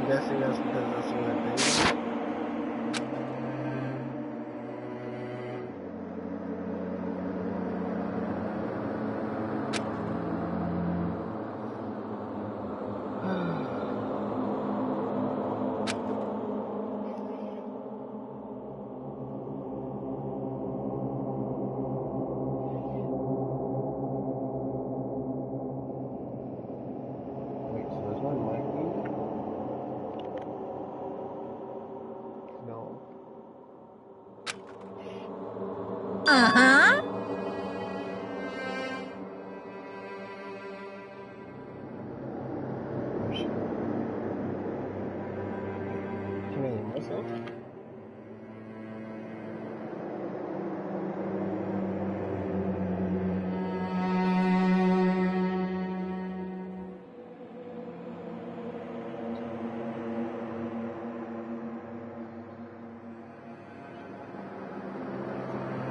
guessing that's because that's what they do. Wait, so is my mic muted? No. Uh-huh. Oh shit. Can I hear myself?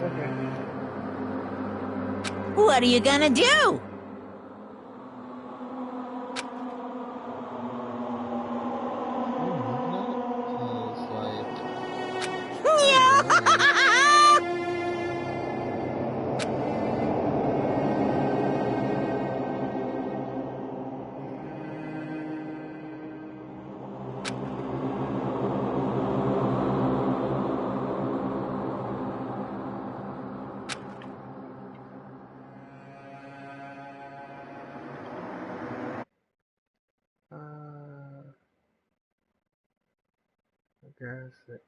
Okay. What are you gonna do? Can you move that? Cause like it's kind of Yeah. annoying. I guess that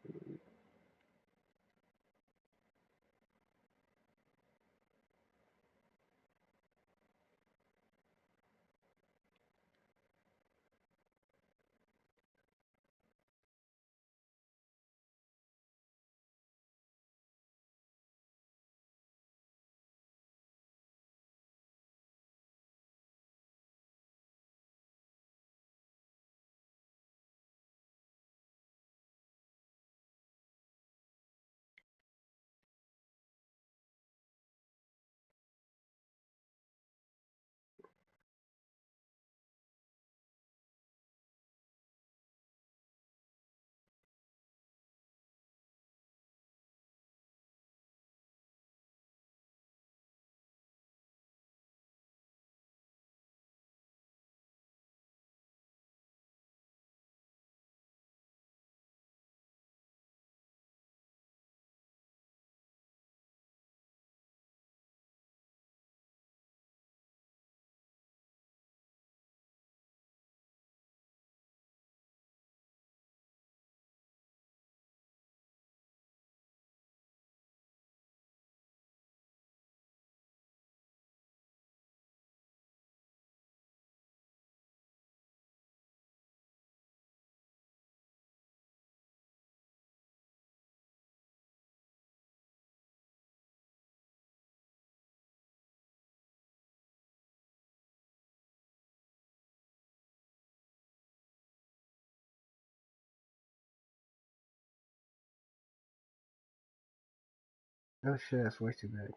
oh shit, that's way too big.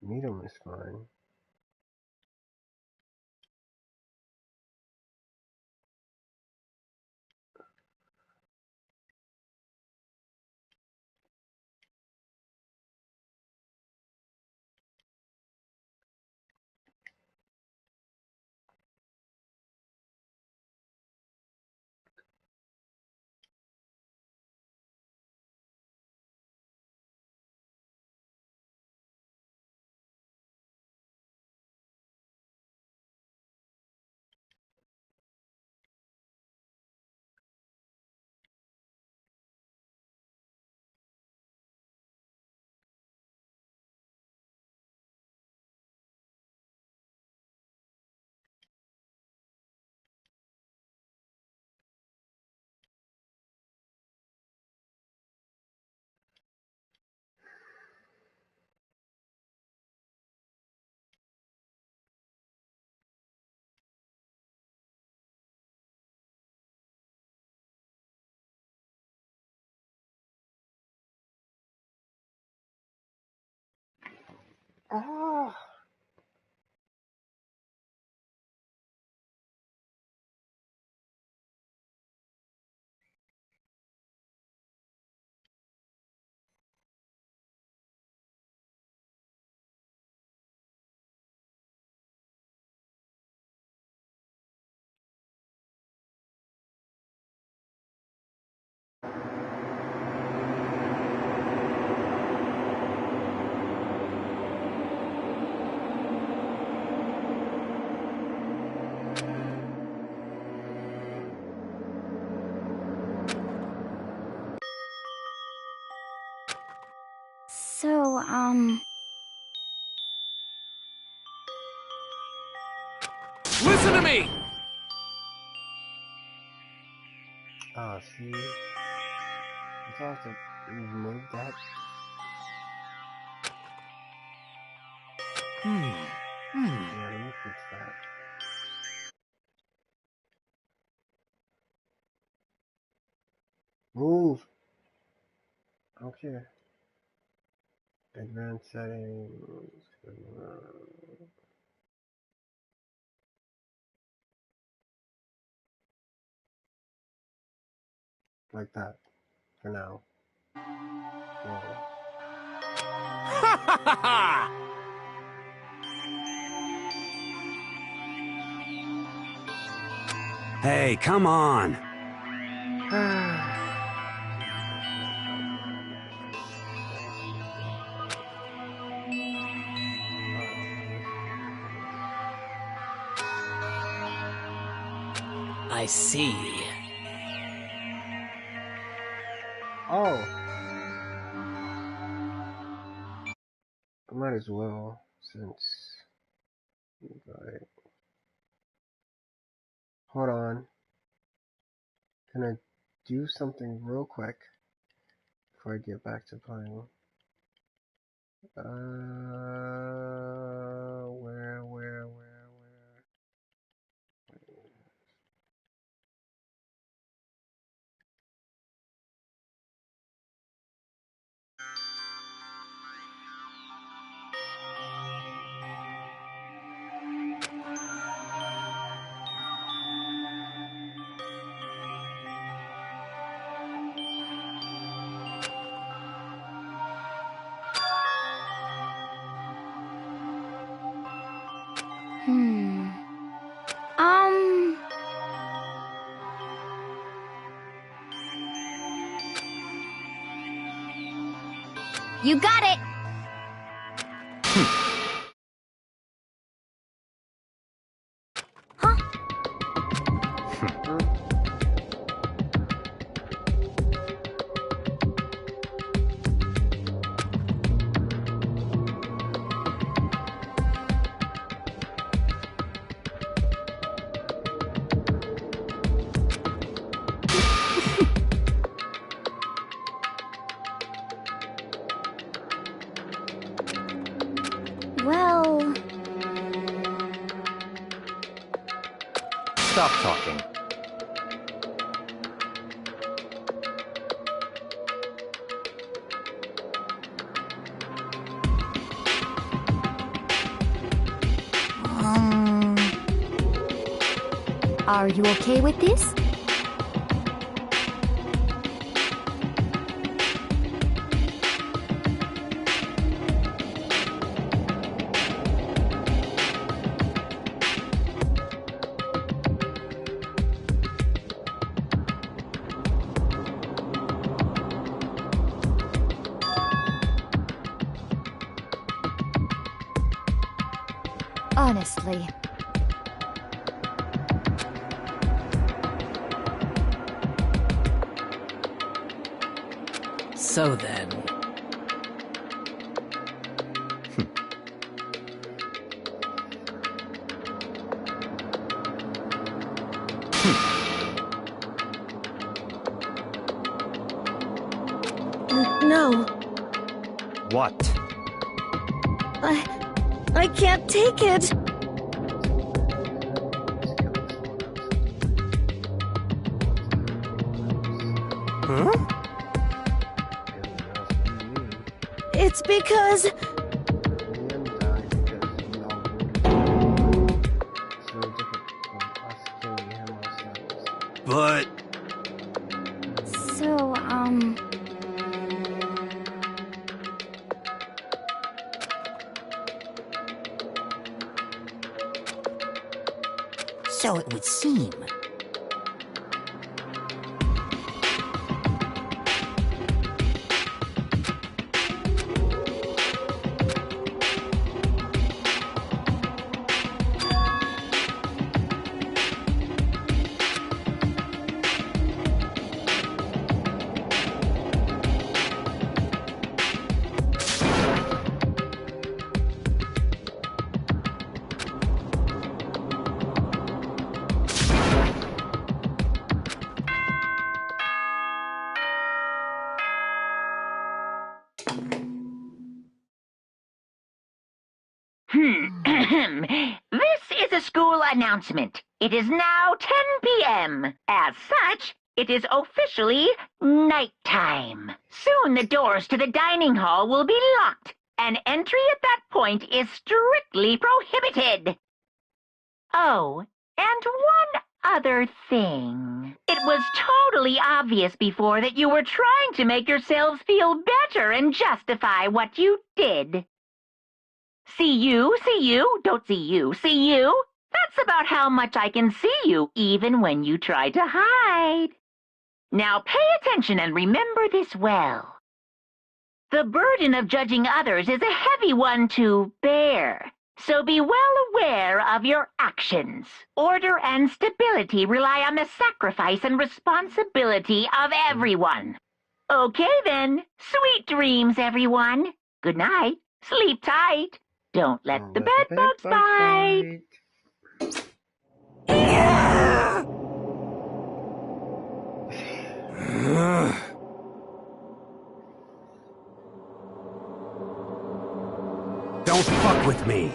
Medium is fine. Ah. So, Listen to me! Ah, see? I have to remove that. Yeah, let me fix that. Move! Okay. Advanced settings. Like that. For now. Whoa. Hey, come on! I see. Oh! I might as well, since... Like, hold on. Can I do something real quick before I get back to playing? Where? you got it! Huh? Well... Stop talking. Are you okay with this? Honestly. So then... No, What? I can't take it. Huh? It's because... But... So, So it would seem. This is a school announcement. It is now 10 p.m. As such, it is officially nighttime. Soon the doors to the dining hall will be locked, and entry at that point is strictly prohibited. Oh, and one other thing. It was totally obvious before that you were trying to make yourselves feel better and justify what you did. See you, don't see you, see you. That's about how much I can see you, even when you try to hide. Now pay attention and remember this well. The burden of judging others is a heavy one to bear, so be well aware of your actions. Order and stability rely on the sacrifice and responsibility of everyone. Okay then, sweet dreams, everyone. Good night, sleep tight. Don't let the bedbugs bite. Don't fuck with me.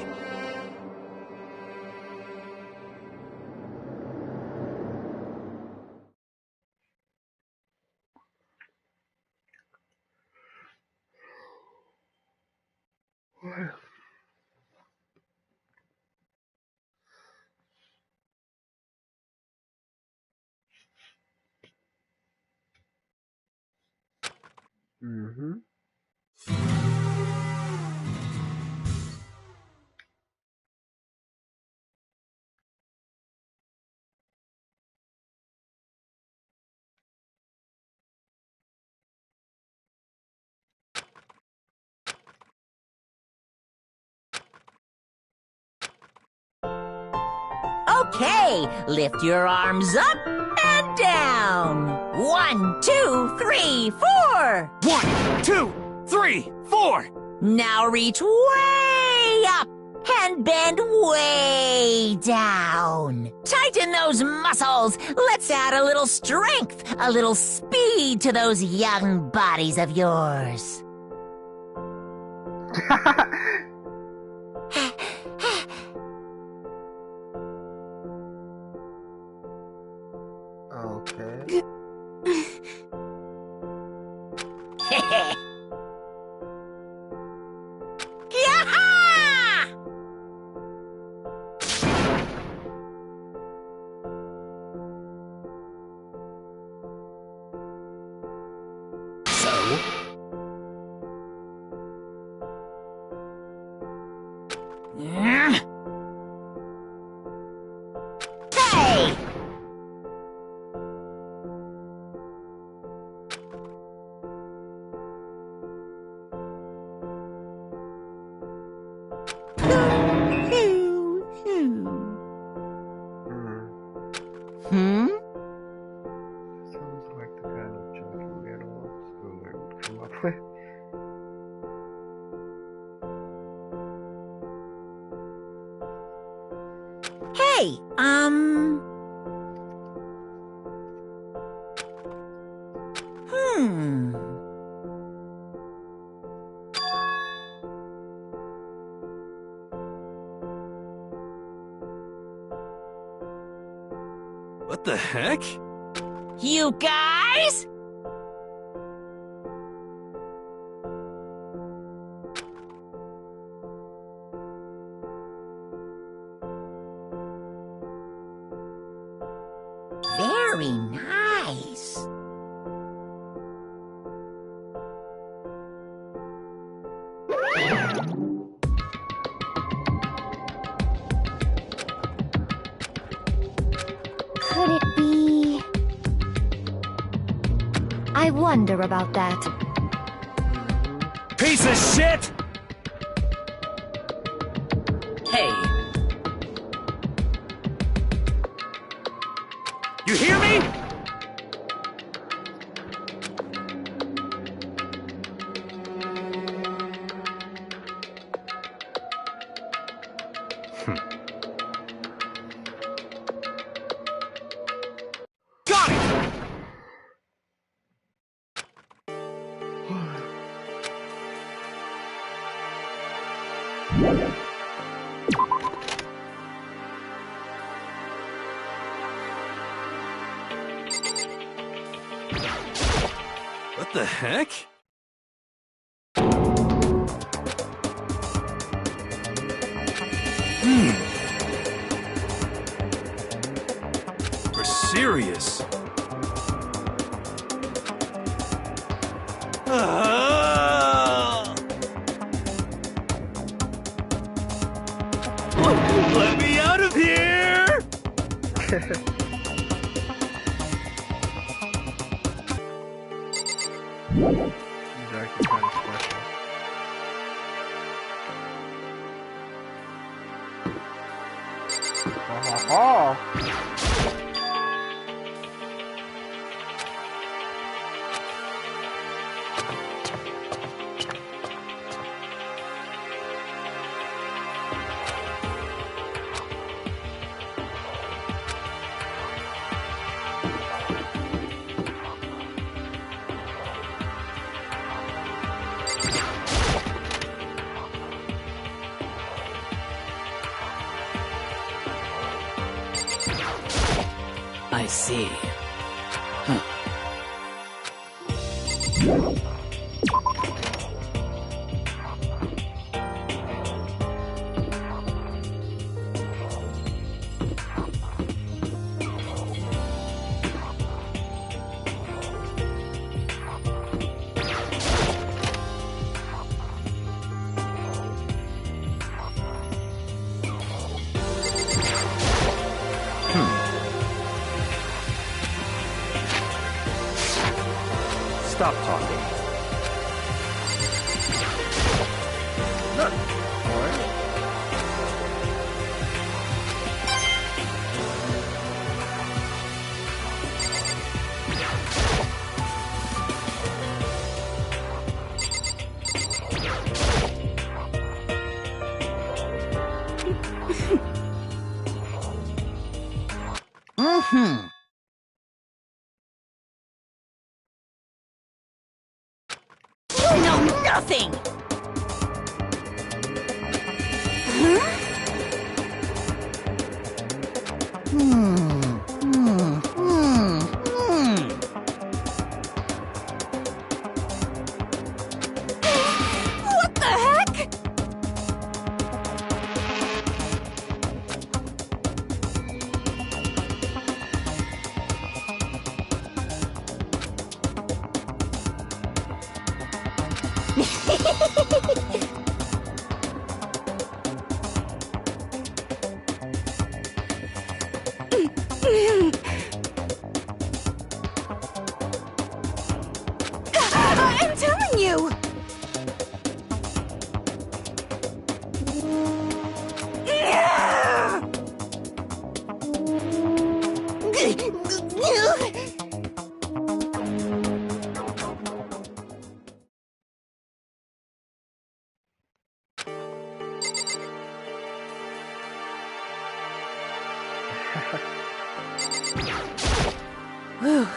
Mm-hmm. Okay, lift your arms up and down. 1, 2, 3, 4. 1, 2, 3, 4. Now reach way up and bend way down. Tighten those muscles. Let's add a little strength, a little speed to those young bodies of yours. Okay. Yaha! So? Hey! Hmm? Sounds like the kind of joke you get a law schooler would come up with. Hey, What the heck? You guys? Very nice. Could it be... I wonder about that. Piece of shit! Hey. You hear me? Got it! the heck? We're serious. Let me out of here! These are actually kind of special. Ha ha ha! I see. Stop talking. You know nothing! What the heck? I'm telling you! Whew.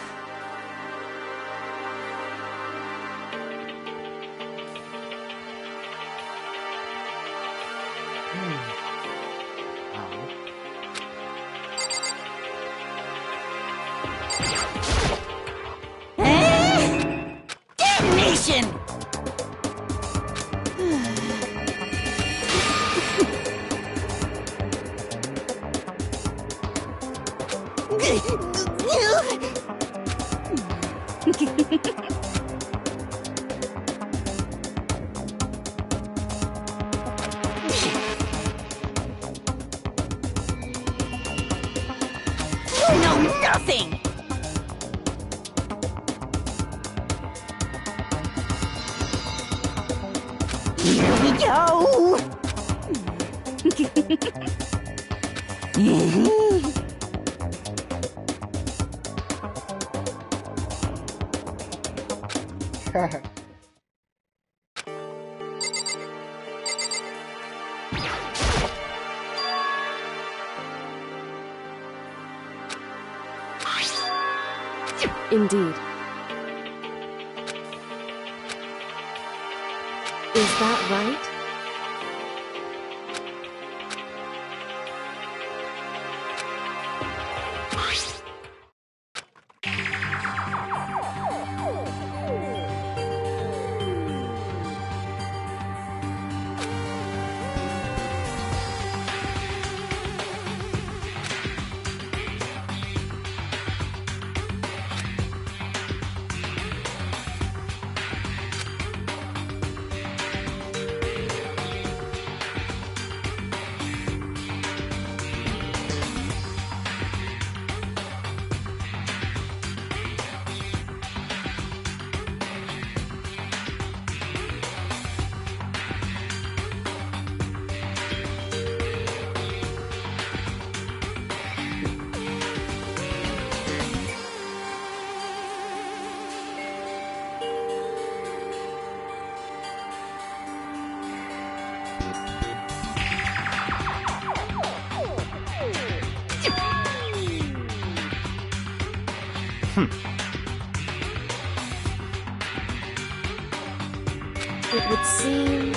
Damnation! You know nothing! Here we go! Indeed. Is that right? It would seem...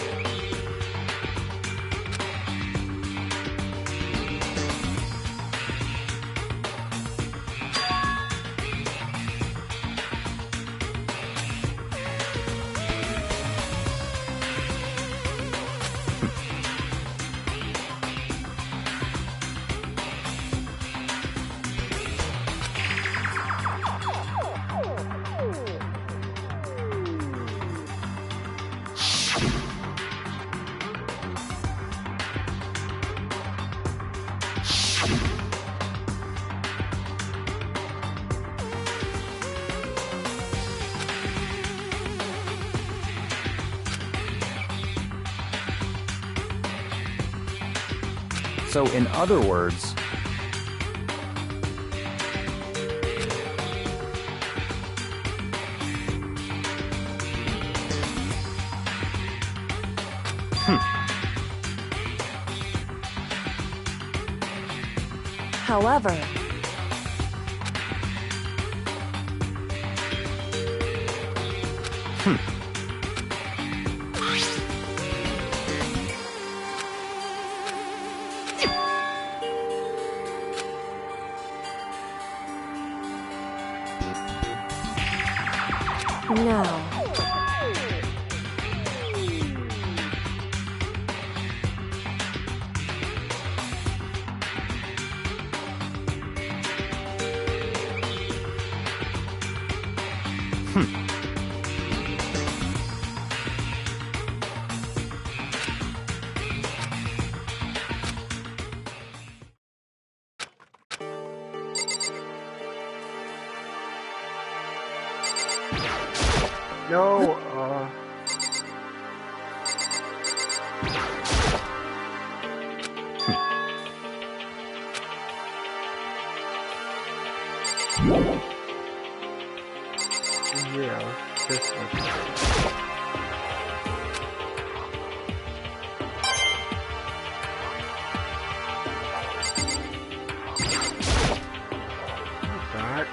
So, in other words, However, now, No, yeah, this one. That.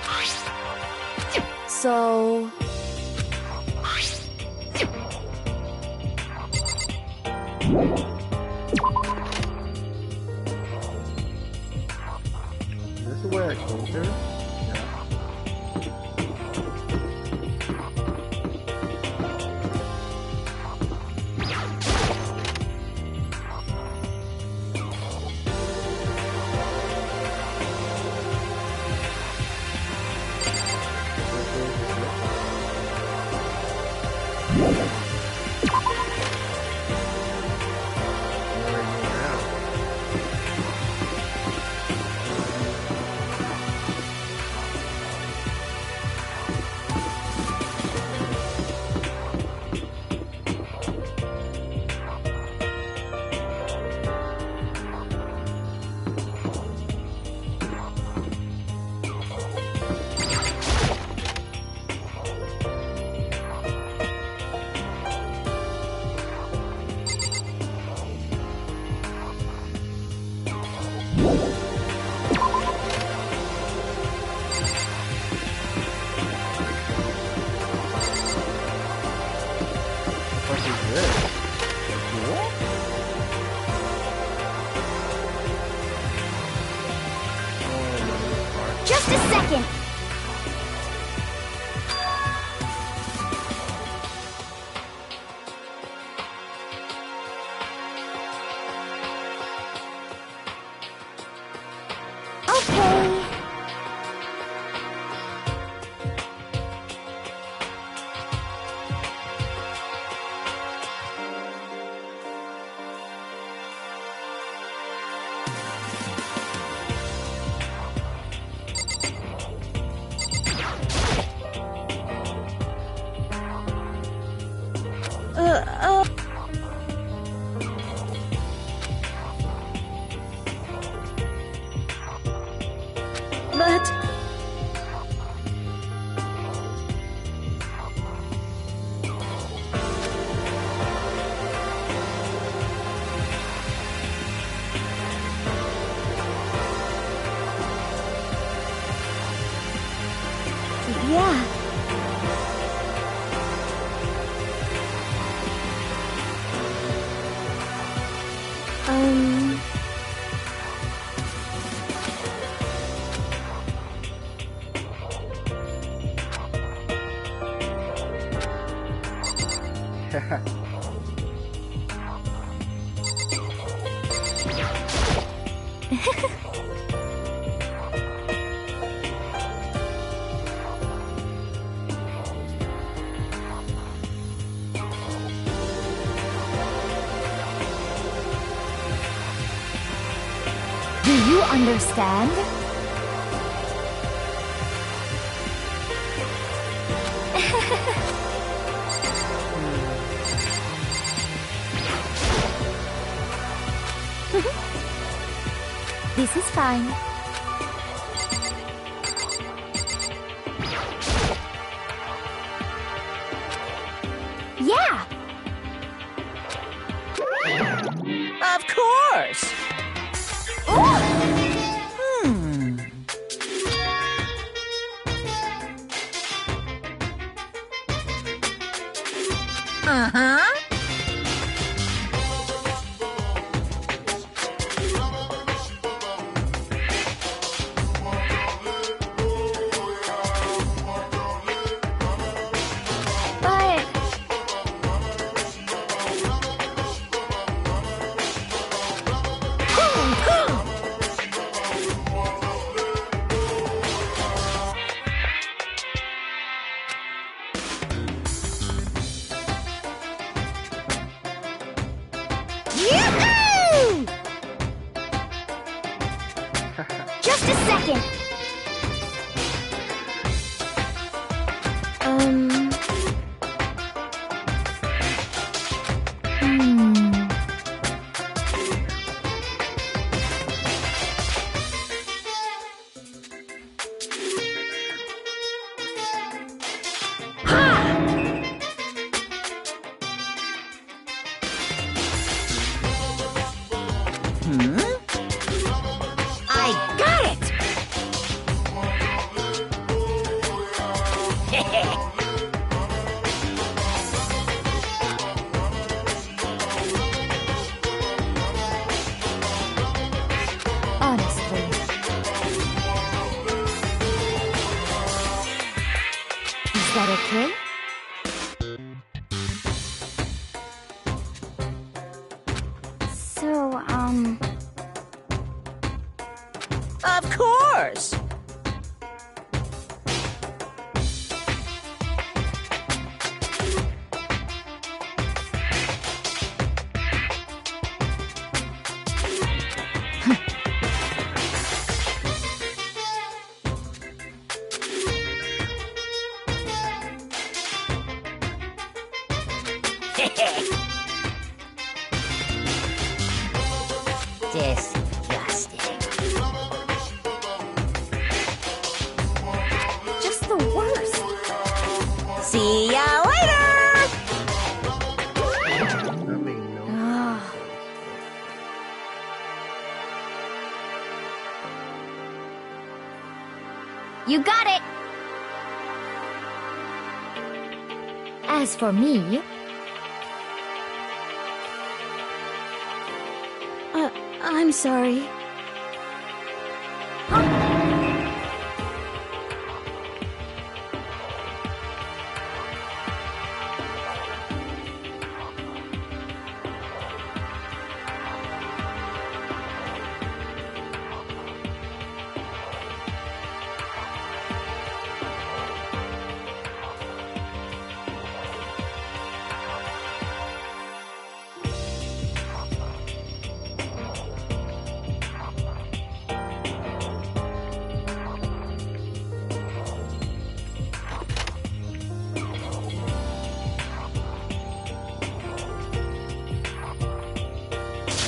That's so... Is this the way I came here? Yeah. What is this? What? Oh, Just a second. Okay. But... Do you understand? This is fine. Yeah! Of course! Uh-huh. But Yoo-hoo! Just a second. I got it! Honestly. Is that okay? So, Of course! Disgusting. just the worst. See ya later! That made no sense. You got it! As for me... I'm sorry.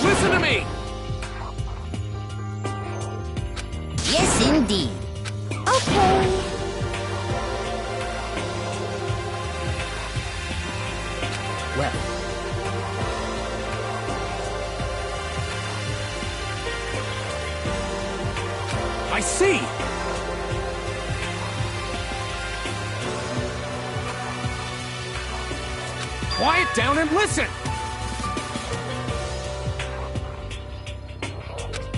Listen to me! Yes, indeed. Okay. Well, I see! Quiet down and listen!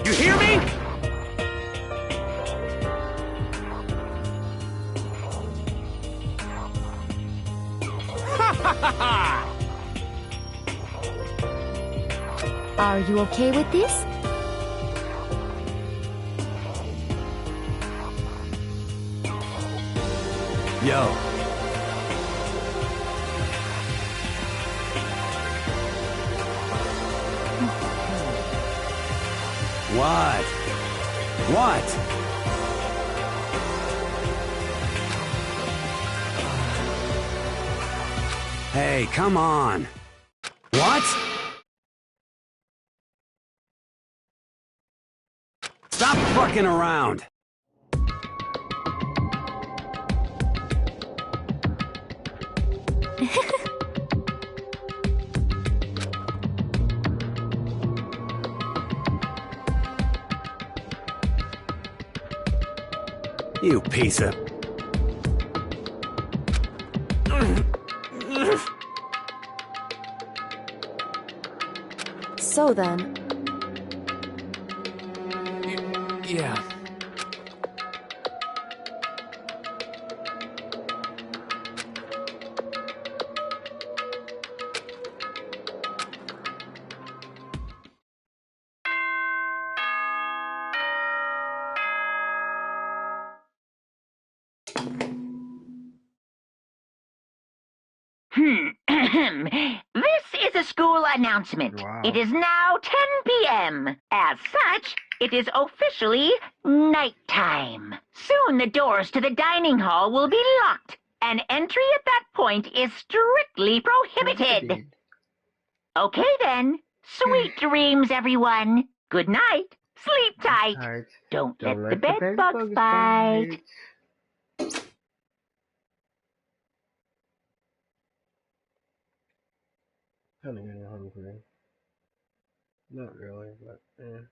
You hear me? Ha ha ha ha! Are you okay with this? Yo. What? What? Hey, come on. What? Stop fucking around. You piece of... So then, Yeah. This is a school announcement. Wow. It is now 10 p.m. As such, it is officially nighttime. Soon the doors to the dining hall will be locked, and entry at that point is strictly prohibited. Okay then. Sweet dreams, everyone. Good night. Sleep tight. Tight. Don't let the let bed bugs bite. Kinda getting hungry. Not really, but eh.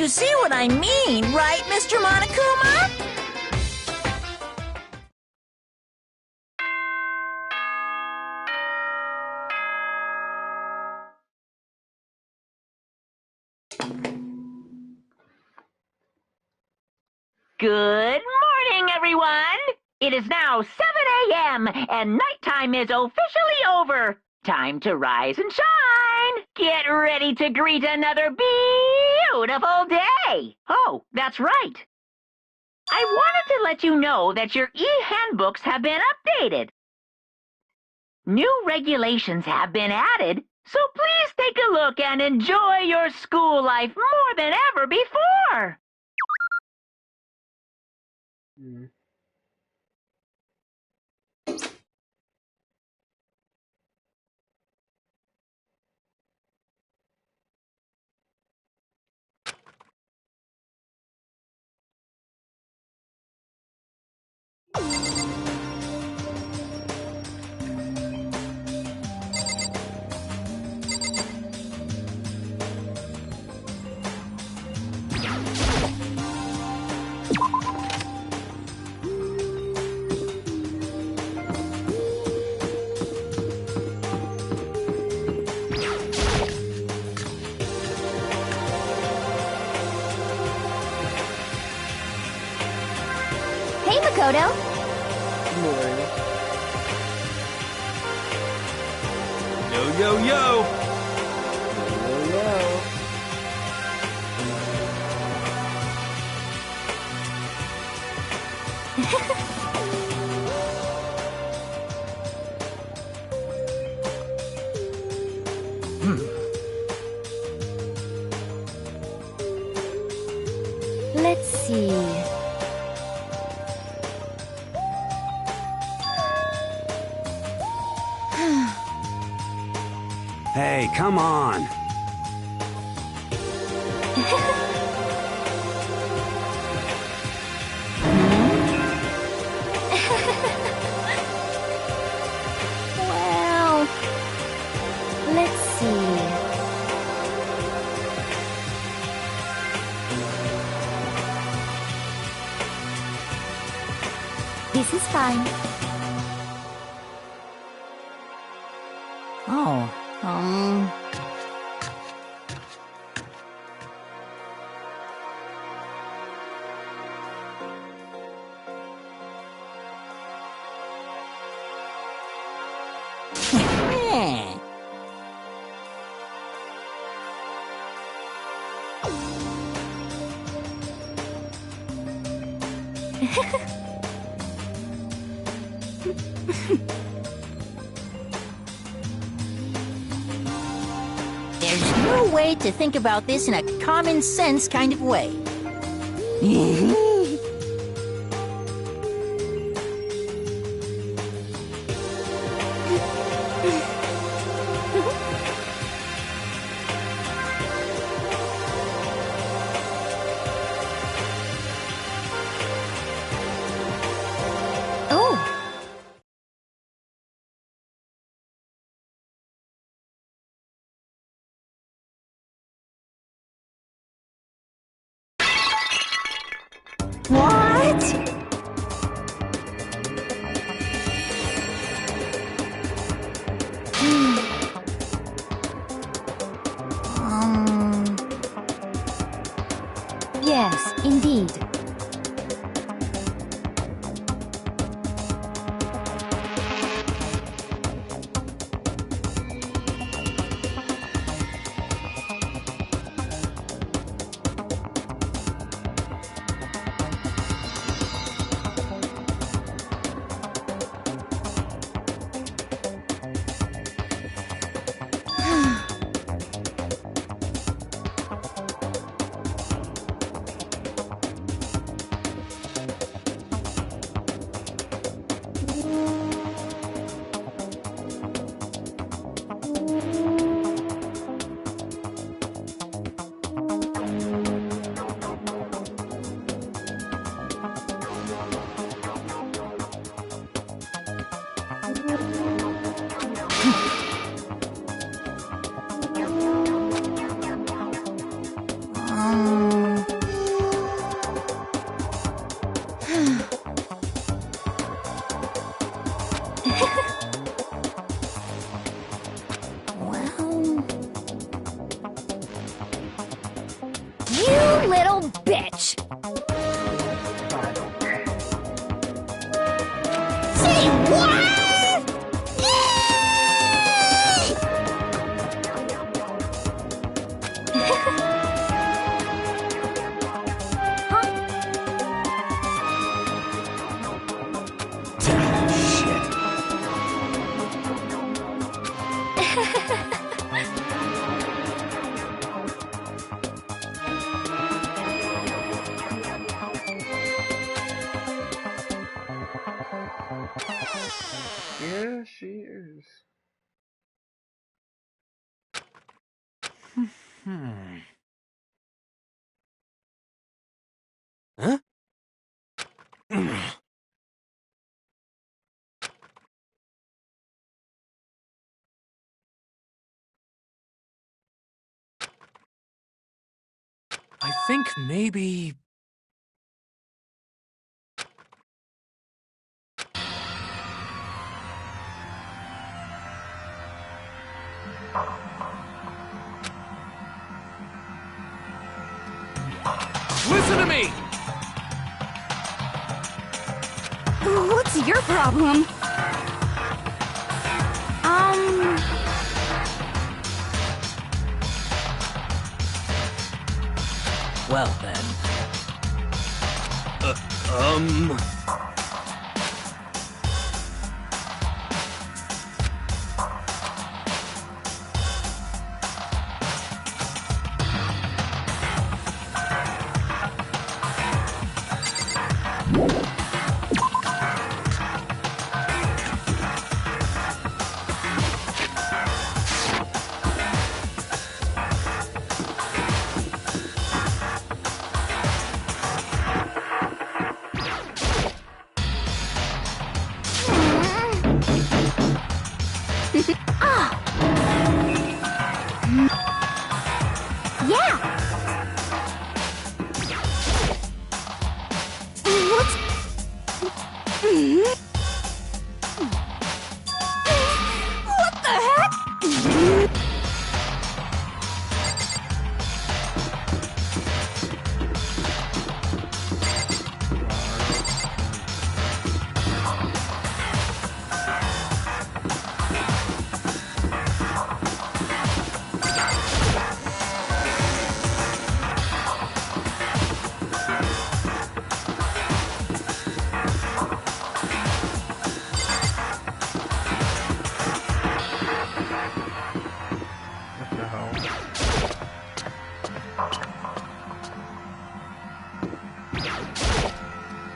You see what I mean, right, Mr. Monokuma? Good morning, everyone. It is now 7 a.m. and nighttime is officially over. Time to rise and shine. Get ready to greet another beautiful day. Oh, that's right. I wanted to let you know that your e-handbooks have been updated. New regulations have been added, so please take a look and enjoy your school life more than ever before. Mm. Hey, Makoto. Good morning. Yo, yo, yo! Hello. Let's see. Okay, come on. Well, let's see. This is fine. Oh, There's no way to think about this in a common sense kind of way. Oh, What? yes, indeed. Well, You little bitch! say what? Yeah, she is. Huh? I think maybe... Listen to me! What's your problem? Well then.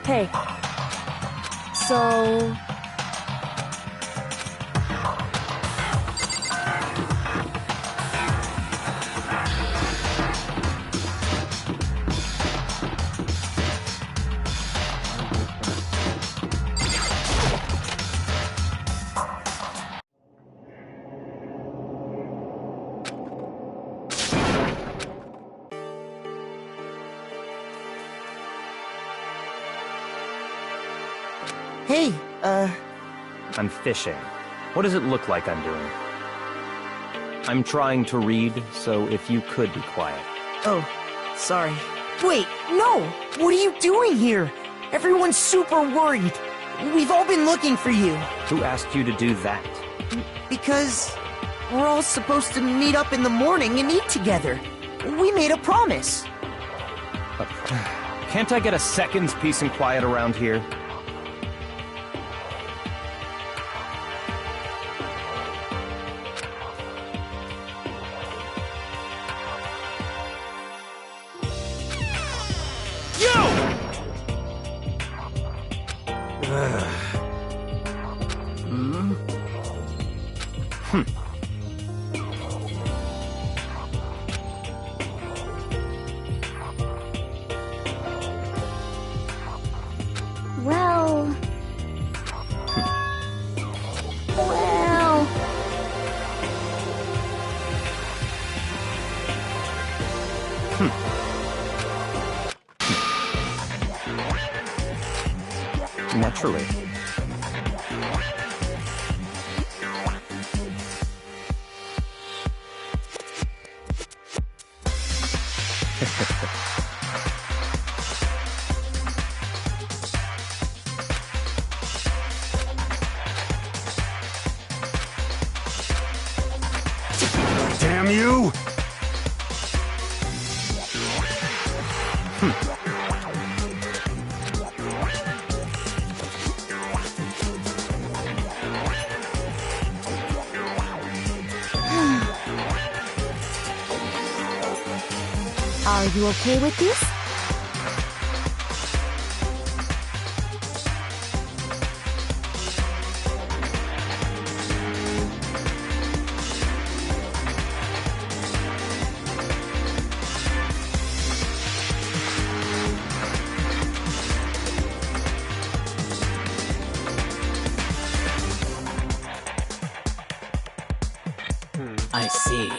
Hey. So... Hey, I'm fishing. What does it look like I'm doing? I'm trying to read, so if you could be quiet. oh, sorry. Wait, no! What are you doing here? Everyone's super worried. We've all been looking for you. Who asked you to do that? Because we're all supposed to meet up in the morning and eat together. We made a promise. Can't I get a second's peace and quiet around here? Well... Well... Naturally. Damn you! Are you okay with this? I see.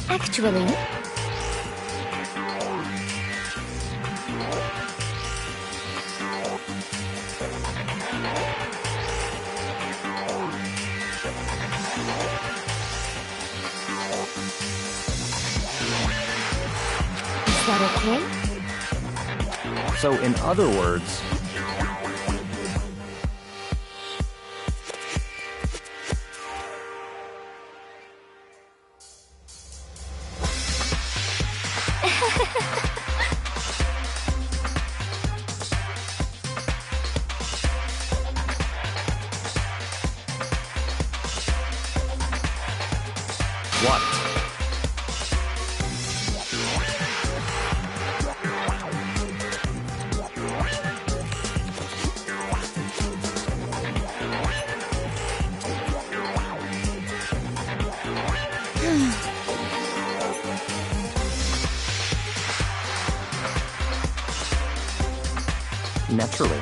Actually... Is that okay? So, in other words, what? Naturally.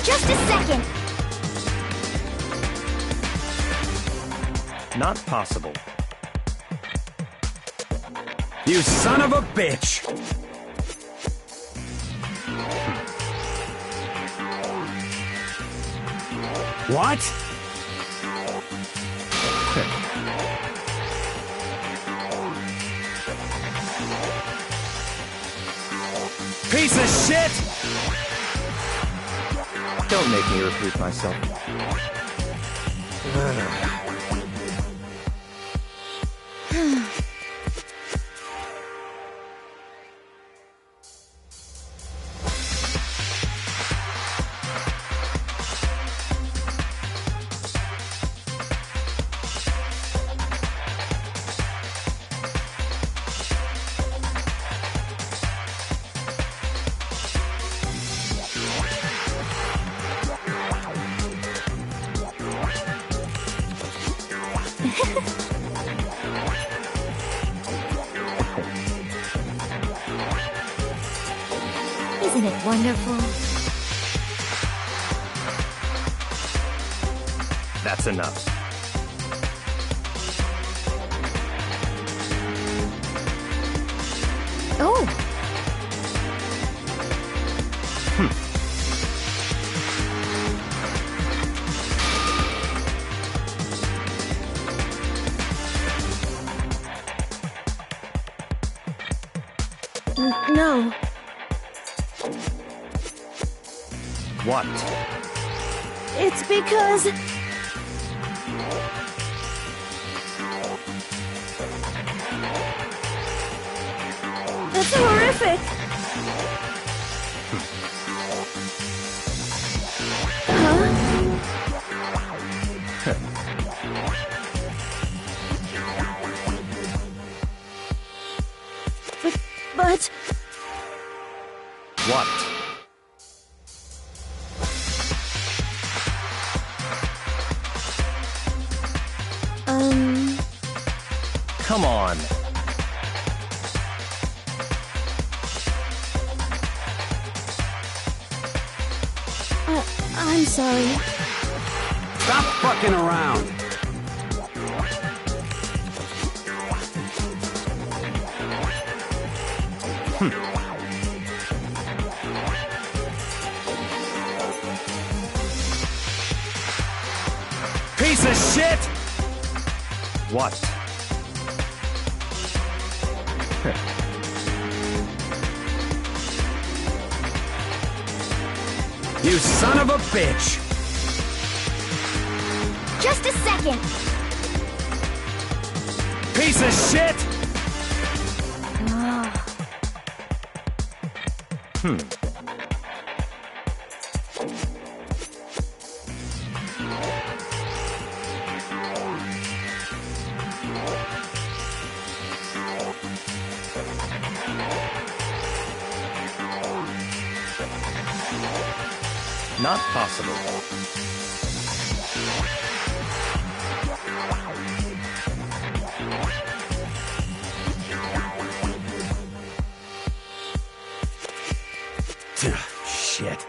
Just a second! Not possible. You son of a bitch! What? Piece of shit! Don't make me repeat myself. Isn't it wonderful? That's enough. Oh, No. What? It's because... That's horrific! But... What? Come on. I'm sorry. Stop fucking around. Piece of shit! What? You son of a bitch! just a second. Piece of shit! Not possible. Shit.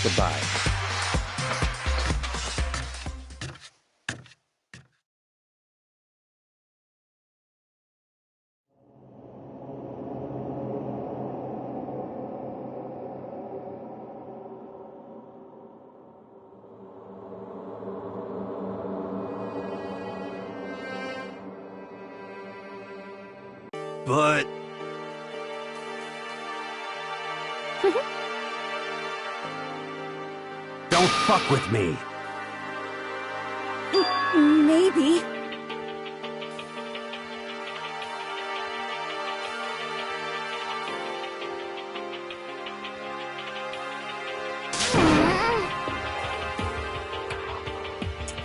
Goodbye. But... Don't fuck with me. Maybe.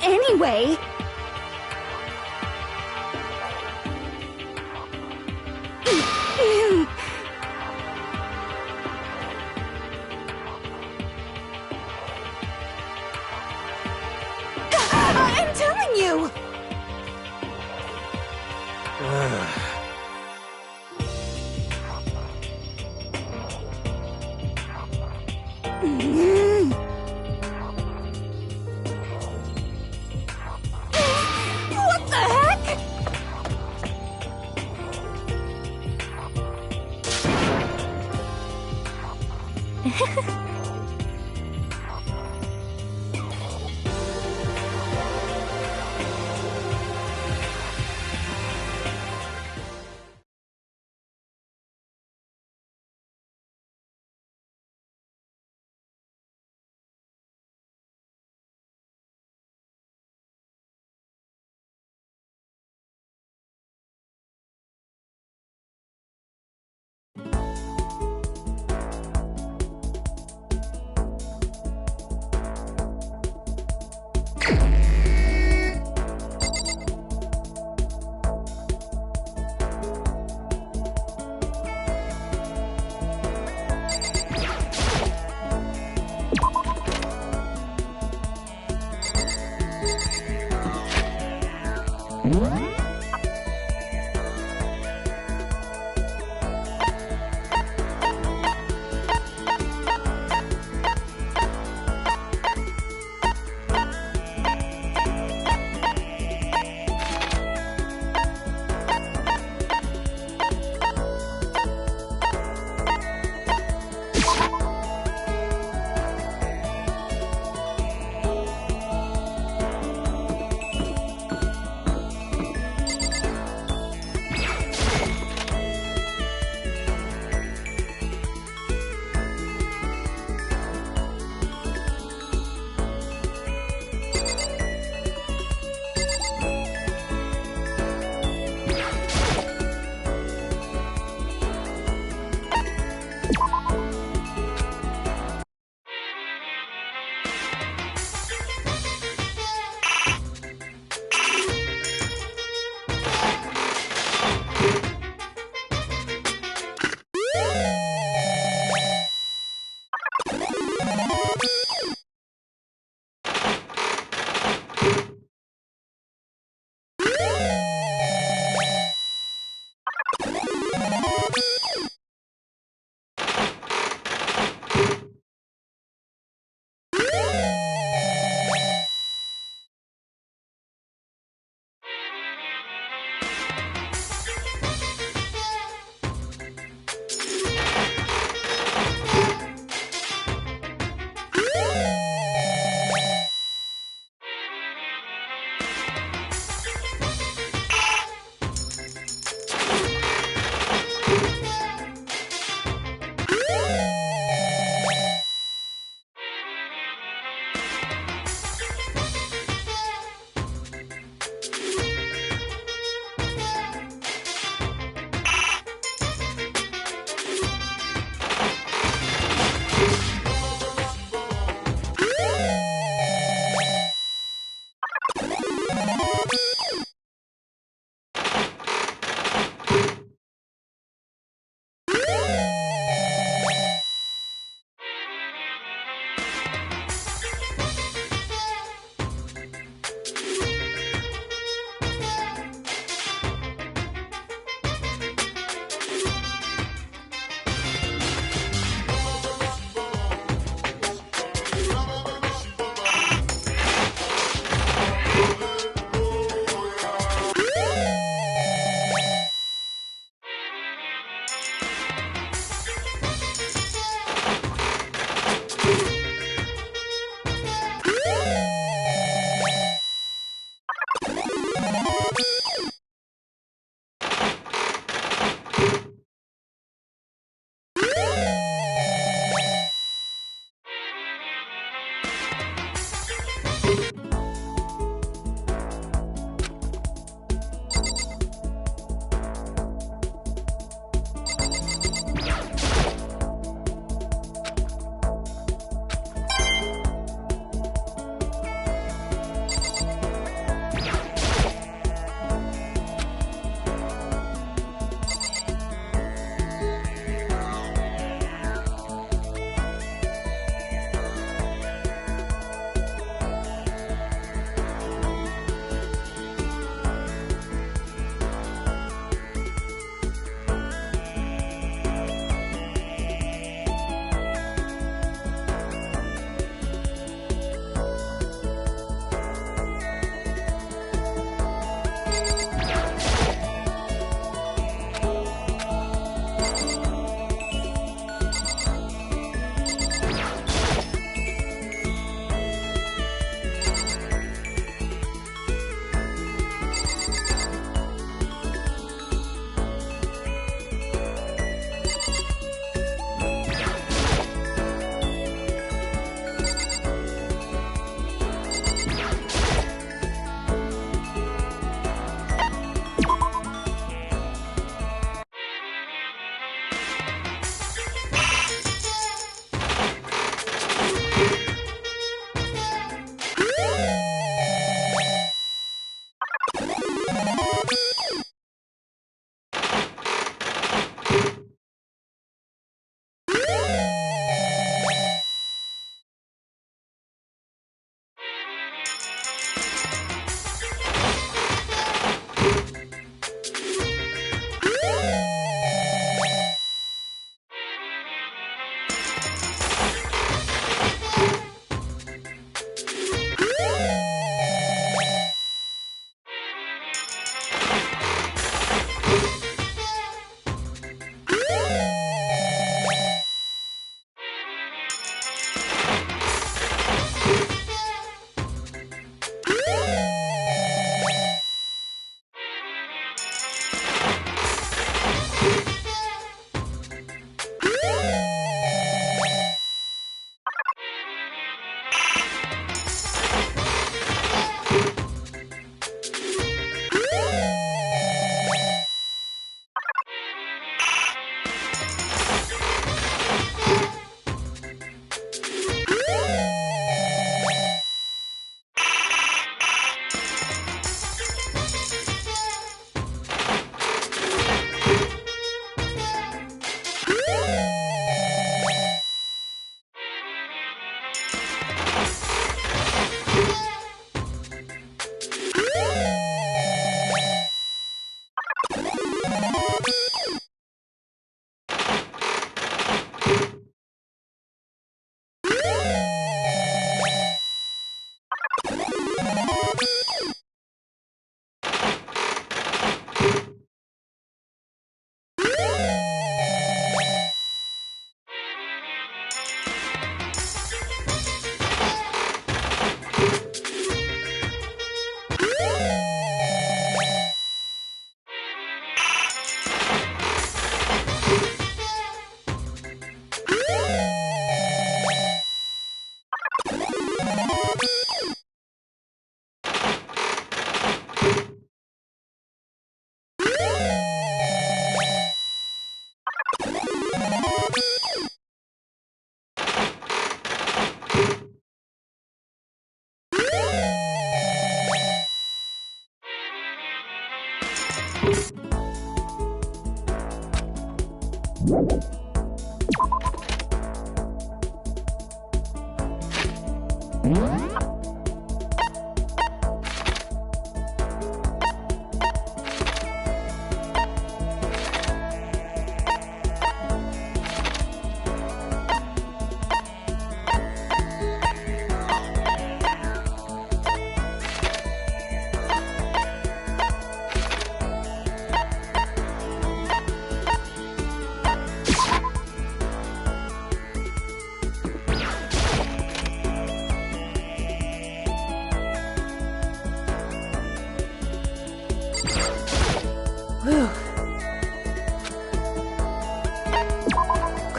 Anyway... I'm telling you! What the heck?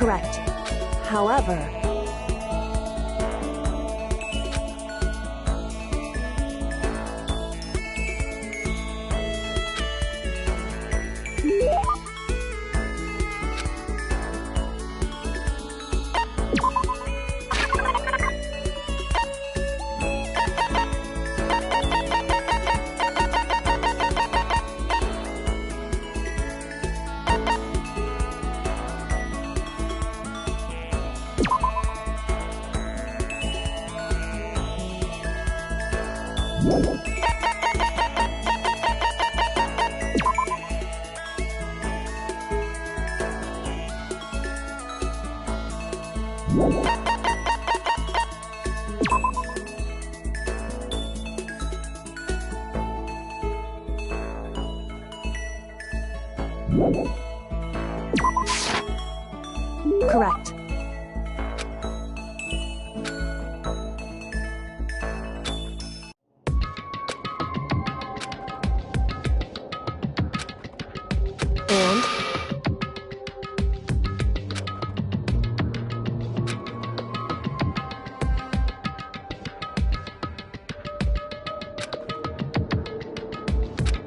Correct. However... Correct. And?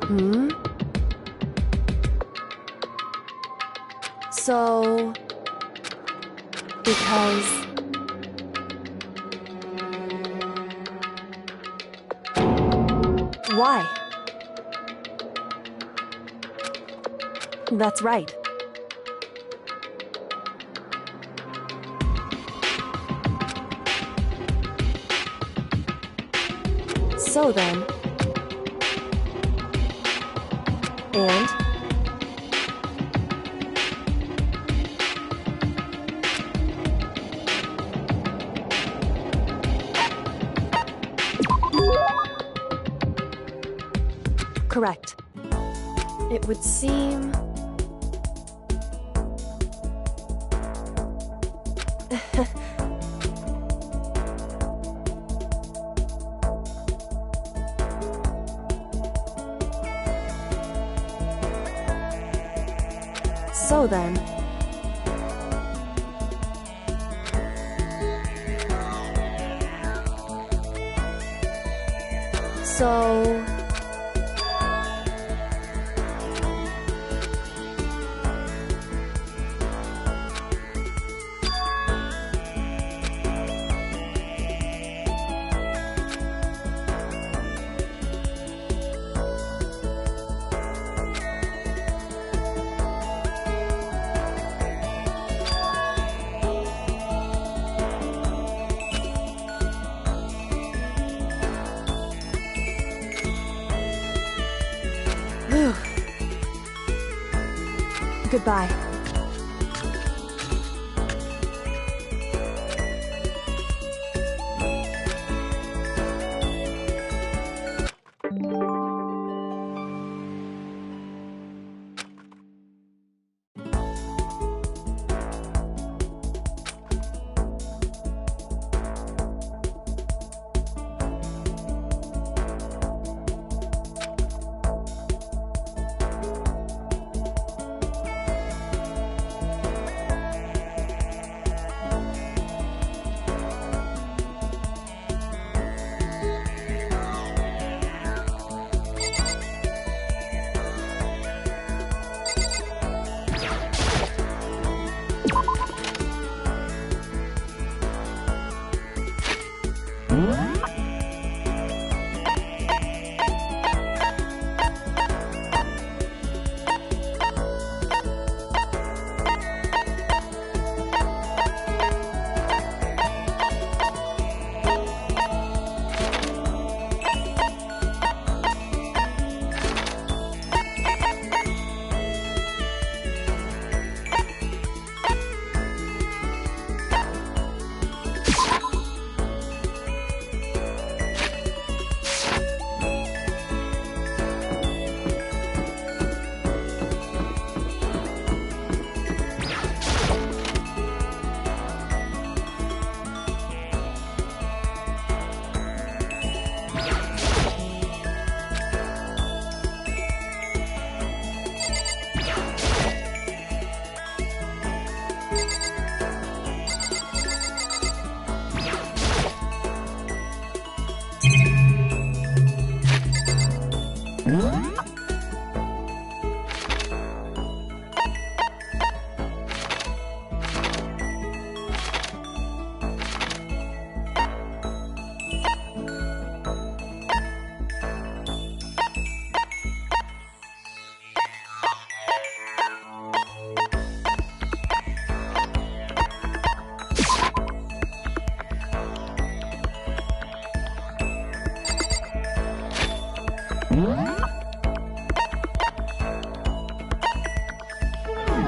Hmm? So... Because... Why? That's right. So then... And? Correct. It would seem... So then... So... Goodbye.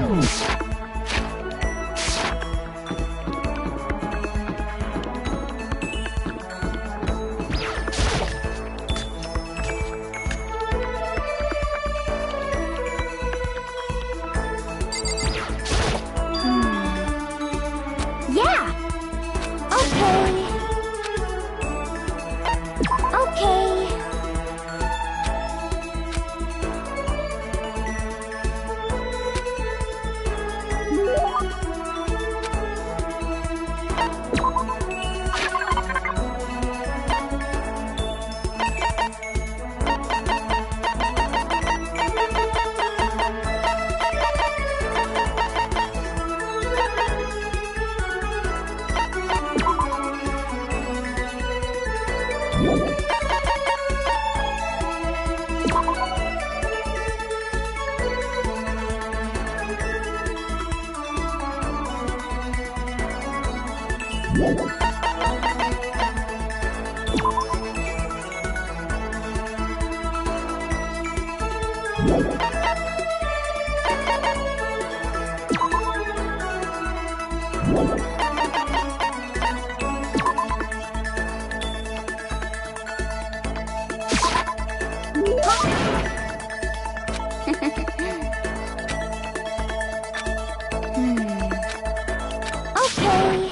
Yeah! Okay. Okay. Okay.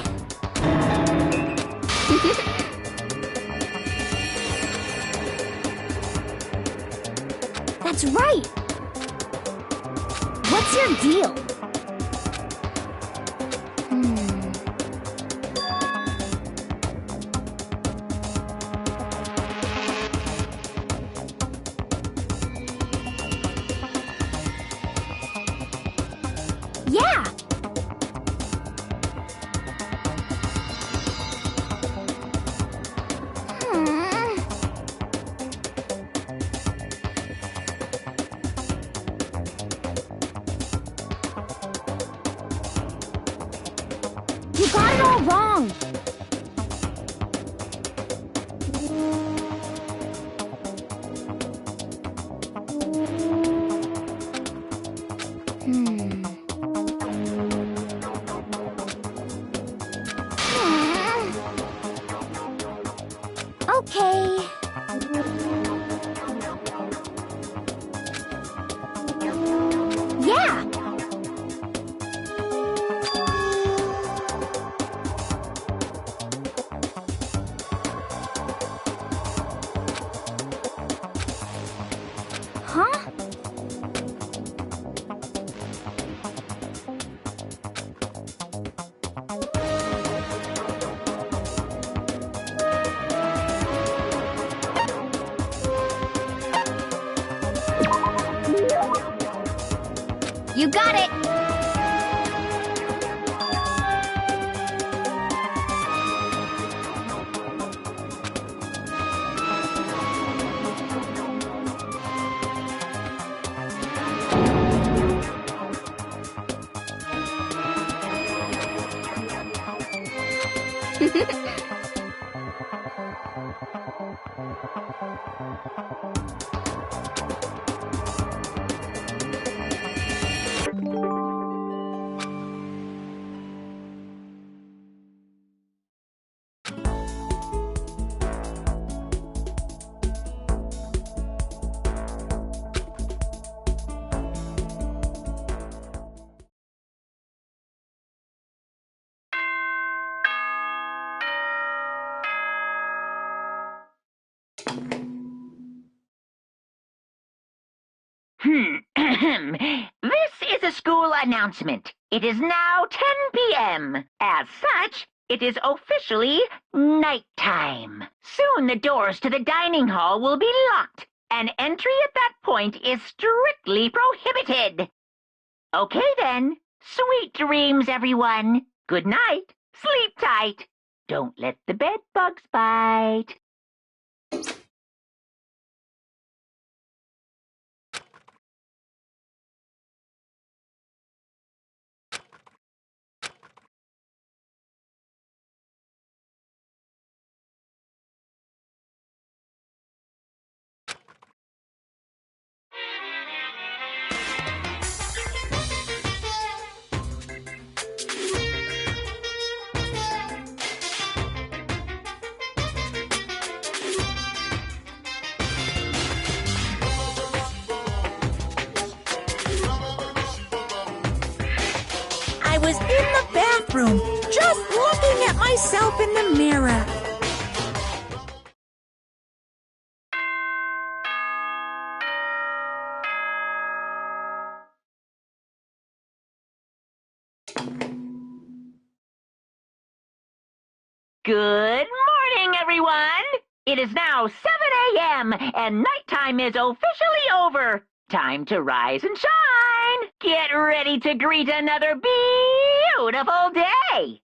That's right. What's your deal? Yeah. You got it all wrong. Okay. Yeah. Huh? You got it. This is a school announcement. It is now 10 p.m. As such, it is officially nighttime. Soon the doors to the dining hall will be locked, and entry at that point is strictly prohibited. Okay then. Sweet dreams, everyone. Good night. Sleep tight. Don't let the bed bugs bite. I was in the bathroom, just looking at myself in the mirror. Good morning, everyone! It is now 7 a.m., and nighttime is officially over. Time to rise and shine! Get ready to greet another beautiful day!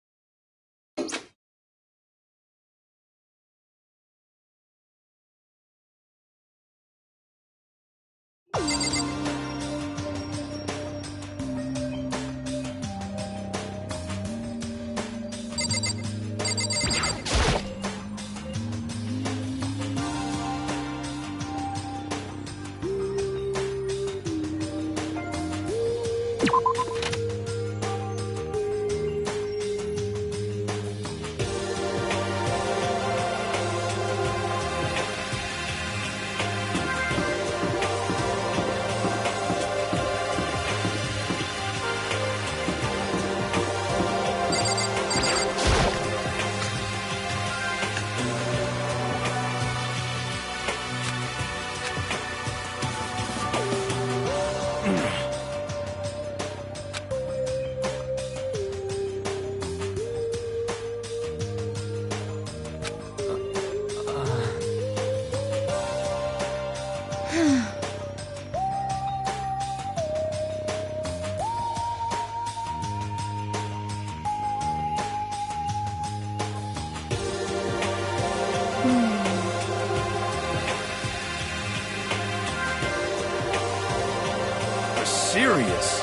Serious.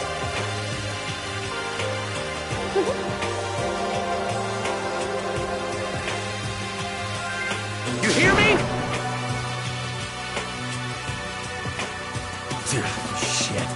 You hear me? Shit.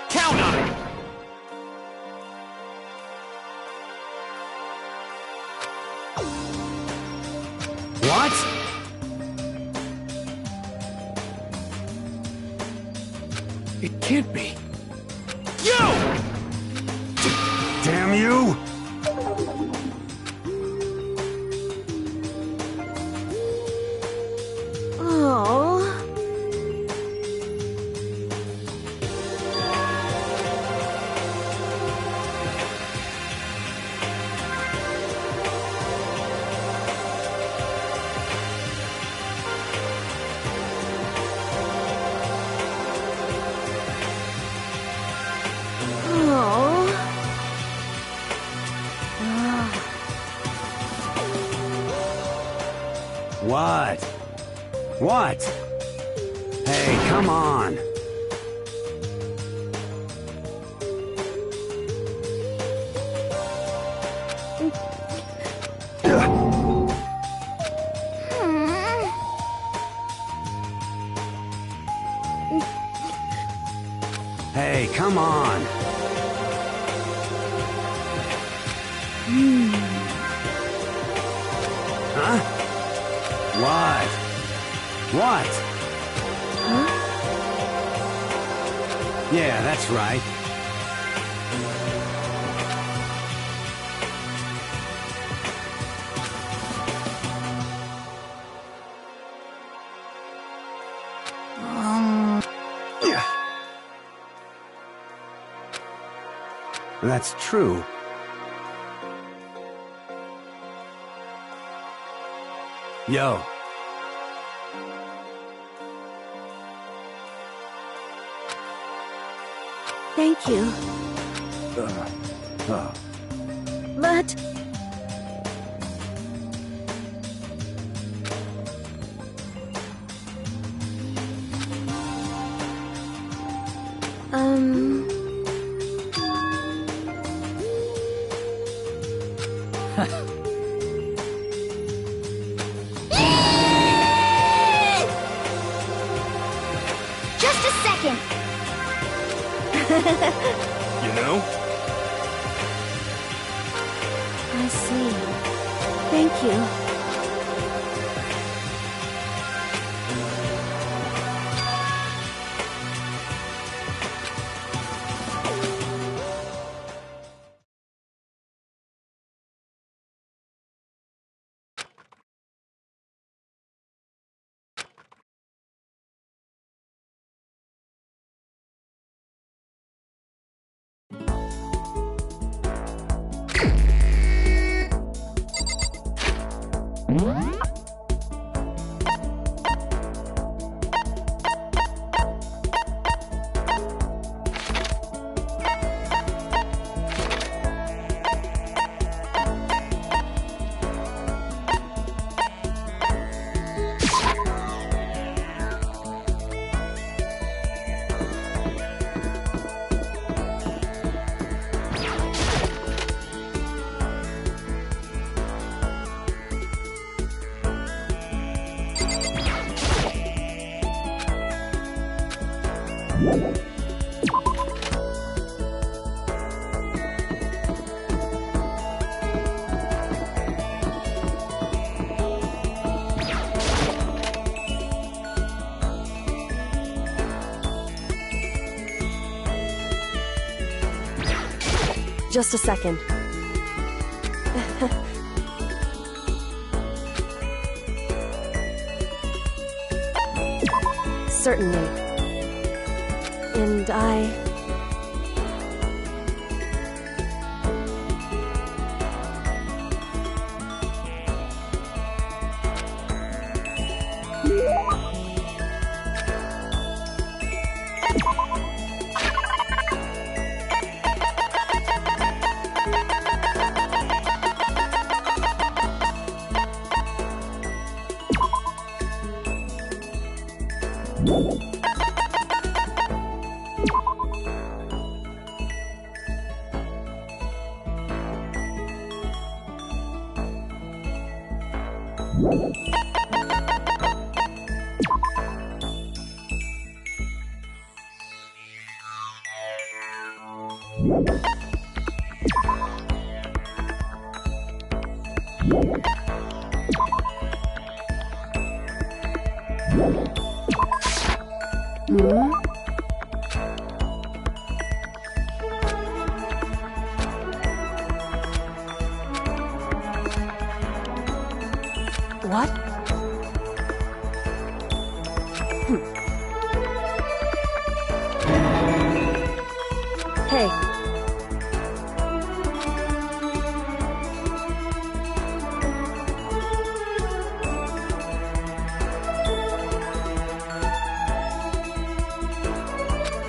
Count on it! What? It can't be. You! Damn you! Oh. What? What? Hey, come on. Hey, come on. Huh? What? What? Huh? Yeah, that's right. That's true. Yo. Thank you. But... Just a second. you know? I see. Thank you. Just a second. Certainly. And what? Hey.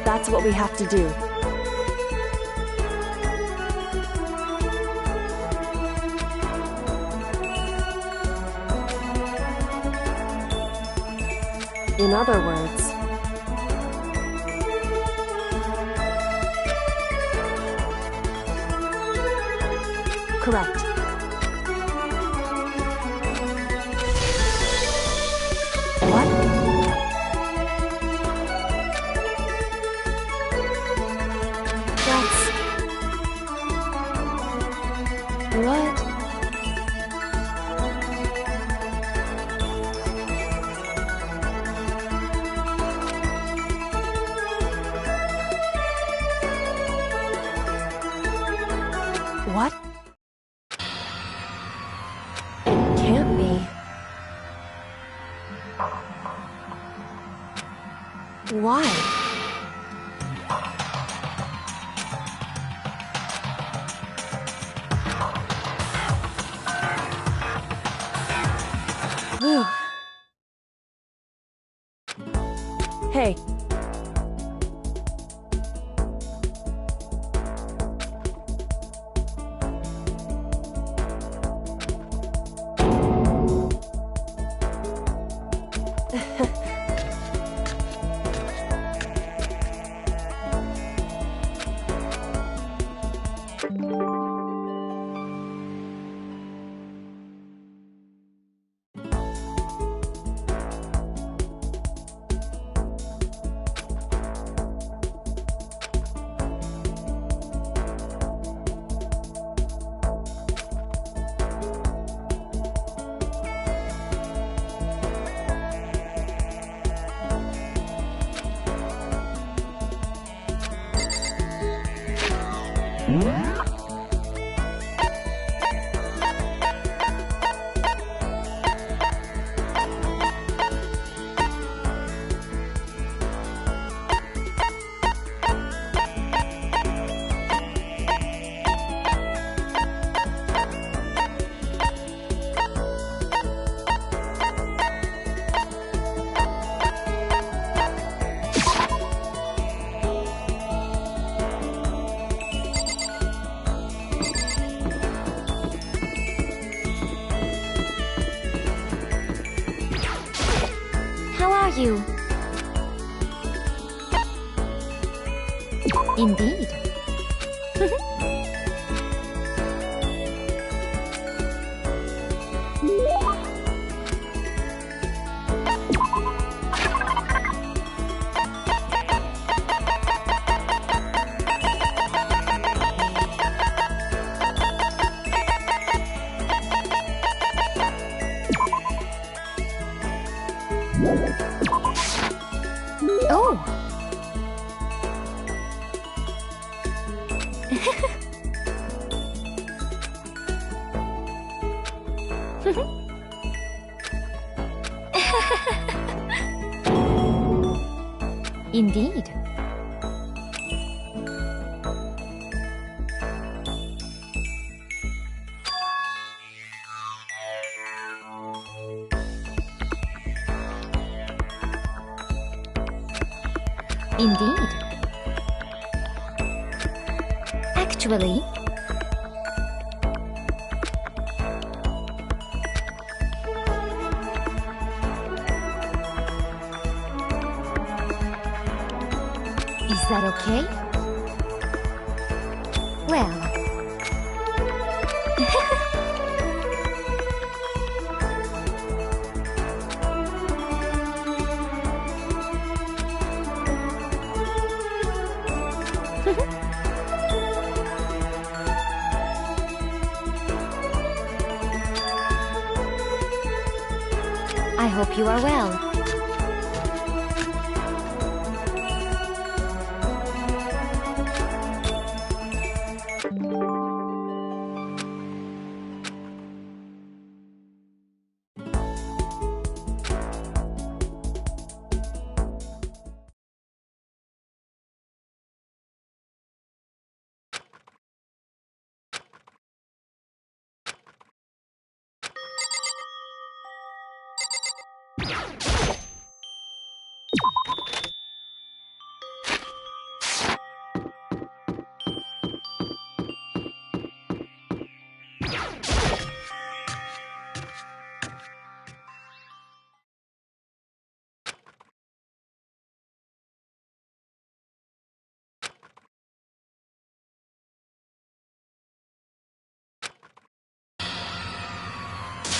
That's what we have to do. In other words, correct. What? That's... What? What? It can't be. Why? Whew. Hey. How are you? Indeed. Oh. Indeed. Indeed. Actually, is that okay? Well, I hope you are well.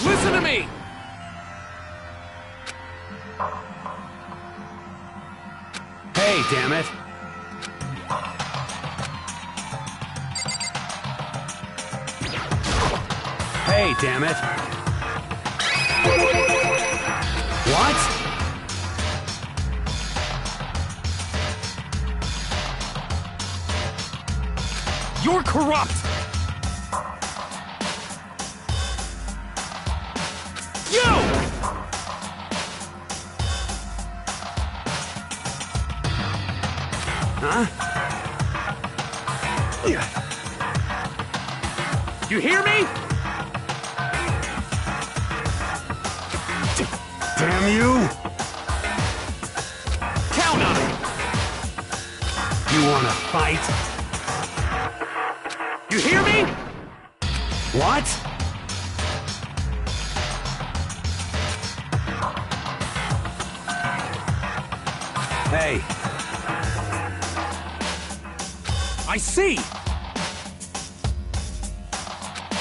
Listen to me! Hey, damn it! Hey, damn it! What? You're corrupt! You! Huh? You hear me? Damn you! Count on it! You wanna fight? You hear me? What? Hey. I see!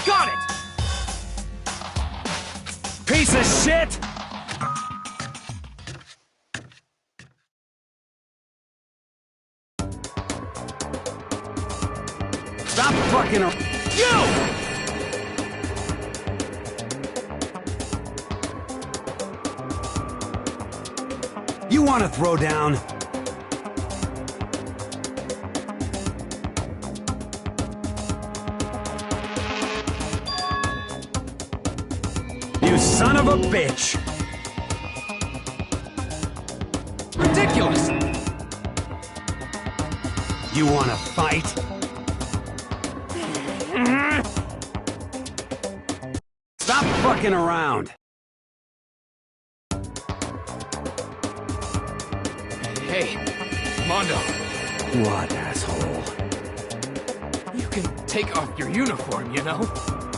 Got it! Piece of shit! Stop fucking around. You! You want to throw down? son of a bitch! Ridiculous! You wanna fight? Stop fucking around! Hey, Mondo, What, asshole? you can take off your uniform, you know?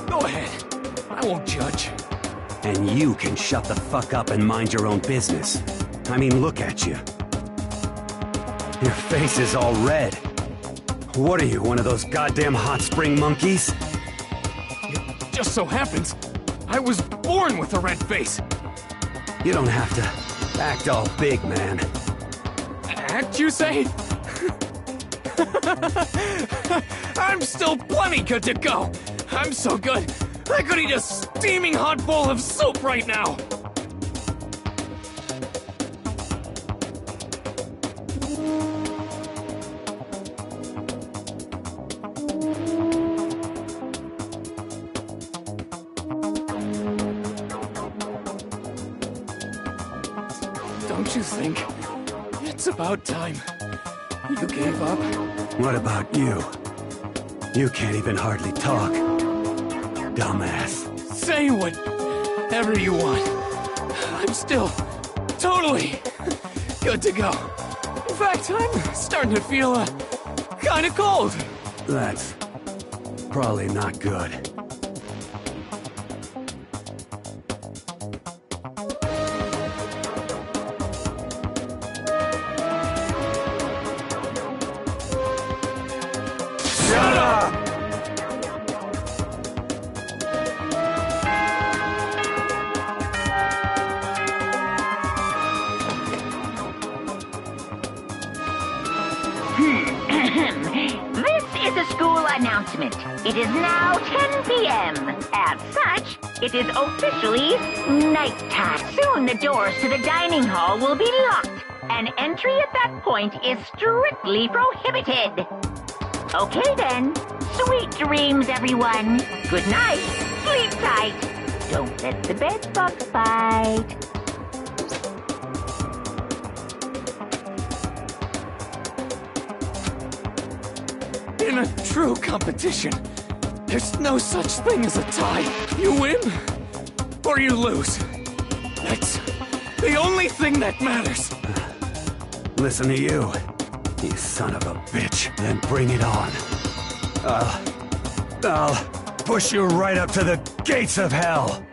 Go ahead. I won't judge. And you can shut the fuck up and mind your own business. I mean, look at you. Your face is all red. What are you, one of those goddamn hot spring monkeys? It just so happens I was born with a red face. You don't have to act all big, man. Act, you say? I'm still plenty good to go. I'm so good, I could eat a steaming hot bowl of soup right now. Don't you think it's about time you gave up? What about you? You can't even hardly talk. Dumbass. Say whatever you want. I'm still totally good to go. In fact, I'm starting to feel kind of cold. That's probably not good. Shut up! This is a school announcement. It is now 10 p.m. As such, it is officially nighttime. Soon the doors to the dining hall will be locked, and entry at that point is strictly prohibited. Okay then. Sweet dreams, everyone. Good night. Sleep tight. Don't let the bed bugs bite. In a true competition, there's no such thing as a tie. You win, or you lose. That's the only thing that matters. Listen to you, you son of a bitch. Then bring it on. I'll push you right up to the gates of hell.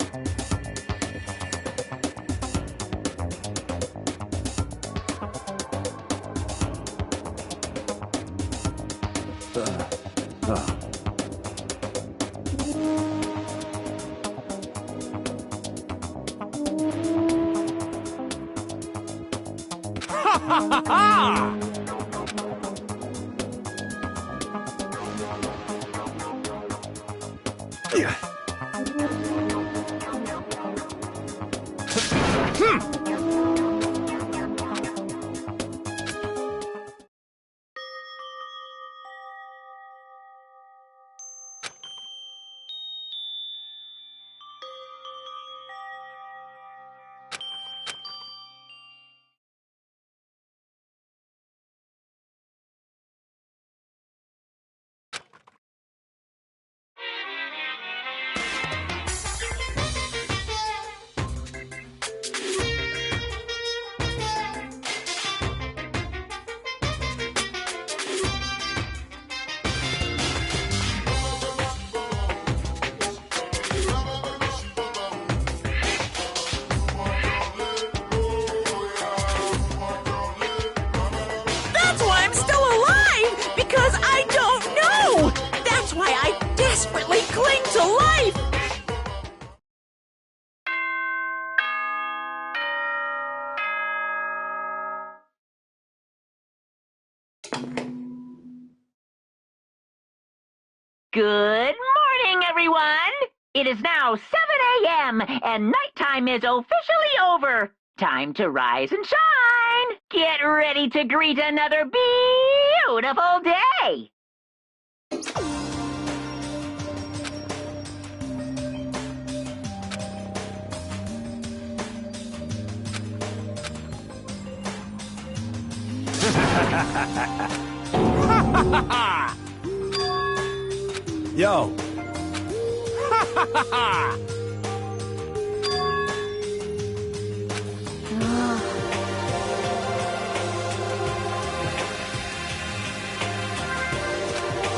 That's why I'm still alive! Because I don't know! That's why I desperately cling to life! Good morning, everyone! It is now 7 a.m. and nighttime is officially over. Time to rise and shine! Get ready to greet another beautiful day! Yo!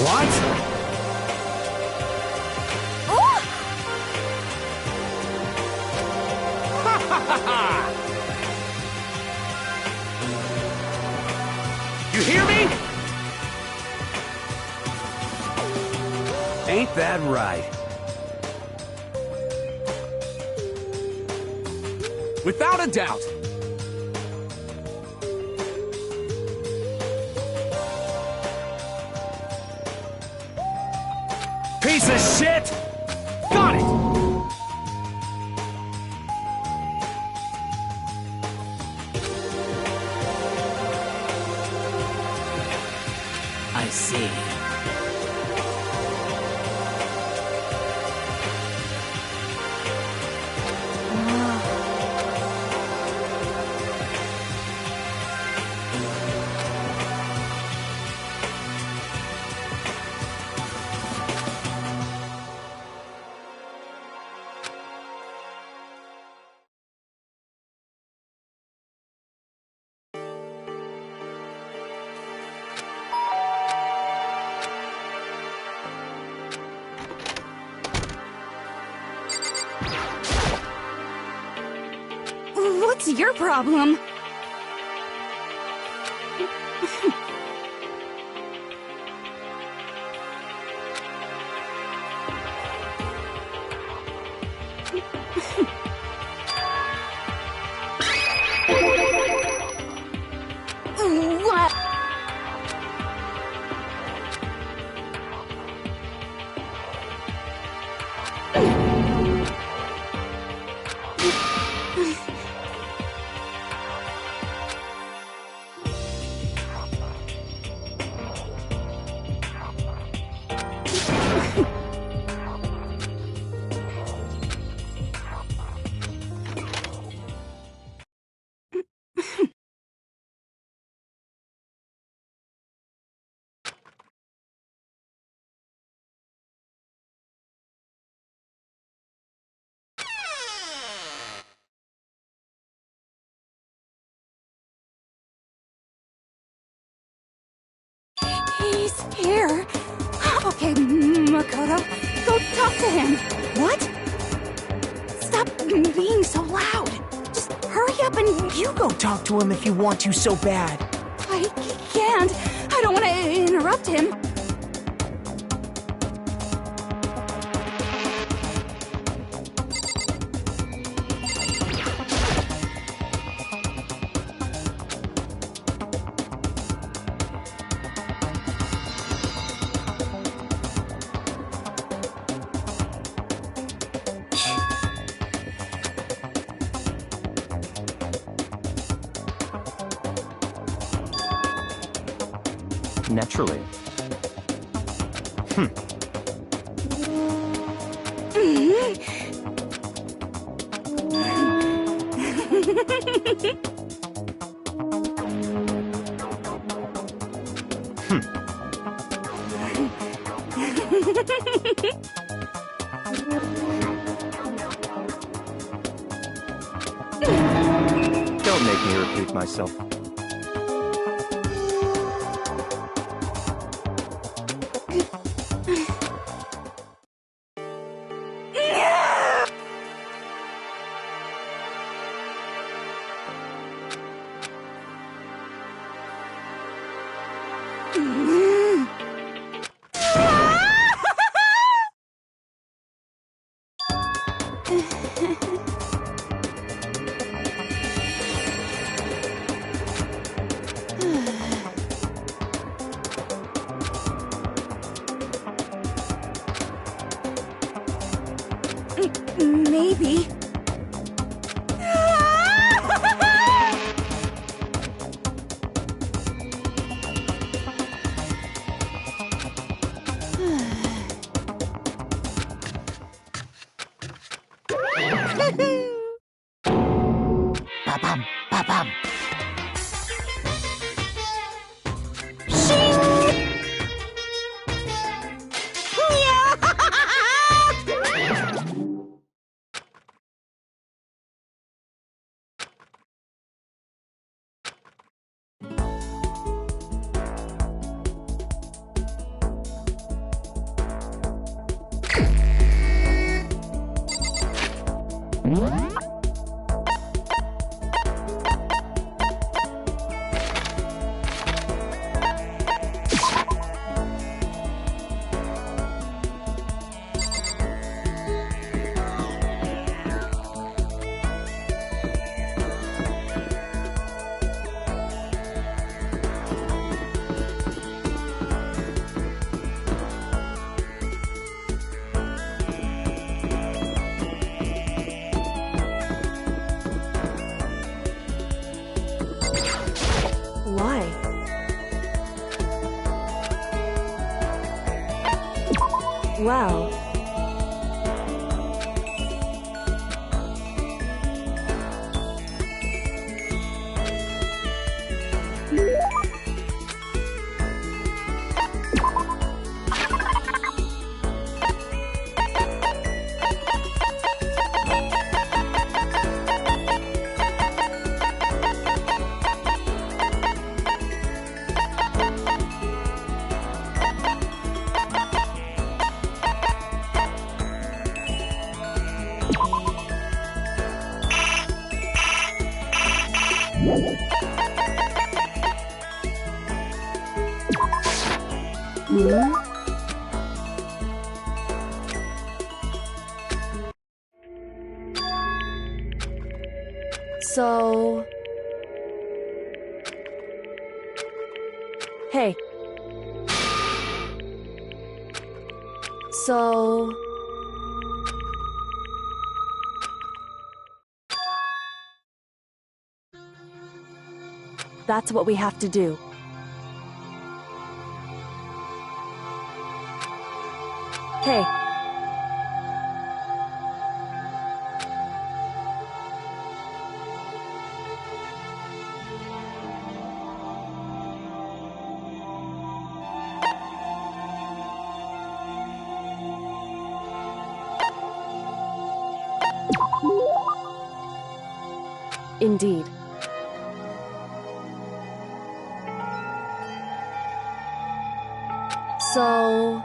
What? You hear me? Ain't that right? Without a doubt. Piece of shit! Got it! I see. What's your problem? What? He's here. Okay, Makoto, go talk to him. What? Stop being so loud. Just hurry up and... You go talk to him if you want to so bad. I can't. I don't want to interrupt him. Naturally. Don't make me repeat myself. Maybe. Ba-bum, ba-bum. Why? Well... So... Hey. So... That's what we have to do. Hey. Indeed. So...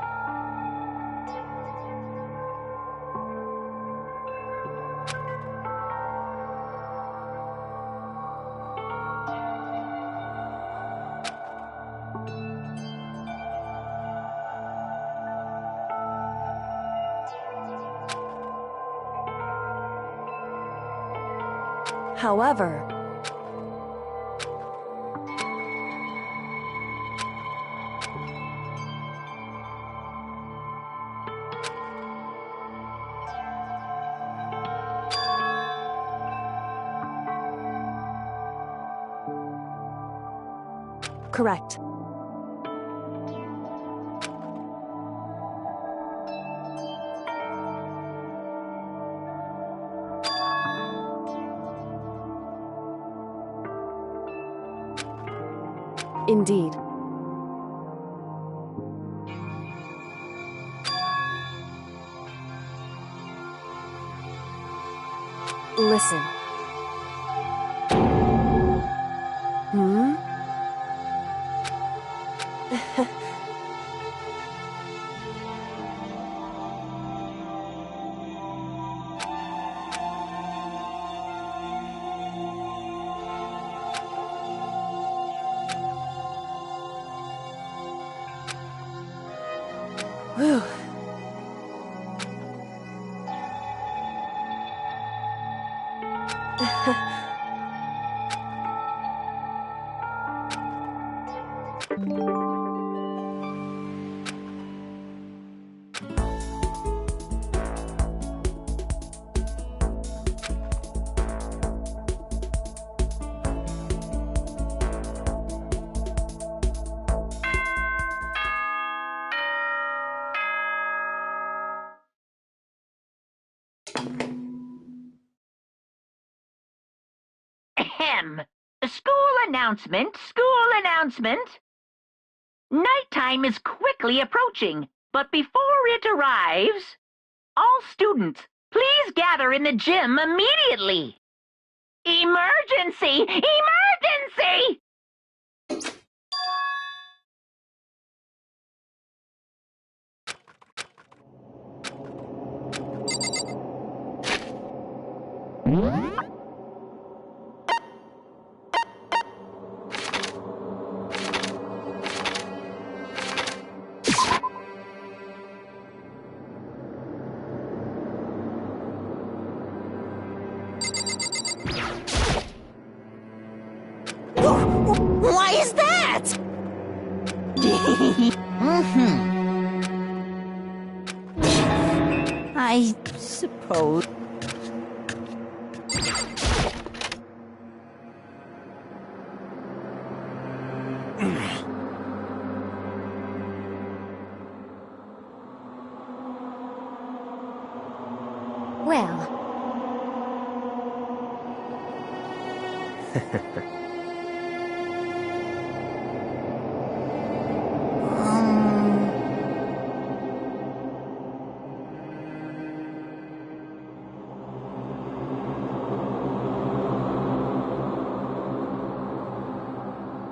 However... Correct. Indeed. Listen. Hmm? Whew. Ahem. School announcement, school announcement. Nighttime is quickly approaching, but before it arrives, all students, please gather in the gym immediately. Emergency! Emergency! Why is that? I suppose. Well,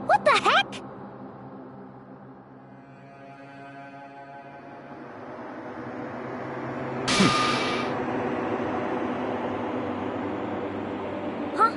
What the heck? Huh?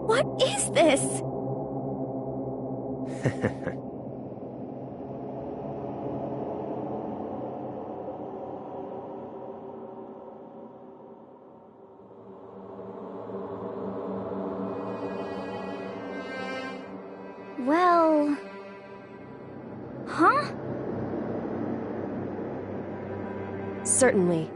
What is this? Well... Huh? Certainly.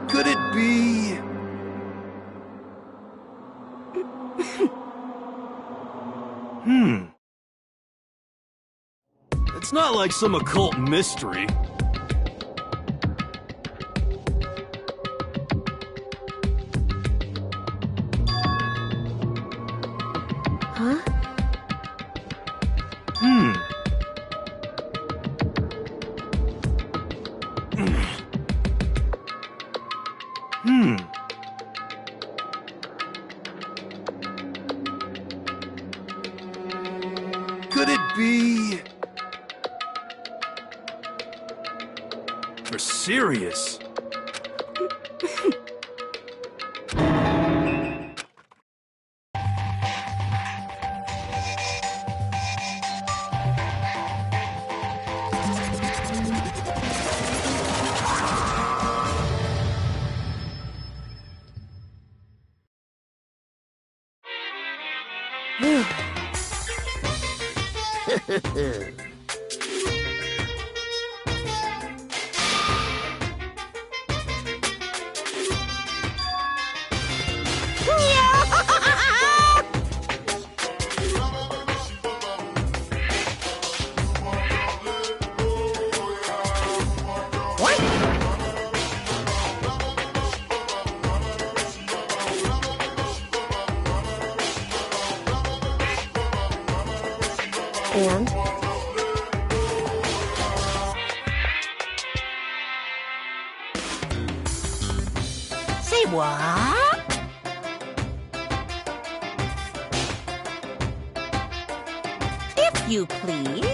Could it be... It's not like some occult mystery. Huh? Could it be... For serious? And? Say what? If you please.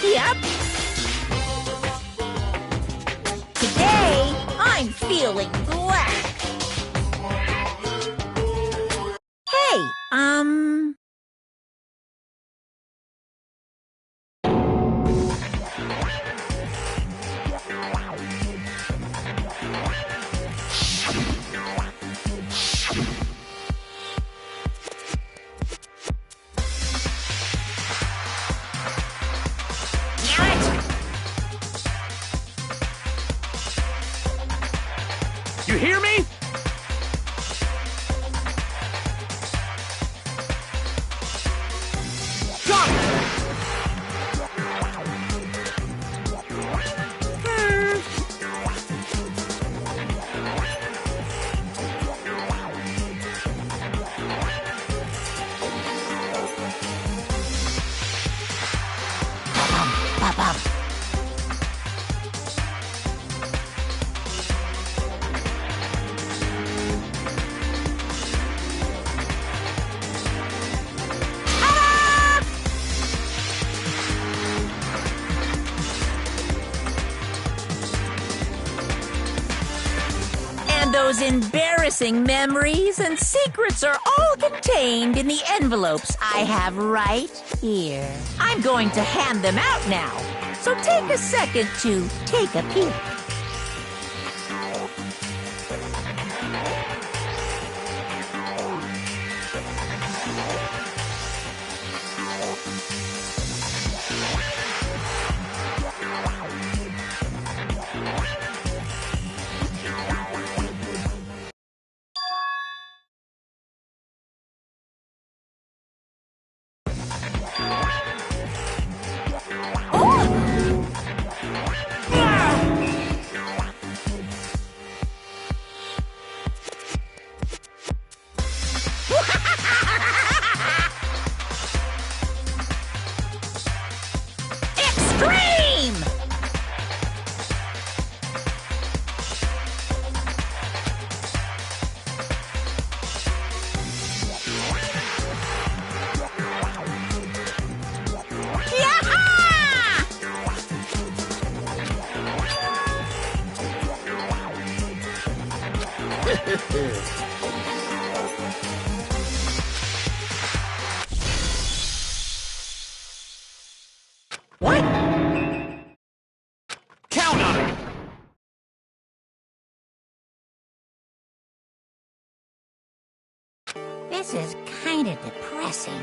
Yep. Today, I'm feeling black. Hey, Ba-ba-bum. And those embarrassing memories and secrets are all contained in the envelopes I have right here. I'm going to hand them out now, so take a second to take a peek. Extreme! What? Count on it! This is kind of depressing.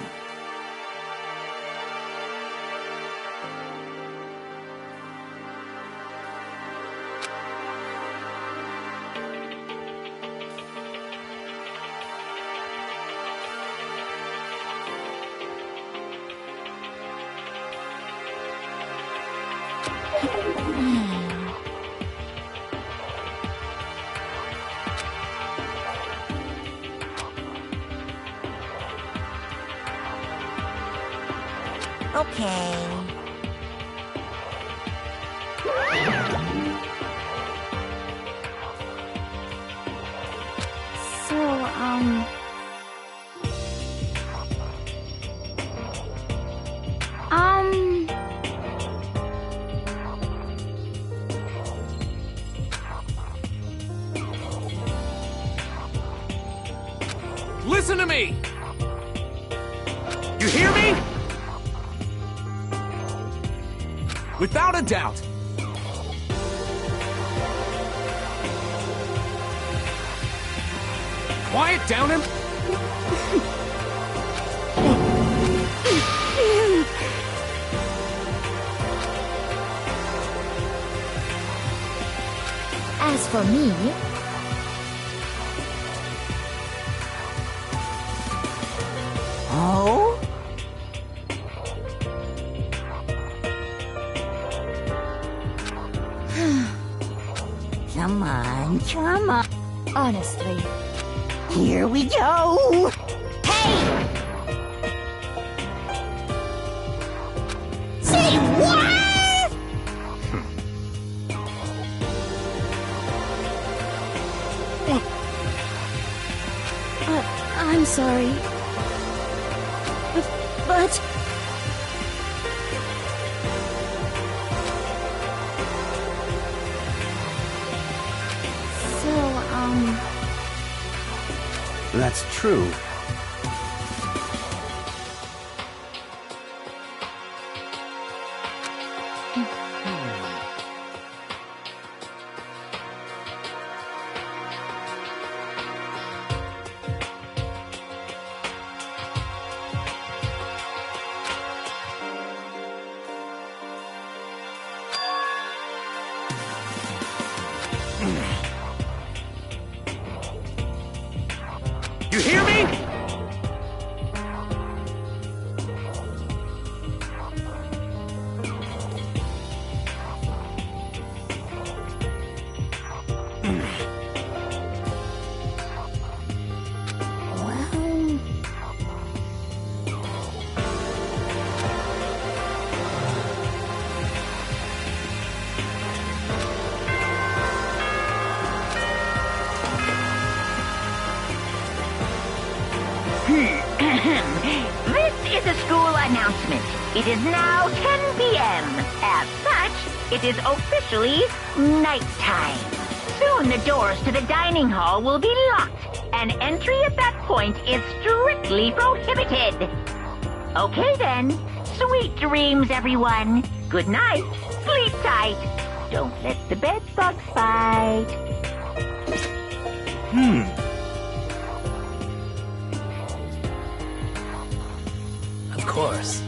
Okay. So, Listen to me! You hear me? Without a doubt. Quiet down him. as for me, Oh? Come on, come on. honestly, Here we go. Hey! Say what? I'm sorry. But... That's true. You hear me? announcement. It is now 10 p.m. As such, it is officially nighttime. Soon the doors to the dining hall will be locked, and entry at that point is strictly prohibited. Okay then. Sweet dreams, everyone. Good night. Sleep tight. Don't let the bed bugs bite. Of course.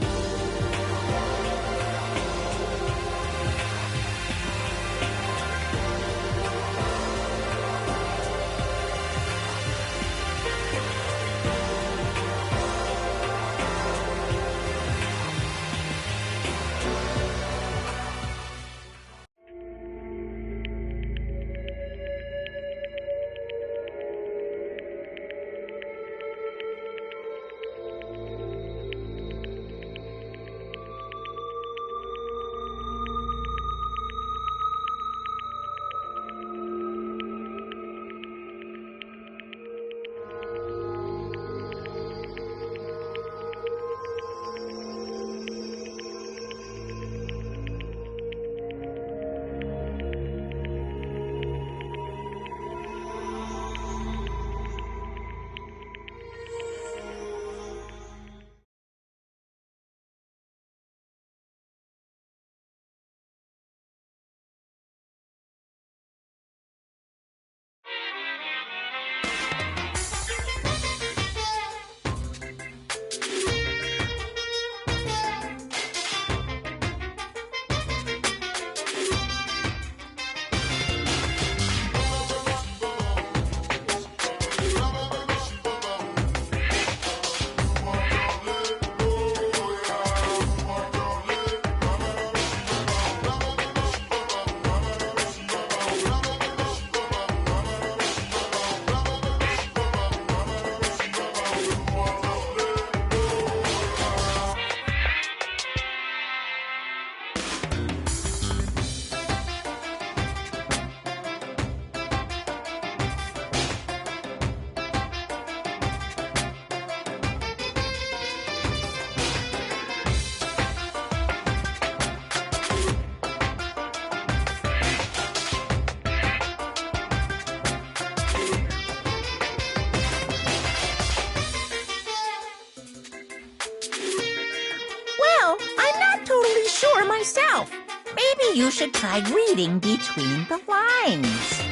Myself. Maybe you should try reading between the lines.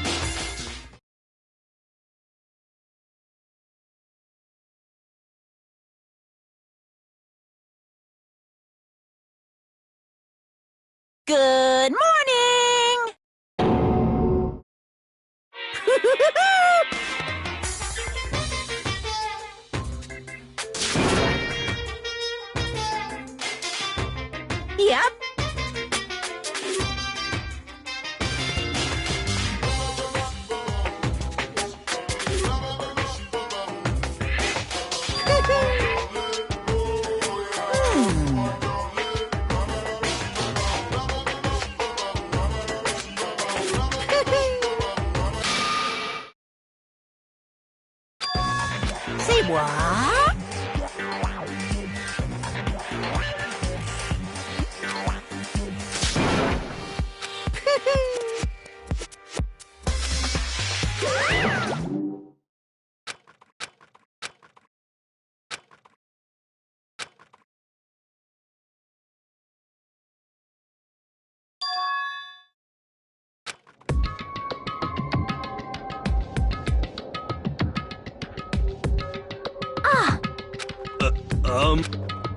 Good morning! Yep. Say what?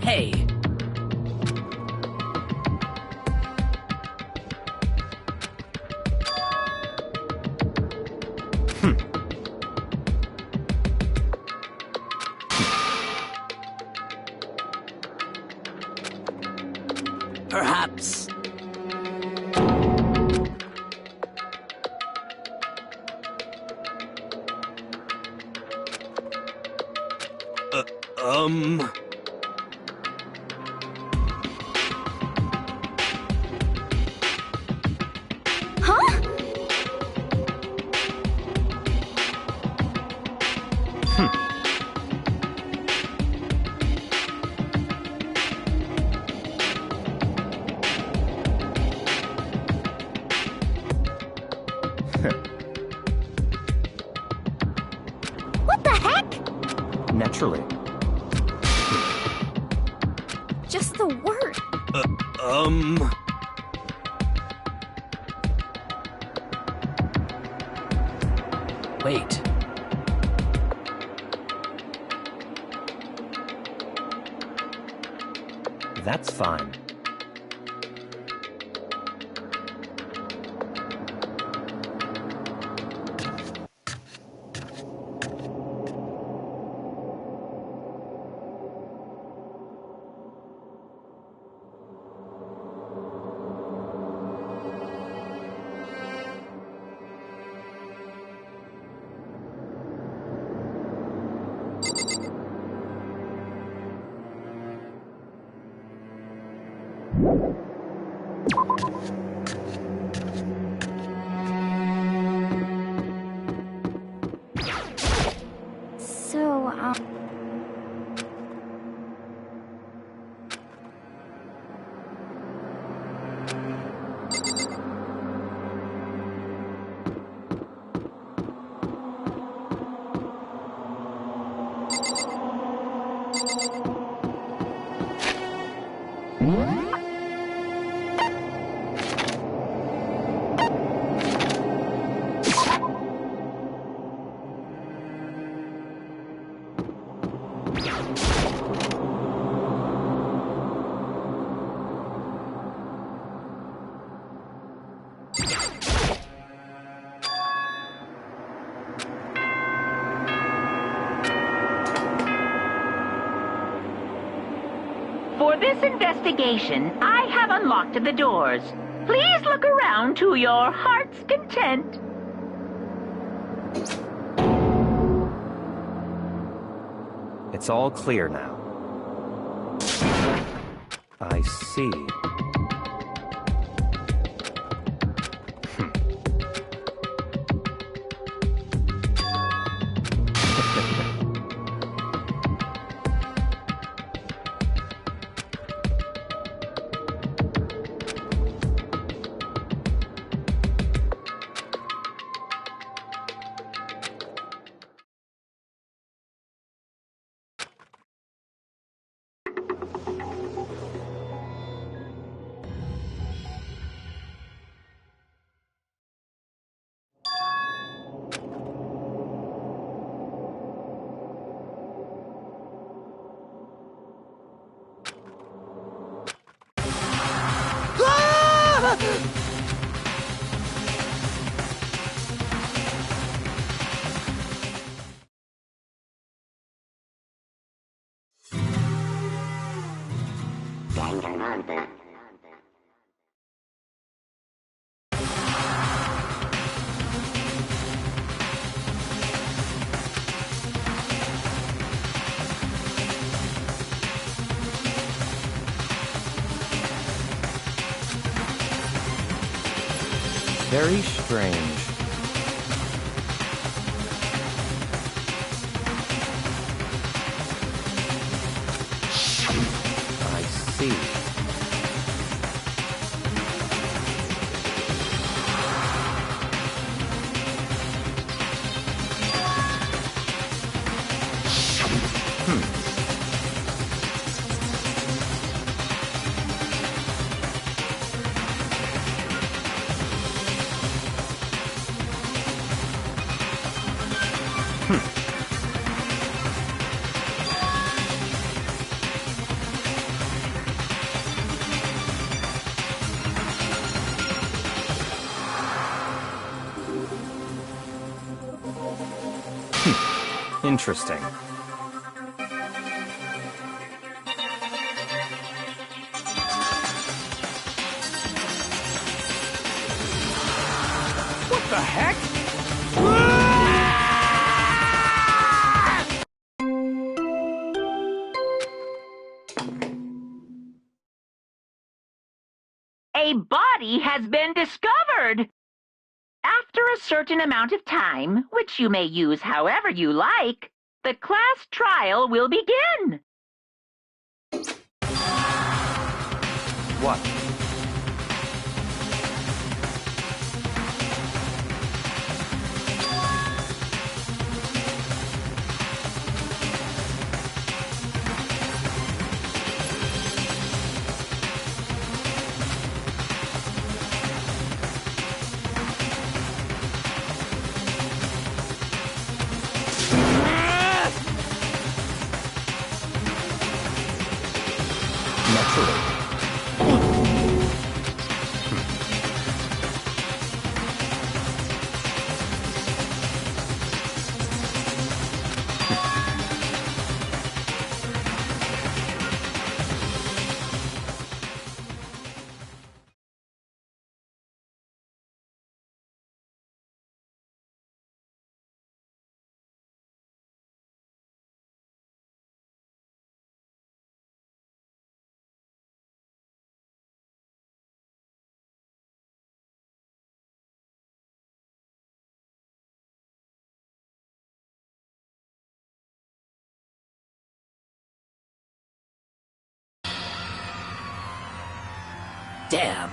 Hey. Perhaps. What the heck? Naturally. Just the word. Wait. That's fine. So, For this investigation, I have unlocked the doors. Please look around to your heart's content. It's all clear now. I see. Danganronpa. Very strange. I see. Interesting. What the heck? A body has been discovered. After a certain amount of time, which you may use however you like, the class trial will begin. What? Naturally. Damn.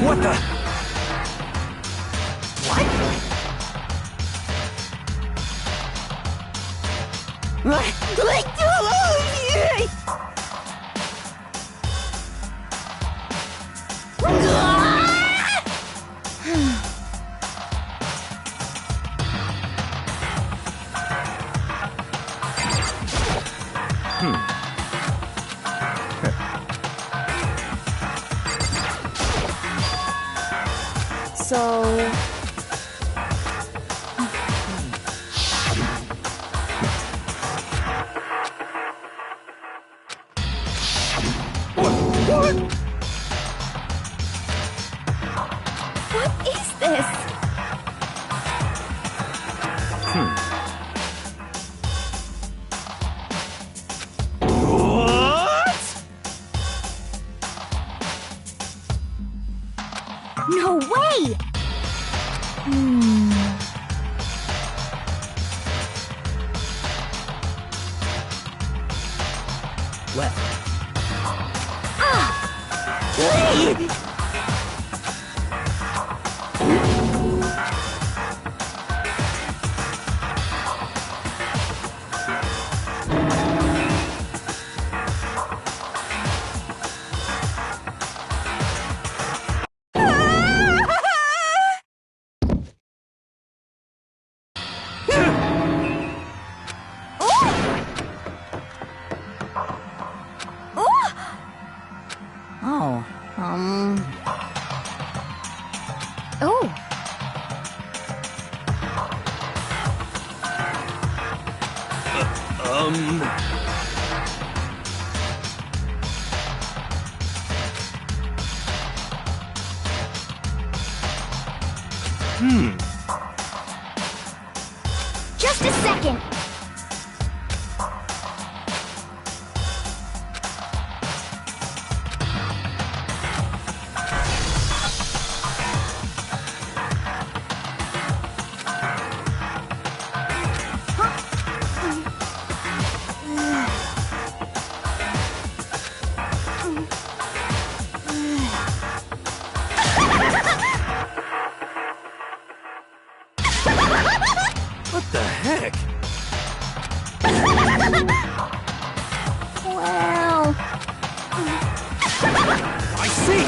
What the? So... What is this? No way! Well, Just a second. What the heck? Well... I see!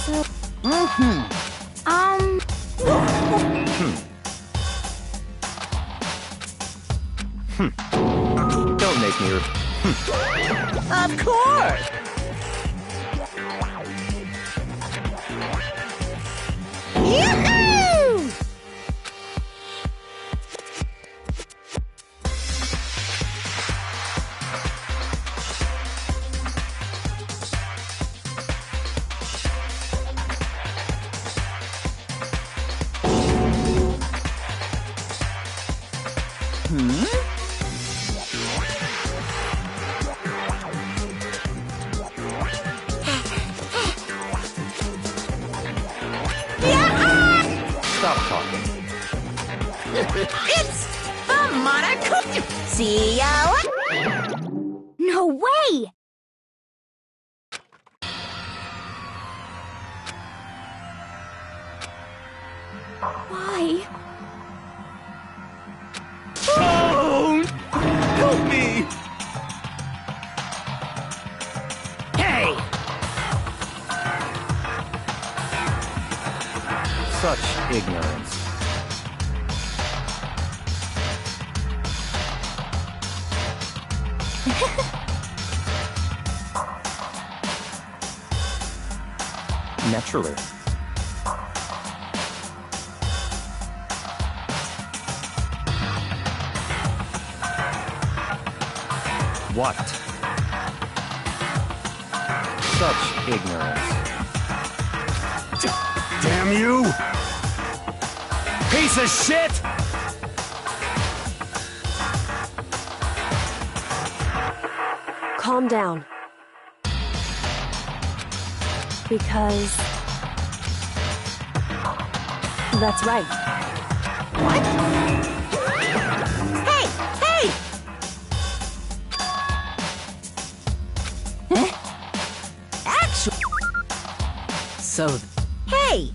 So... Don't make me... of course! Yoo-hoo! Stop talking. It's the Monaco. See ya. No way! Why? Oh! Help me! Such ignorance. Naturally. What? Such ignorance. Damn you! Piece of shit! Calm down. Because... that's right. What? Hey! Hey! Huh? Actually... So, Hey,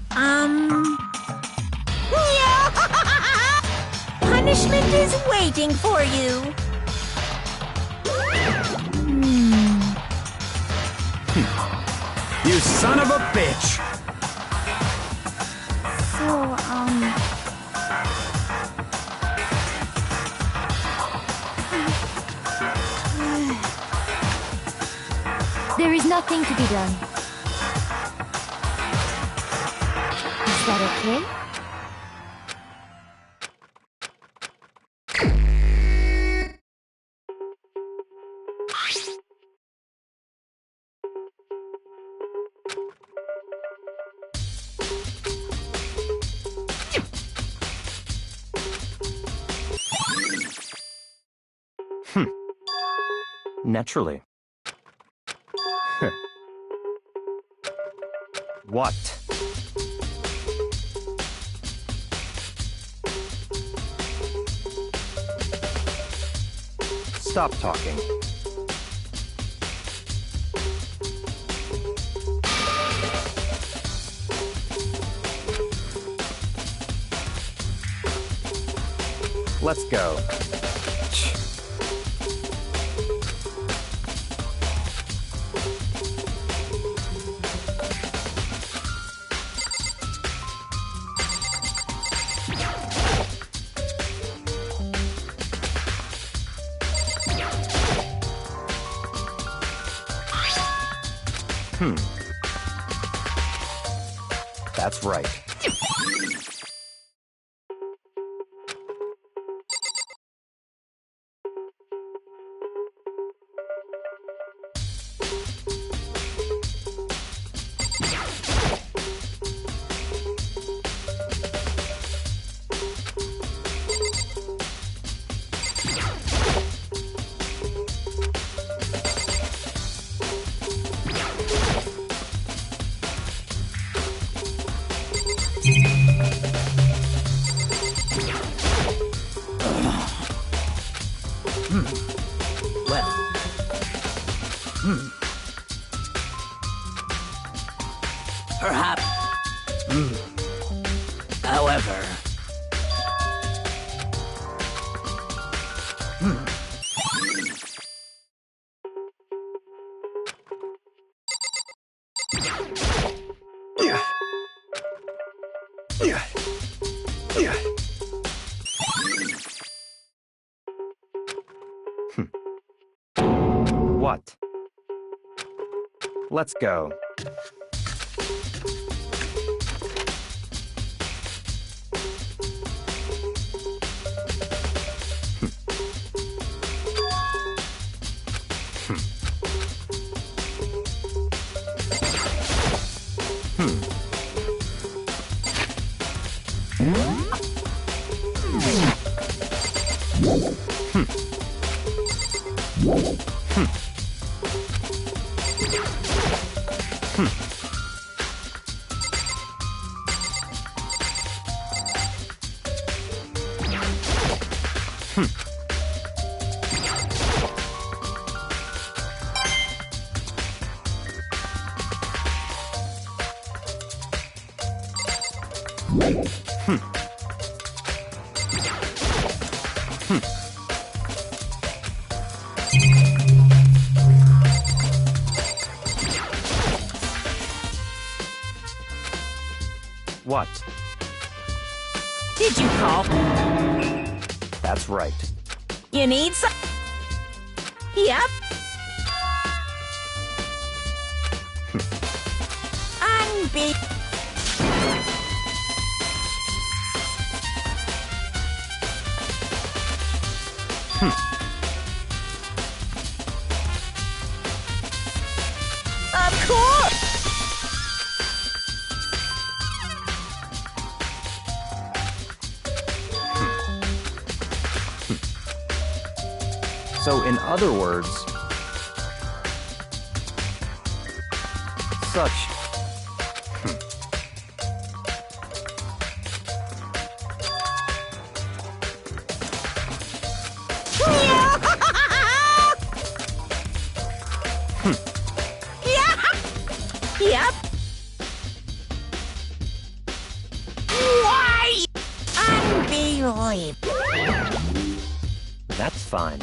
punishment is waiting for you. You son of a bitch! So, there is nothing to be done. Is that okay? Naturally. What? Stop talking. Let's go. That's right. perhaps. However... What? Let's go. What? Did you call? That's right. You need some? Yep. Unbe... Of course! So, in other words, such. Yep. Why? Unbelievable. That's fine.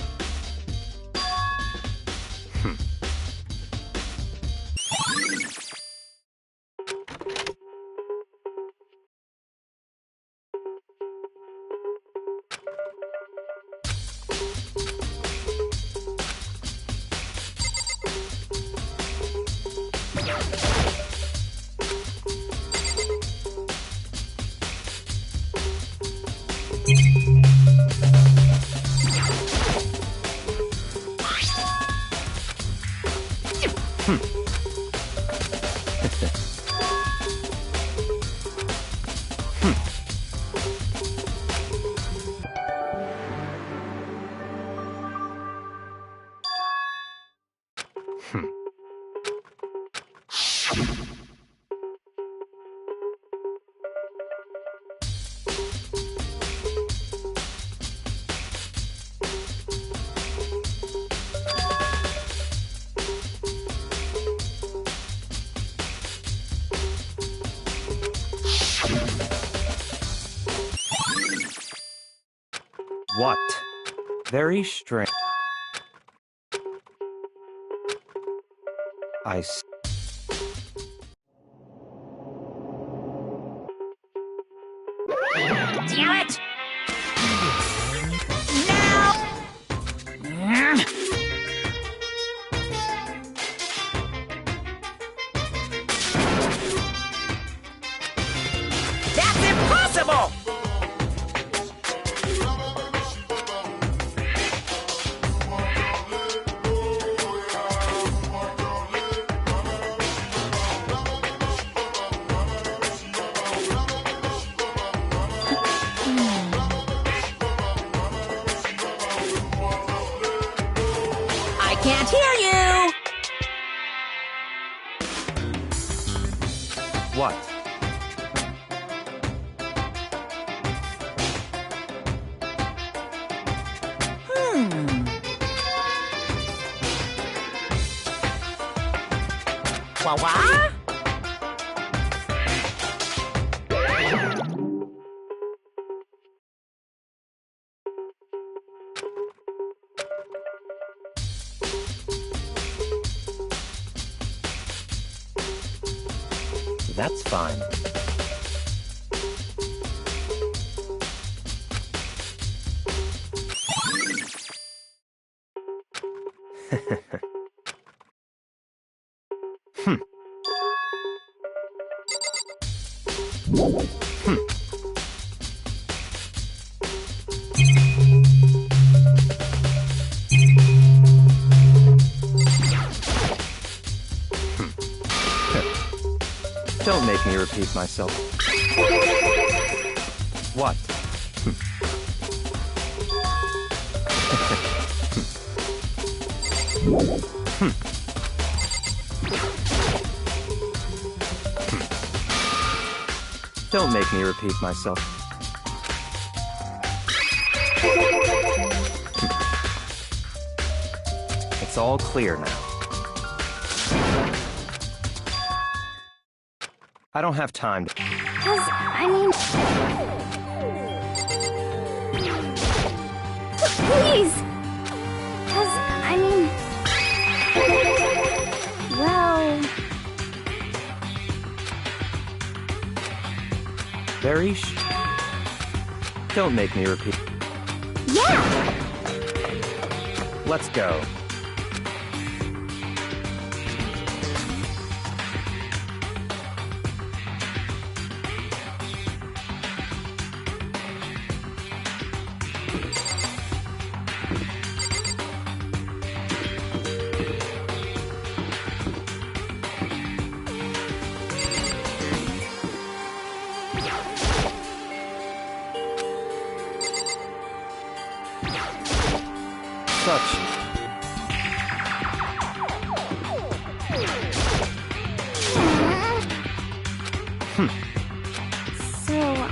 What? Very strange. I see. Damn it! Now! That's impossible! I can't hear you! What? Wah-wah? That's fine. Don't make me repeat myself. What? Don't make me repeat myself. It's all clear now. I don't have time to... Please! Well... Very Don't make me repeat. Yeah! Let's go. Such. So,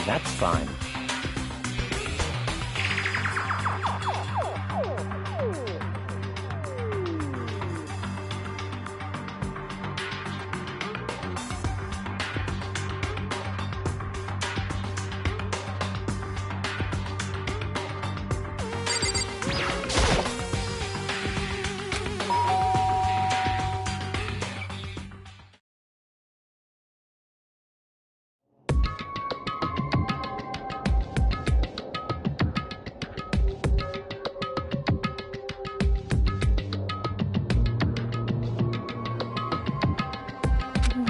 That's fine.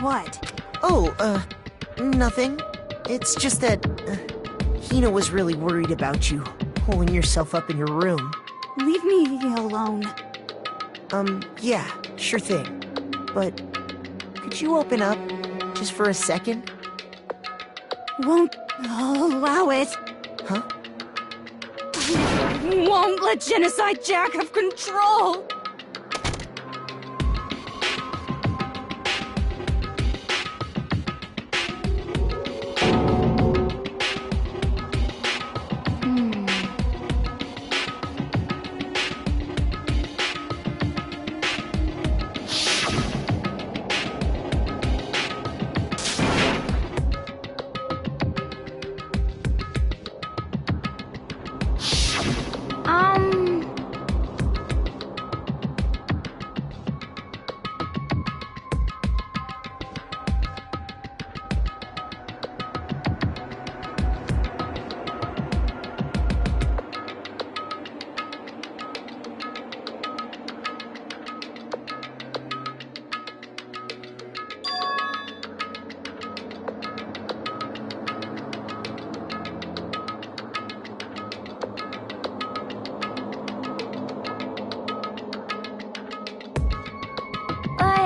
What? Oh, nothing. It's just that, Hina was really worried about you, holding yourself up in your room. Leave me alone. Yeah, sure thing. But, could you open up, just for a second? Won't allow it. Huh? Won't let Genocide Jack have control.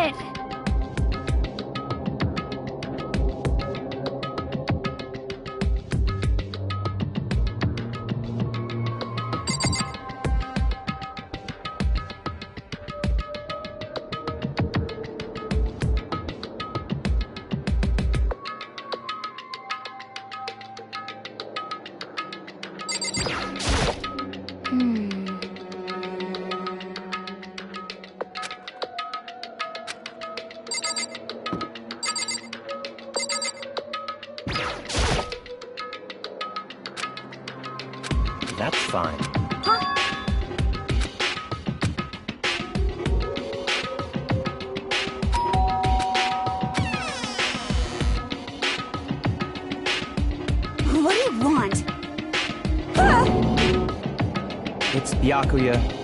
but... That's fine. What do you want? It's Byakuya.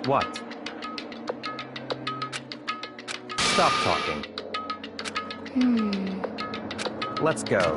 What? Stop talking. Let's go.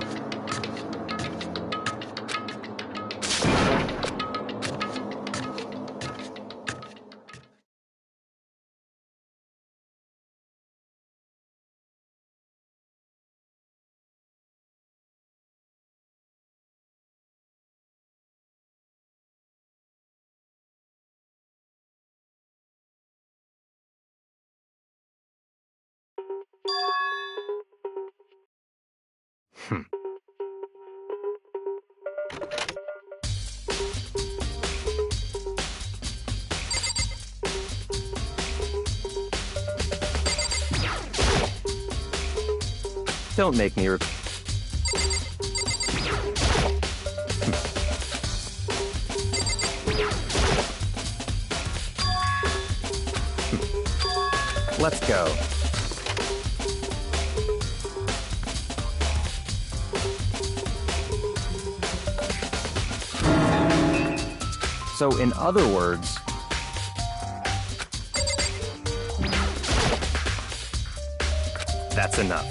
Don't make me Let's go. So, in other words, that's enough.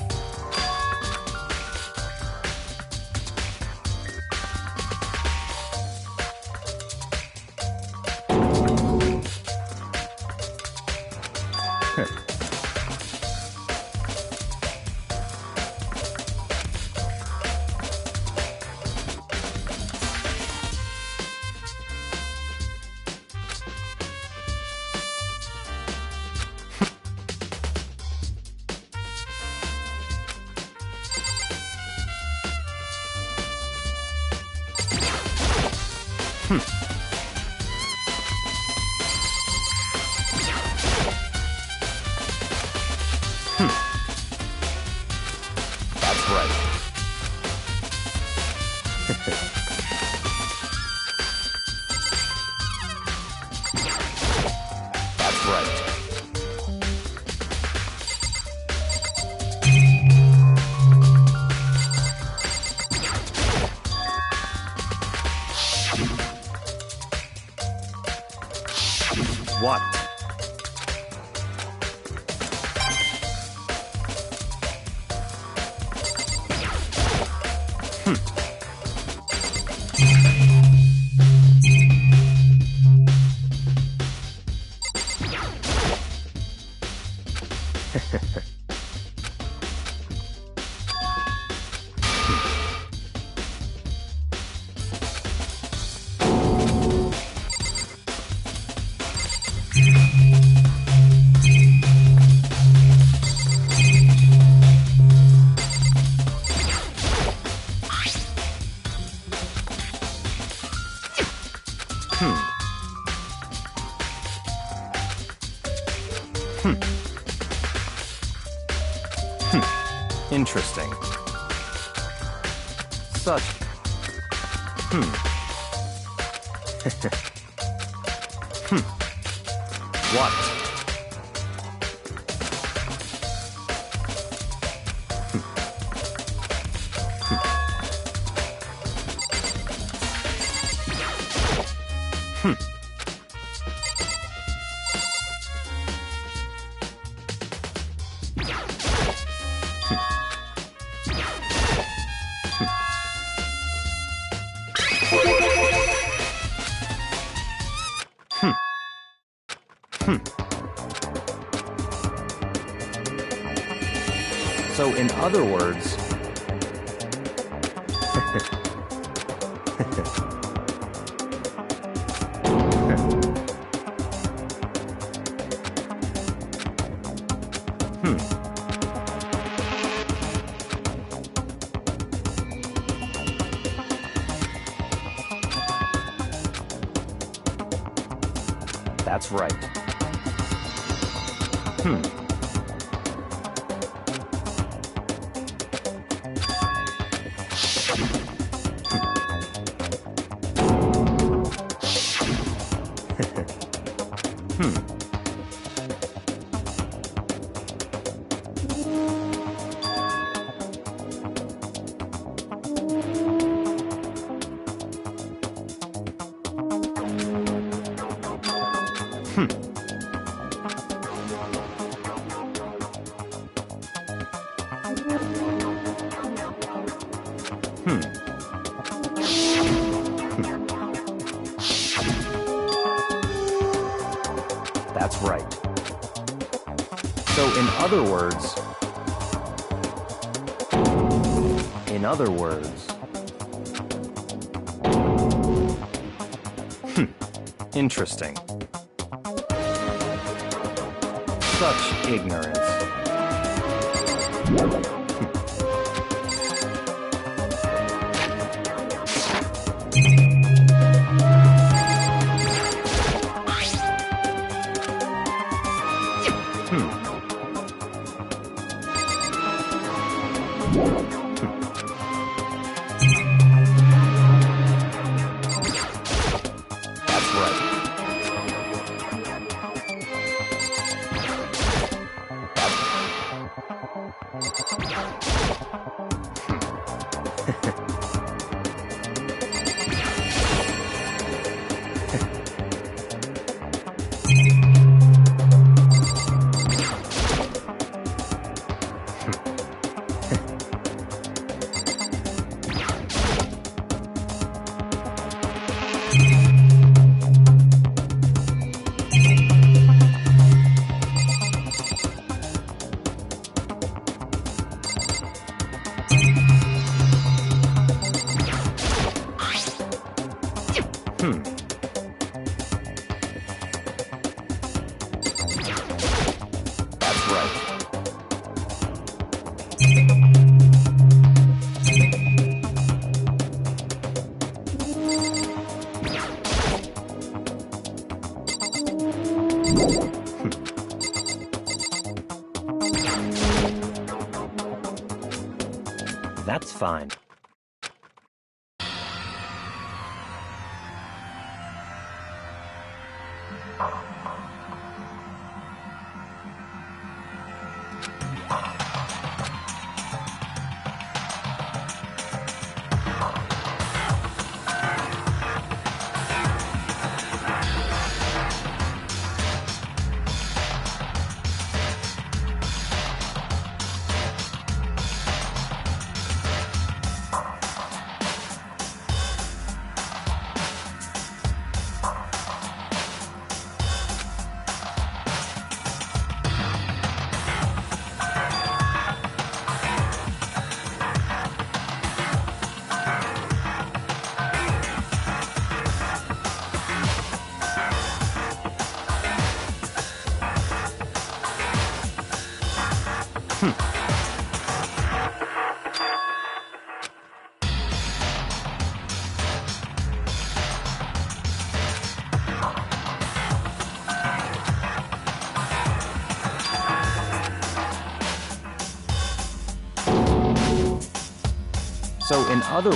That's right. That's right. What? Interesting. Such. What? So, in other words, that's right. That's right. So, in other words, interesting. Such ignorance. That's right. That's right. That's fine. So in other...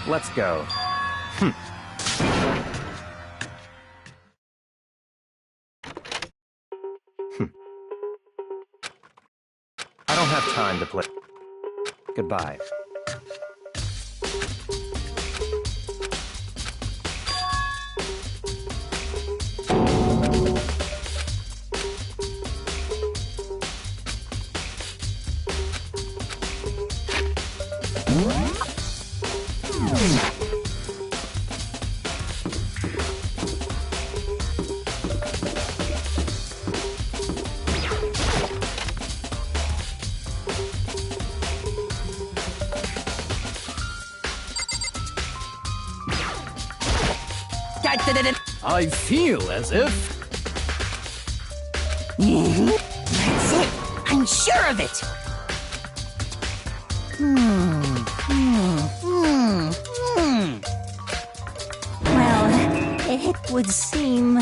Let's go. I don't have time to play. Goodbye. I feel as if... That's it! I'm sure of it! Well, it would seem...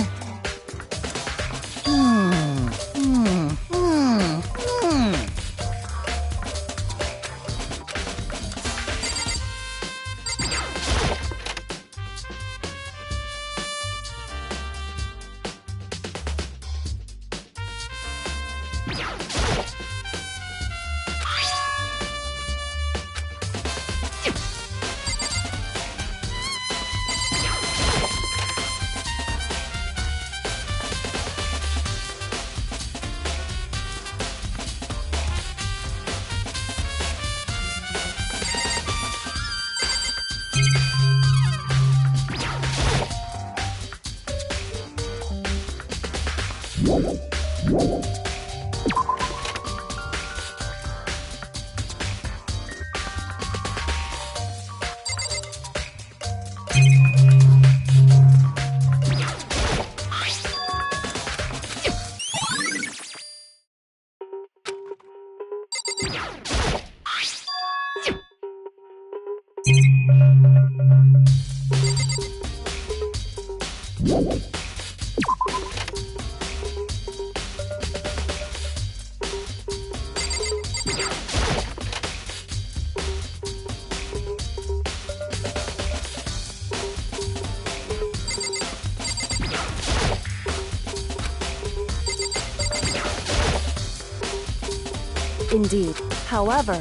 Indeed. However...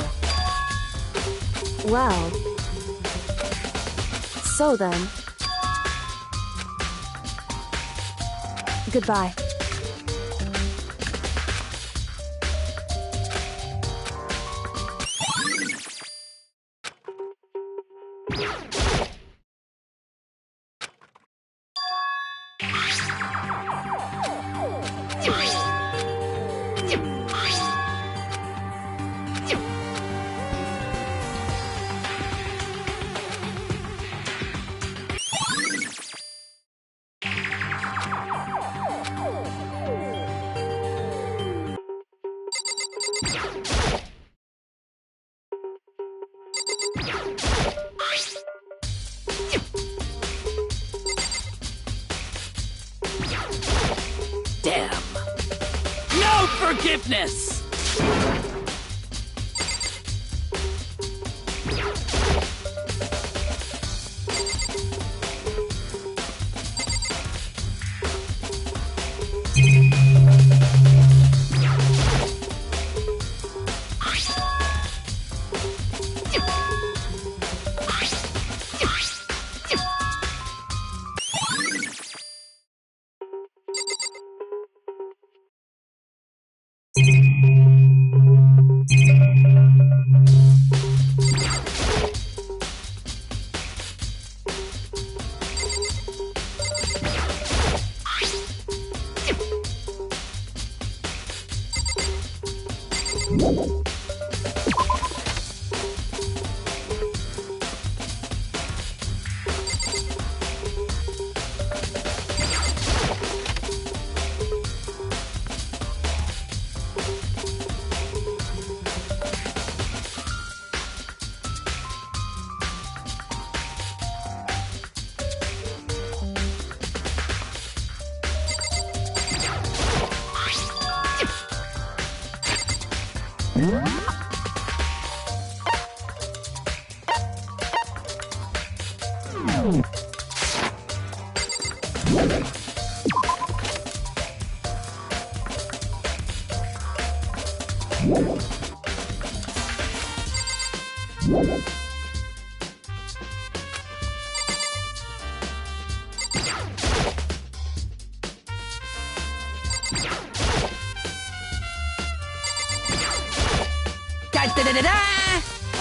Well... So then... Goodbye. Damn. No forgiveness!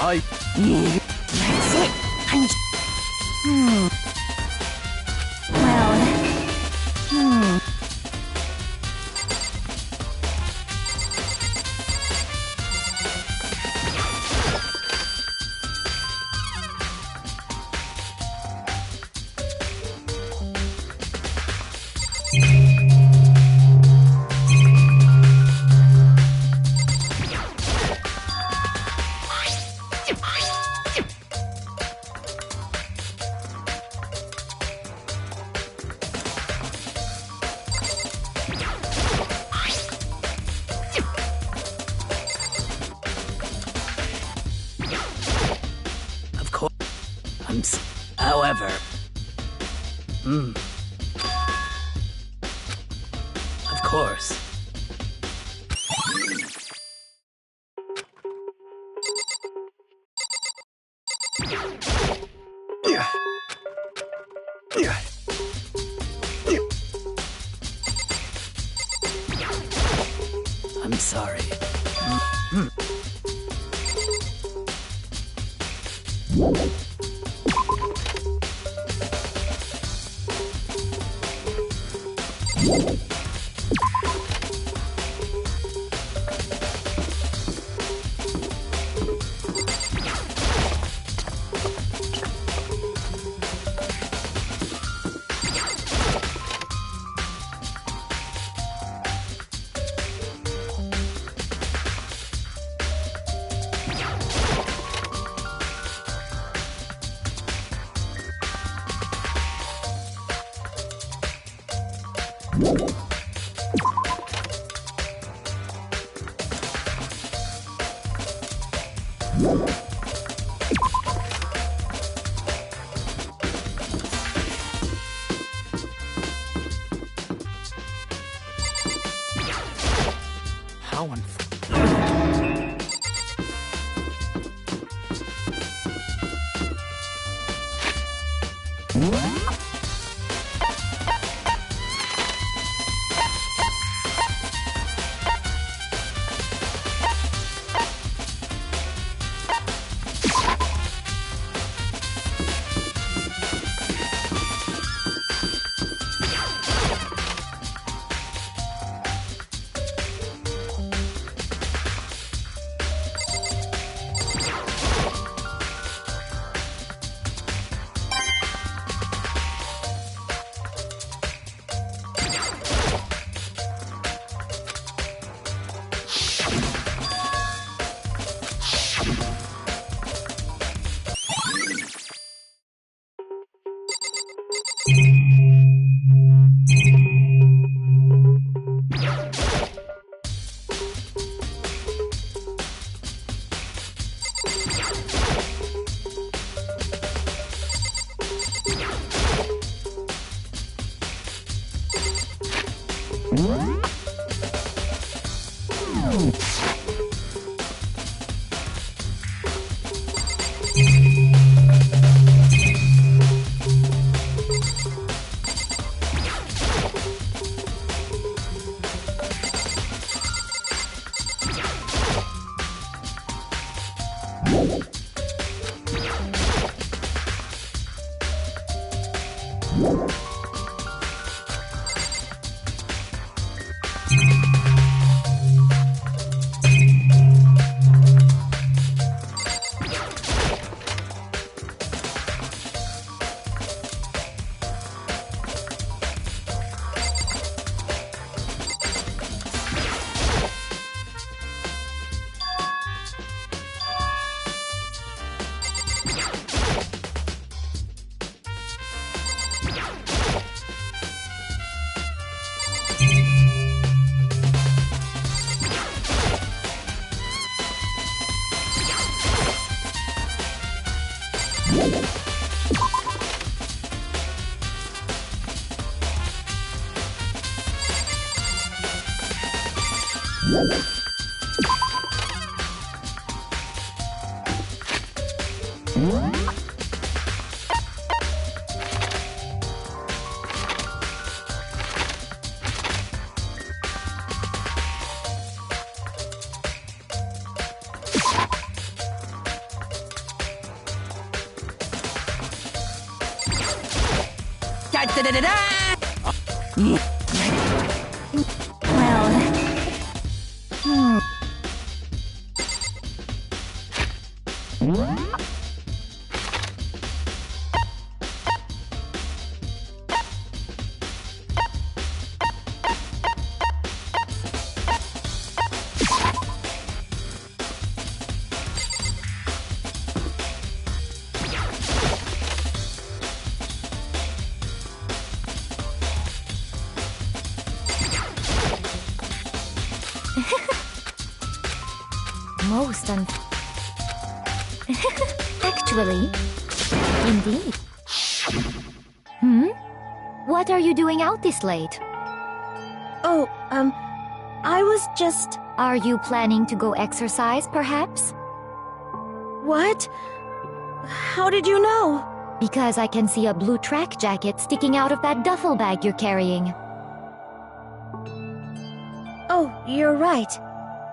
I... That's it. However... Of course. I'm sorry. How Most Actually, indeed. What are you doing out this late? Oh, I was just... Are you planning to go exercise, perhaps? What? How did you know? Because I can see a blue track jacket sticking out of that duffel bag you're carrying. Oh, you're right.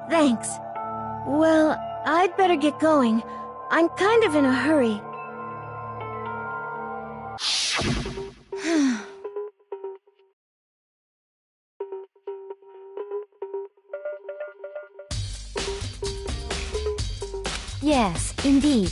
Thanks. Well, I'd better get going. I'm kind of in a hurry. Yes, indeed.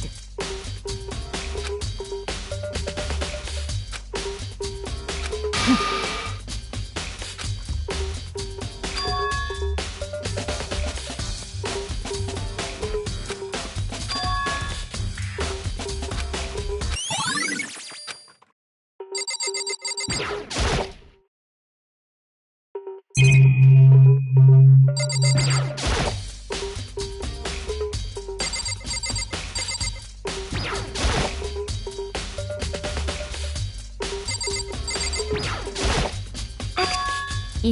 Yeah!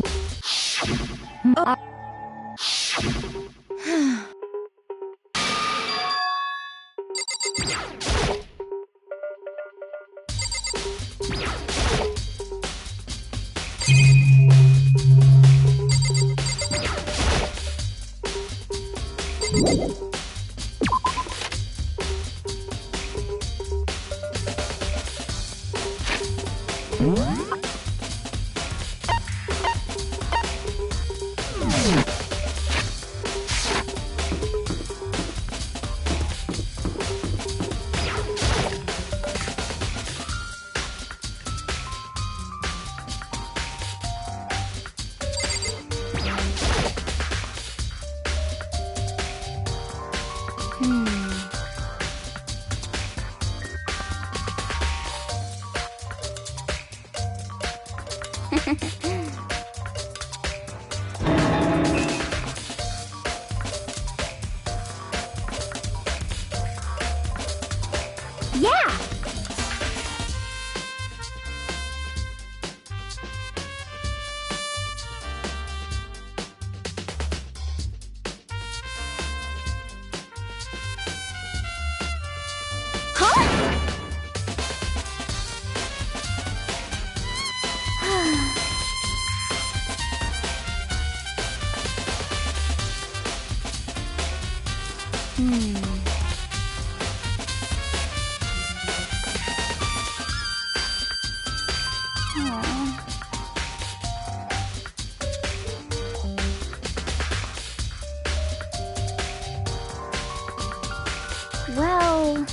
Well...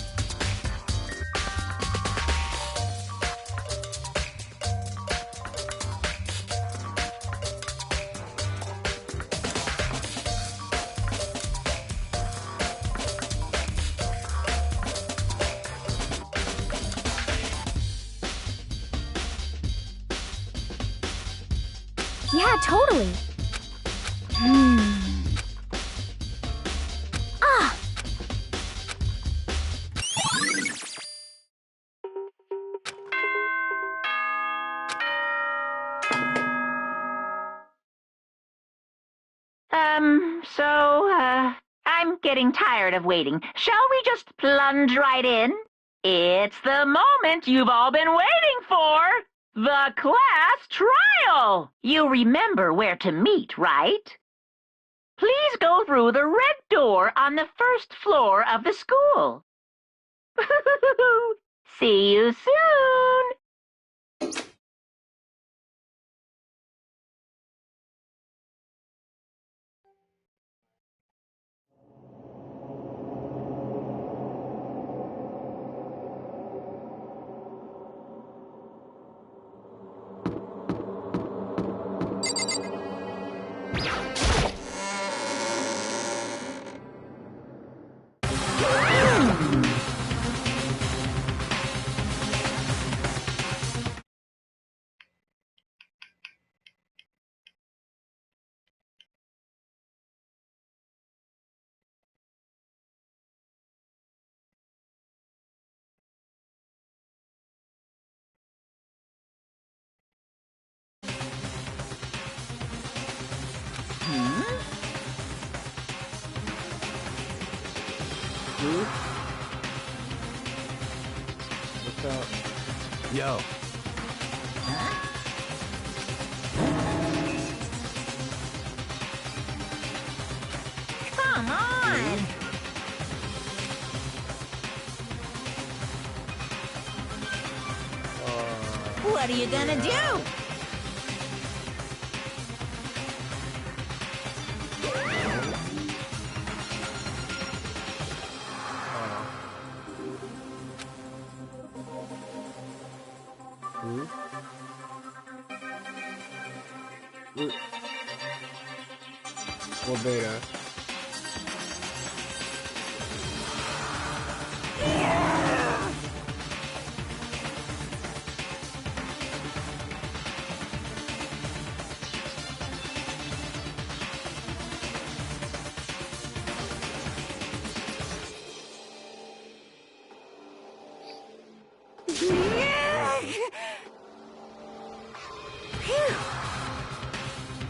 Yeah, totally. Ah! I'm getting tired of waiting. Shall we just plunge right in? It's the moment you've all been waiting for! The class trial! You remember where to meet, right? Please go through the red door on the first floor of the school. See you soon! What's up? Yo. Come on! What are you gonna do? What beta?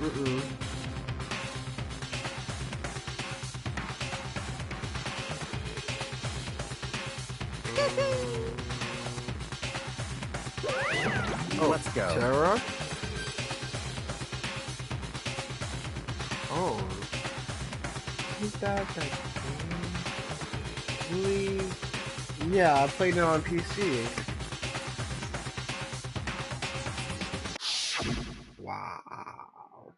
Mm-mm. Oh, Let's go. Terra? Oh. Is that really? Yeah, I played it on PC. Wow.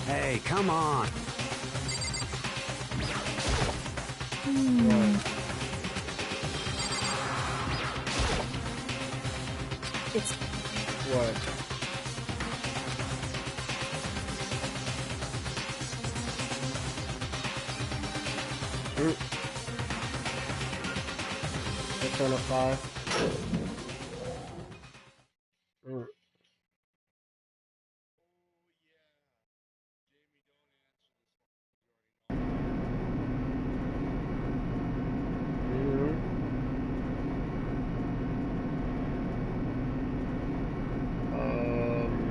Hey, come on. It's... What? Persona 5.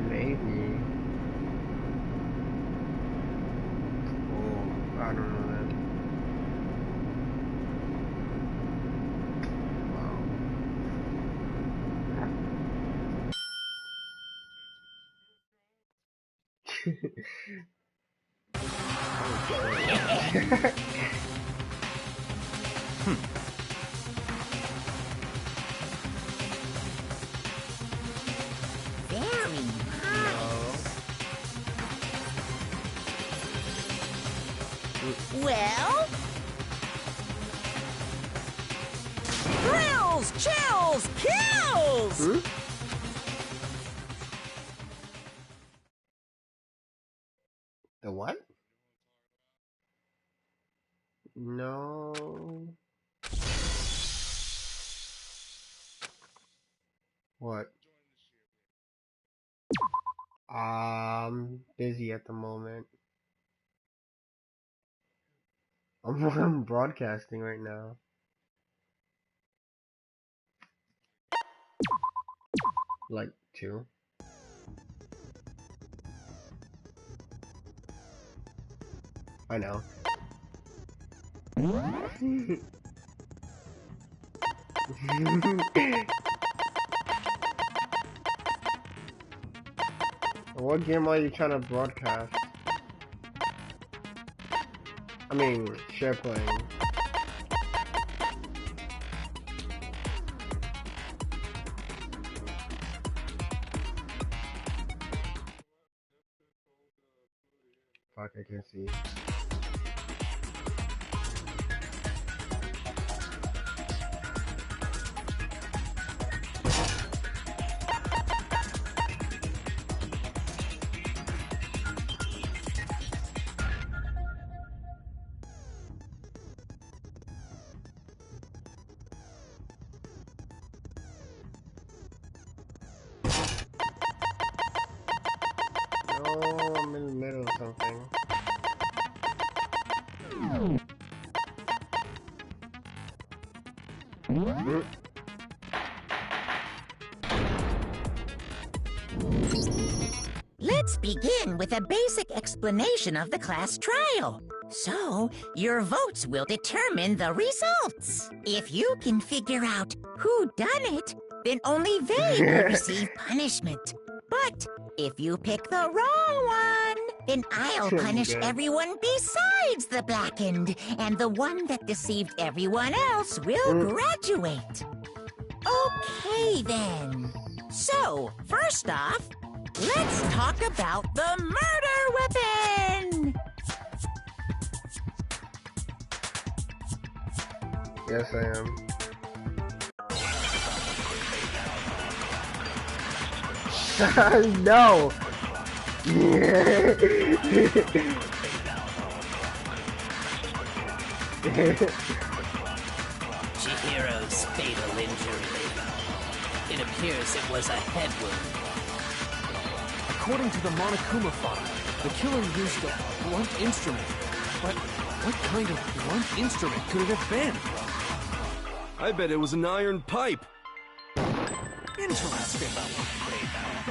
Maybe. Oh, I don't know then. Very nice. Well? Thrills, chills, kills! The what? No. What? Busy at the moment. I'm broadcasting right now. Like 2. I know. What game are you trying to broadcast? I mean, share playing. Fuck, I can see. No, I'm in the middle of something. Let's begin with a basic explanation of the class trial. So, your votes will determine the results. If you can figure out who done it, then only they will receive punishment. But if you pick the wrong one, then I'll punish everyone besides the blackened, and the one that deceived everyone else will graduate. Okay, then. So, first off, let's talk about the murder weapon! Yes, I am. No! Chihiro's fatal injury. It appears it was a head wound. According to the Monokuma file, the killer used a blunt instrument. But what kind of blunt instrument could it have been? I bet it was an iron pipe. Interesting.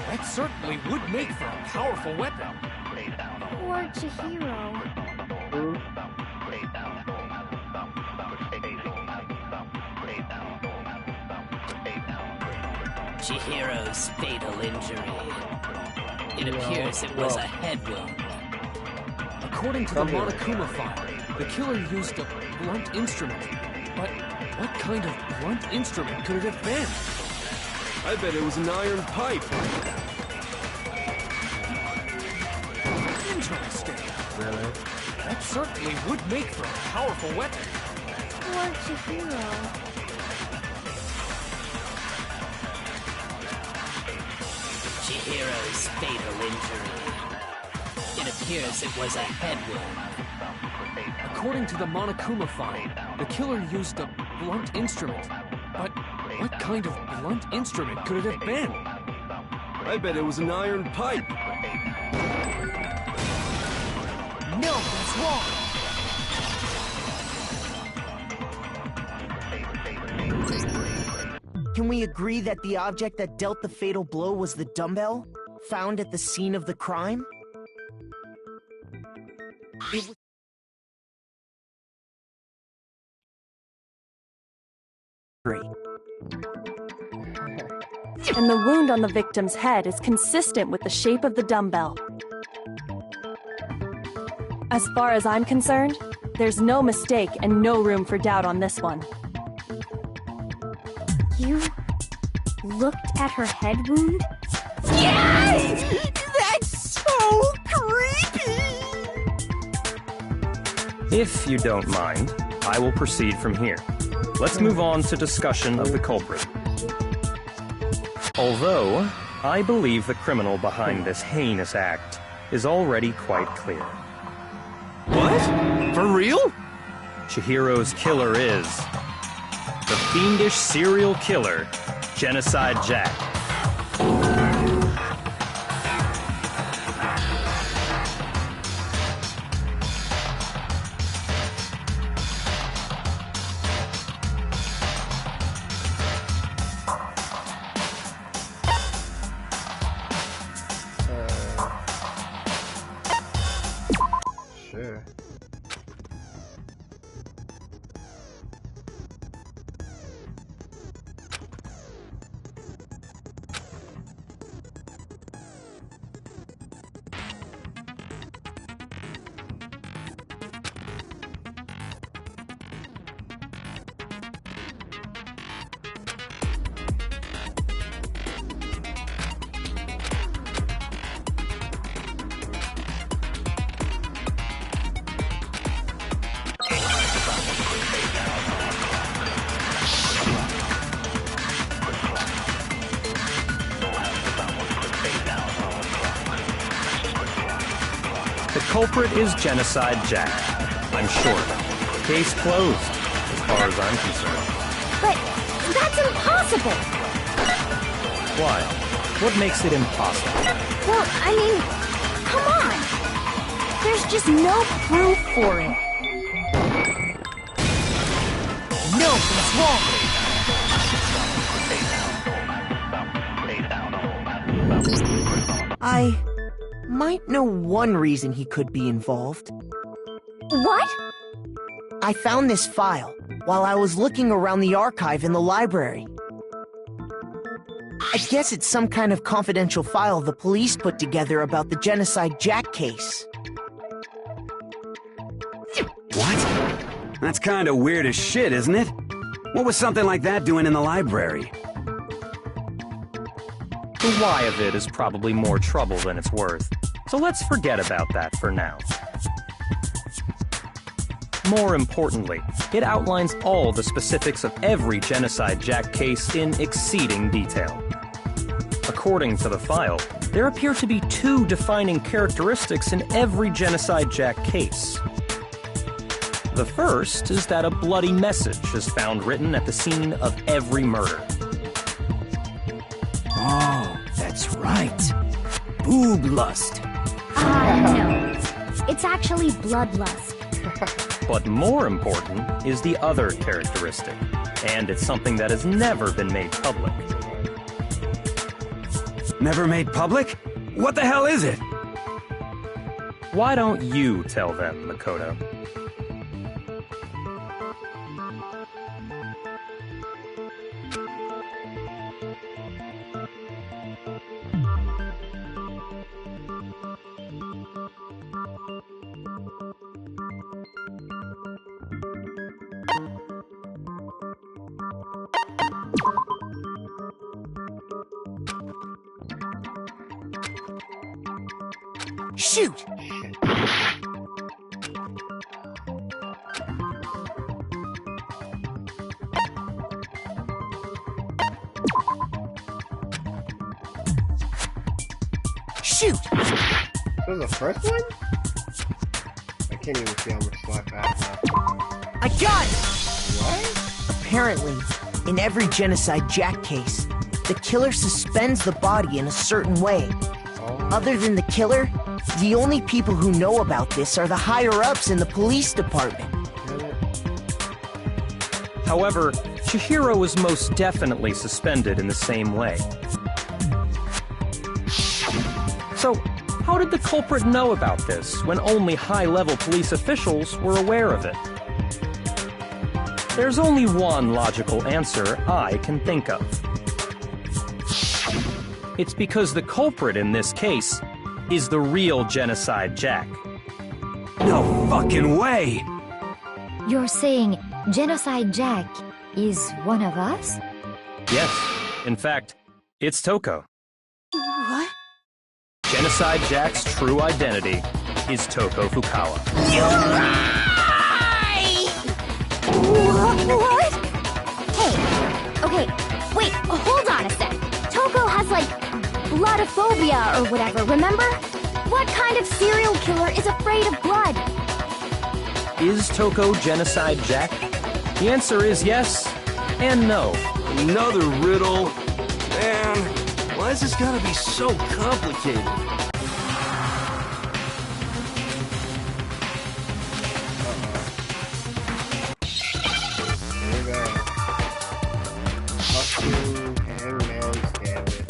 That certainly would make for a powerful weapon. Poor Chihiro. Chihiro's fatal injury. It appears it was a head wound. According to the Monokuma file, the killer used a blunt instrument. But what kind of blunt instrument could it have been? I bet it was an iron pipe. Interesting. Really? That certainly would make for a powerful weapon. Poor Chihiro. Chihiro's fatal injury. It appears it was a head wound. According to the Monokuma file, the killer used a blunt instrument. But what kind of blunt instrument could it have been? I bet it was an iron pipe. No, that's wrong. Can we agree that the object that dealt the fatal blow was the dumbbell found at the scene of the crime? It was great. And the wound on the victim's head is consistent with the shape of the dumbbell. As far as I'm concerned, there's no mistake and no room for doubt on this one. You looked at her head wound? Yes! That's so creepy! If you don't mind, I will proceed from here. Let's move on to discussion of the culprit. Although, I believe the criminal behind this heinous act is already quite clear. What? For real? Chihiro's killer is the fiendish serial killer, Genocide Jack. Sure. The culprit is Genocide Jack. I'm sure. Case closed, as far as I'm concerned. But that's impossible! Why? What makes it impossible? Well, I mean, come on! There's just no proof for it. No, that's wrong! I might know one reason he could be involved. What? I found this file while I was looking around the archive in the library. I guess it's some kind of confidential file the police put together about the Genocide Jack case. What? That's kind of weird as shit, isn't it? What was something like that doing in the library? The why of it is probably more trouble than it's worth, so let's forget about that for now. More importantly, it outlines all the specifics of every Genocide Jack case in exceeding detail. According to the file, there appear to be two defining characteristics in every Genocide Jack case. The first is that a bloody message is found written at the scene of every murder. Oh, that's right. Boob lust. No. It's actually bloodlust. But more important is the other characteristic, and it's something that has never been made public. Never made public? What the hell is it? Why don't you tell them, Makoto? Shoot! Shoot! This was the first one? I can't even see how much life I have left. I got it! What? Apparently, in every Genocide Jack case, the killer suspends the body in a certain way. Other than the killer, the only people who know about this are the higher-ups in the police department. However, Chihiro was most definitely suspended in the same way. So, how did the culprit know about this when only high-level police officials were aware of it? There's only one logical answer I can think of. It's because the culprit in this case is the real Genocide Jack. No fucking way! You're saying Genocide Jack is one of us? Yes, in fact, it's Toko. What? Genocide Jack's true identity is Toko Fukawa. You lie! What? Hey, okay, wait, hold on a sec. Toko has, like, bloodophobia or whatever, remember? What kind of serial killer is afraid of blood? Is Toko Genocide Jack? The answer is yes and no. Another riddle? Man, why has this gotta be so complicated? Here we go. Fucking Hangman's Gambit.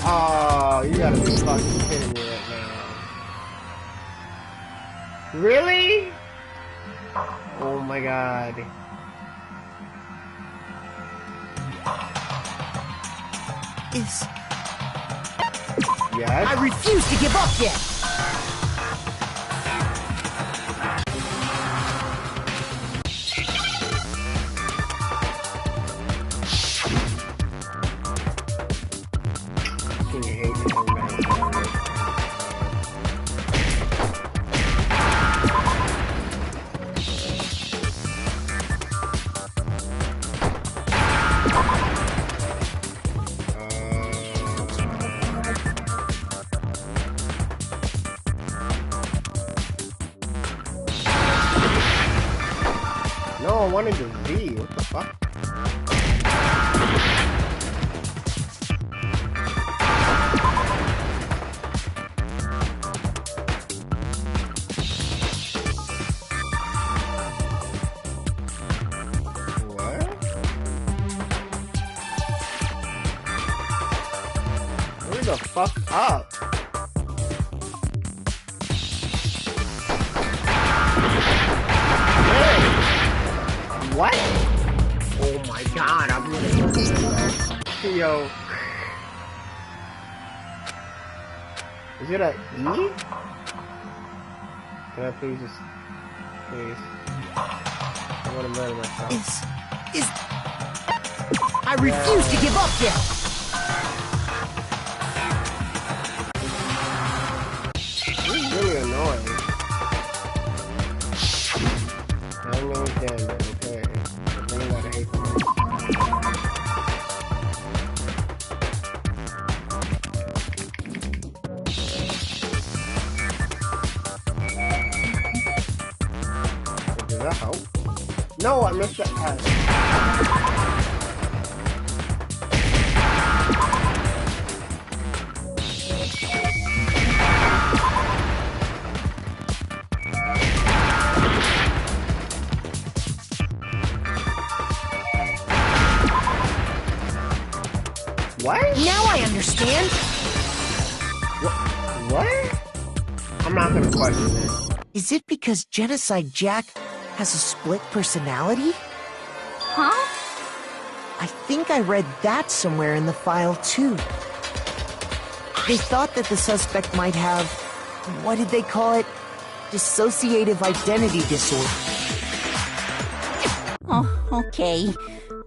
Oh, you gotta be fucking kidding me right now. Really? Oh my god. Yes? I refuse to give up yet! No, I wanted the V. What the fuck? The fuck up. Hey. What? Oh my god, I'm gonna... Yo. Is it a E? Can I please just... Please. I wanna murder myself. I refuse to give up yet! Really annoying. I don't know again, okay. I really gotta hate them. Does that help? No, I missed that pass. What? Now I understand. What? I'm not gonna question it. Is it because Genocide Jack has a split personality? Huh? I think I read that somewhere in the file, too. They thought that the suspect might have, what did they call it? Dissociative identity disorder. Oh, okay.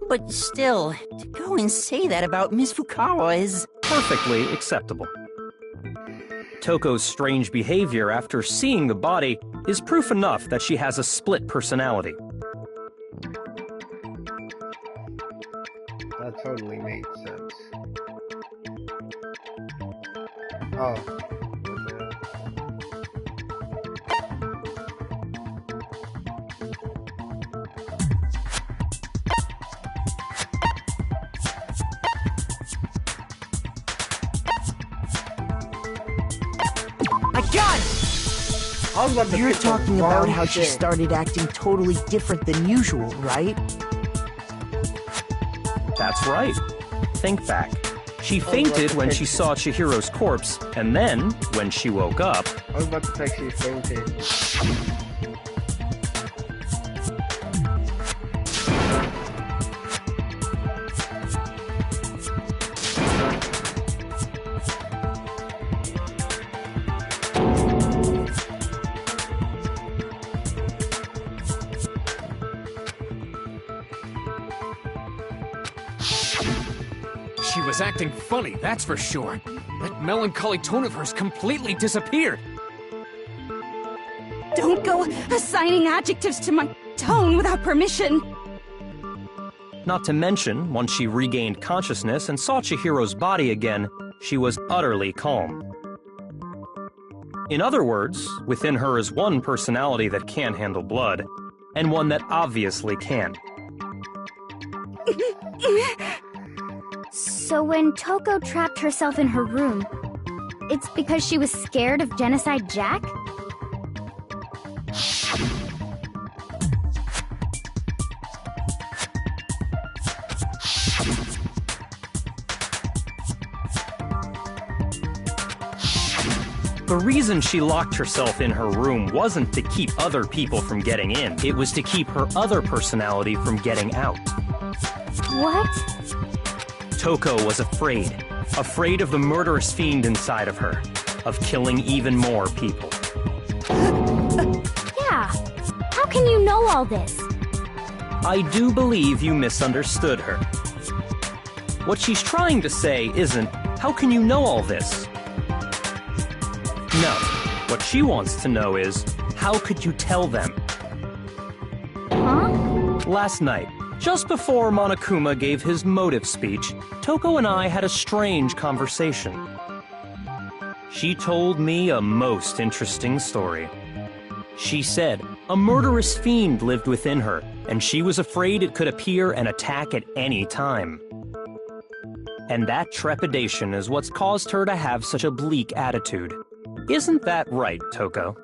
But still, to go and say that about Miss Fukawa is... perfectly acceptable. Toko's strange behavior after seeing the body is proof enough that she has a split personality. That totally made sense. Oh. You're talking about how she started acting totally different than usual, right? That's right. Think back. She fainted when she saw Chihiro's corpse, and then, when she woke up... I was about to say she fainted. She was acting funny, that's for sure. That melancholy tone of hers completely disappeared. Don't go assigning adjectives to my tone without permission. Not to mention, once she regained consciousness and saw Chihiro's body again, she was utterly calm. In other words, within her is one personality that can handle blood, and one that obviously can't. So when Toko trapped herself in her room, it's because she was scared of Genocide Jack? The reason she locked herself in her room wasn't to keep other people from getting in. It was to keep her other personality from getting out. What? Toko was afraid. Afraid of the murderous fiend inside of her. Of killing even more people. Yeah. How can you know all this? I do believe you misunderstood her. What she's trying to say isn't, how can you know all this? No. What she wants to know is, how could you tell them? Huh? Last night, just before Monokuma gave his motive speech, Toko and I had a strange conversation. She told me a most interesting story. She said a murderous fiend lived within her, and she was afraid it could appear and attack at any time. And that trepidation is what's caused her to have such a bleak attitude. Isn't that right, Toko?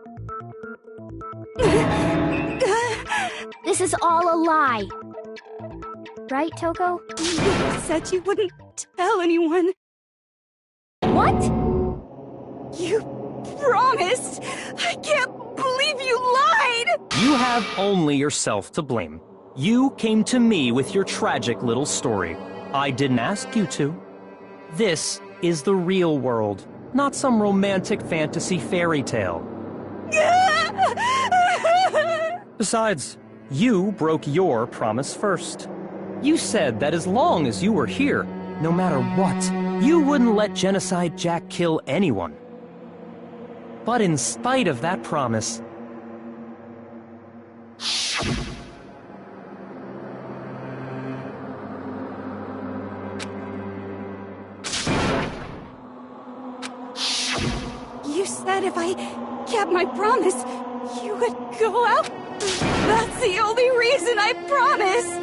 This is all a lie. Right, Toko? You said you wouldn't tell anyone. What? You promised! I can't believe you lied! You have only yourself to blame. You came to me with your tragic little story. I didn't ask you to. This is the real world, not some romantic fantasy fairy tale. Besides, you broke your promise first. You said that as long as you were here, no matter what, you wouldn't let Genocide Jack kill anyone. But in spite of that promise, You said if I kept my promise, you would go out. That's the only reason I promised.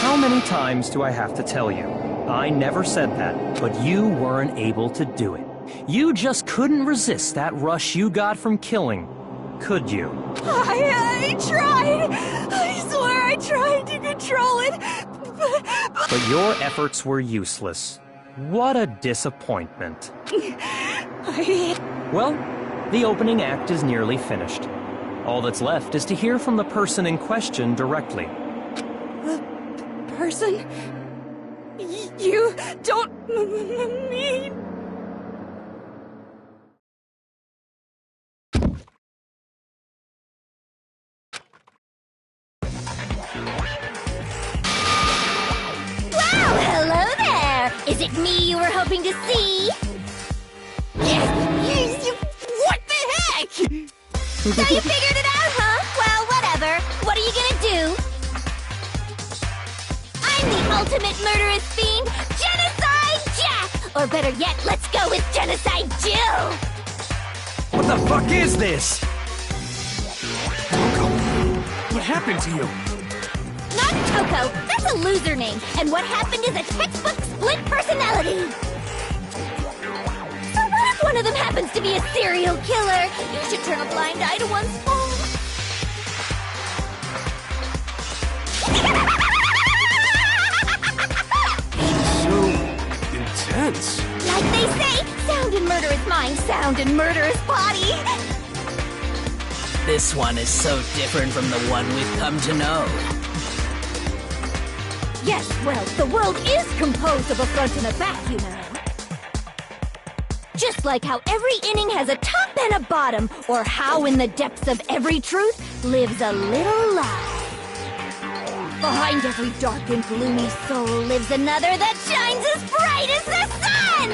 how many times do I have to tell you? I never said that, but you weren't able to do it. You just couldn't resist that rush you got from killing, could you? I tried. I swear I tried to control it. But your efforts were useless. What a disappointment. Well, the opening act is nearly finished. All that's left is to hear from the person in question directly. The person? You don't mean... Well, hello there! Is it me you were hoping to see? What the heck? So you figured it out, huh? Well, whatever. What are you gonna do? I'm the ultimate murderous fiend, Genocide Jack! Or better yet, let's go with Genocide Jill! What the fuck is this? What happened to you? Not Toko, that's a loser name, and what happened is a textbook split personality! So what if one of them happens to be a serial killer? You should turn a blind eye to one's fault. So intense. Like they say, sound in murderous mind, sound in murderous body! This one is so different from the one we've come to know. Yes, well, the world is composed of a front and a back, you know. Just like how every inning has a top and a bottom, or how in the depths of every truth lives a little lie. Behind every dark and gloomy soul lives another that shines as bright as the sun!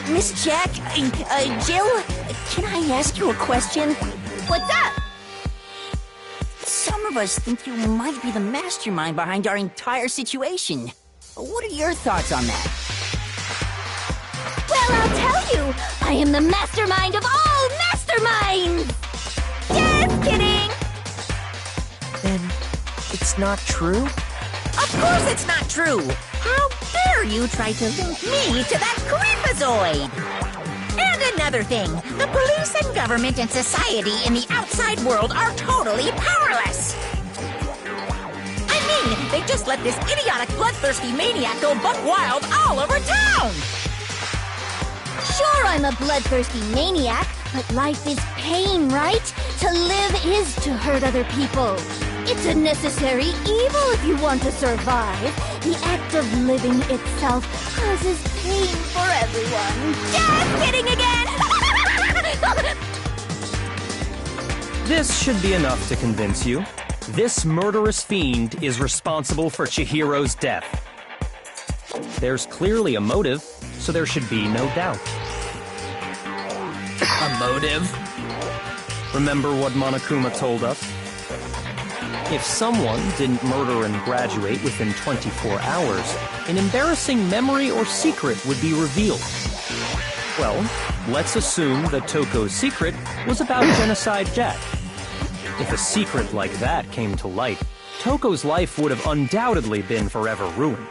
Miss Jack, Jill, can I ask you a question? What's up? Some of us think you might be the mastermind behind our entire situation. What are your thoughts on that? Well, I'll tell you! I am the mastermind of all masterminds! Just kidding! Then it's not true? Of course it's not true! How dare you try to link me to that creepazoid! And another thing, the police and government and society in the outside world are totally powerless! I mean, they just let this idiotic, bloodthirsty maniac go buck wild all over town! Sure, I'm a bloodthirsty maniac, but life is pain, right? To live is to hurt other people. It's a necessary evil if you want to survive. The act of living itself causes pain for everyone. Just kidding again! This should be enough to convince you. This murderous fiend is responsible for Chihiro's death. There's clearly a motive, so there should be no doubt. A motive? Remember what Monokuma told us? If someone didn't murder and graduate within 24 hours, an embarrassing memory or secret would be revealed. Well, let's assume that Toko's secret was about Genocide Jack. If a secret like that came to light, Toko's life would have undoubtedly been forever ruined.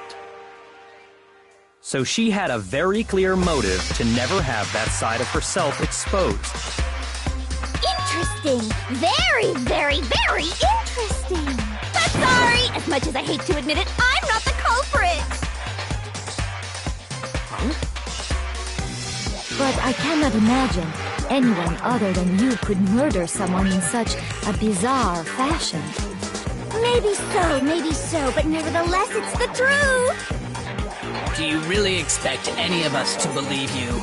So she had a very clear motive to never have that side of herself exposed. Interesting. Very, very, very interesting. But sorry, as much as I hate to admit it, I'm not the culprit. But I cannot imagine anyone other than you could murder someone in such a bizarre fashion. Maybe so, but nevertheless, it's the truth. Do you really expect any of us to believe you?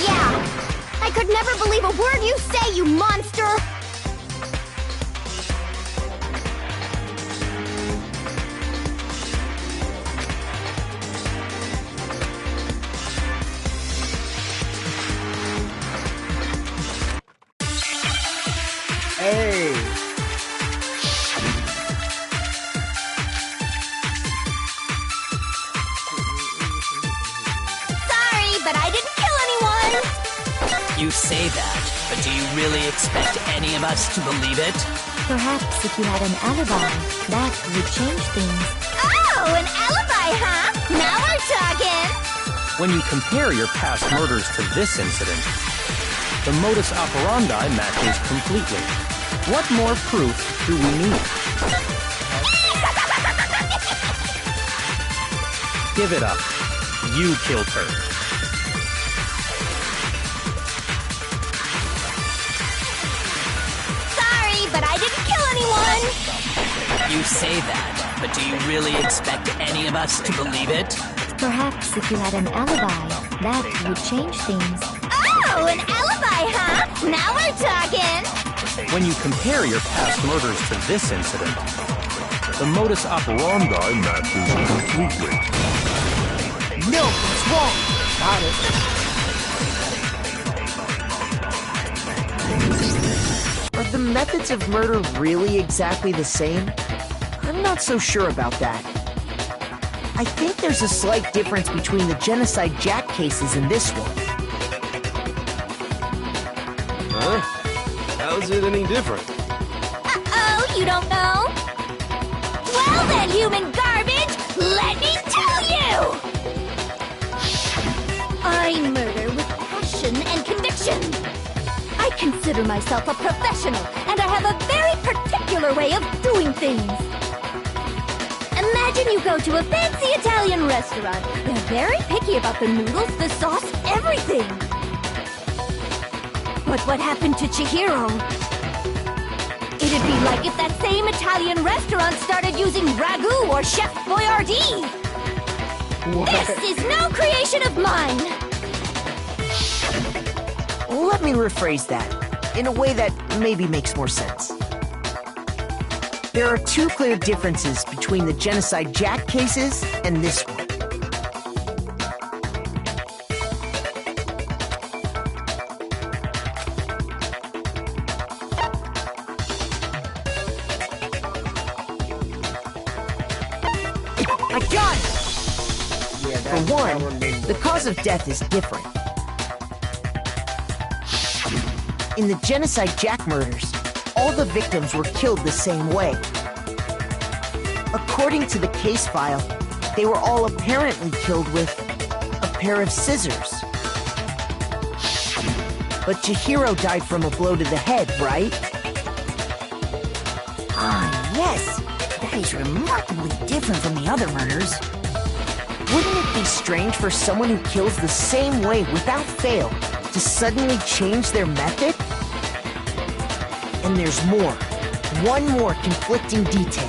Yeah. I could never believe a word you say, you monster! Hey! Sorry, but I didn't kill anyone! You say that, but do you really expect any of us to believe it? Perhaps if you had an alibi, that would change things. Oh, an alibi, huh? Now we're talking! When you compare your past murders to this incident, the modus operandi matches completely. What more proof do we need? Give it up. You killed her. Sorry, but I didn't kill anyone! You say that, but do you really expect any of us to believe it? Perhaps if you had an alibi, that would change things. Oh, an alibi, huh? Now we're talking! When you compare your past murders to this incident, the modus operandi matches completely. No, what's wrong? Got it. Are the methods of murder really exactly the same? I'm not so sure about that. I think there's a slight difference between the Genocide Jack cases and this one. Huh? How's it any different? Uh-oh, you don't know? Well then, human garbage, let me tell you! I murder with passion and conviction. I consider myself a professional, and I have a very particular way of doing things. Imagine you go to a fancy Italian restaurant. They're very picky about the noodles, the sauce, everything. But what happened to Chihiro? It'd be like if that same Italian restaurant started using ragu or Chef Boyardee. What? This is no creation of mine. Let me rephrase that, in a way that maybe makes more sense. There are two clear differences between the Genocide Jack cases and this one. I got it! Yeah, For one, the cause of death is different. In the Genocide Jack murders, all the victims were killed the same way. According to the case file, they were all apparently killed with a pair of scissors. But Chihiro died from a blow to the head, right? Ah, yes. That is remarkably different from the other murders. Wouldn't it be strange for someone who kills the same way without fail to suddenly change their method? And there's more. One more conflicting detail.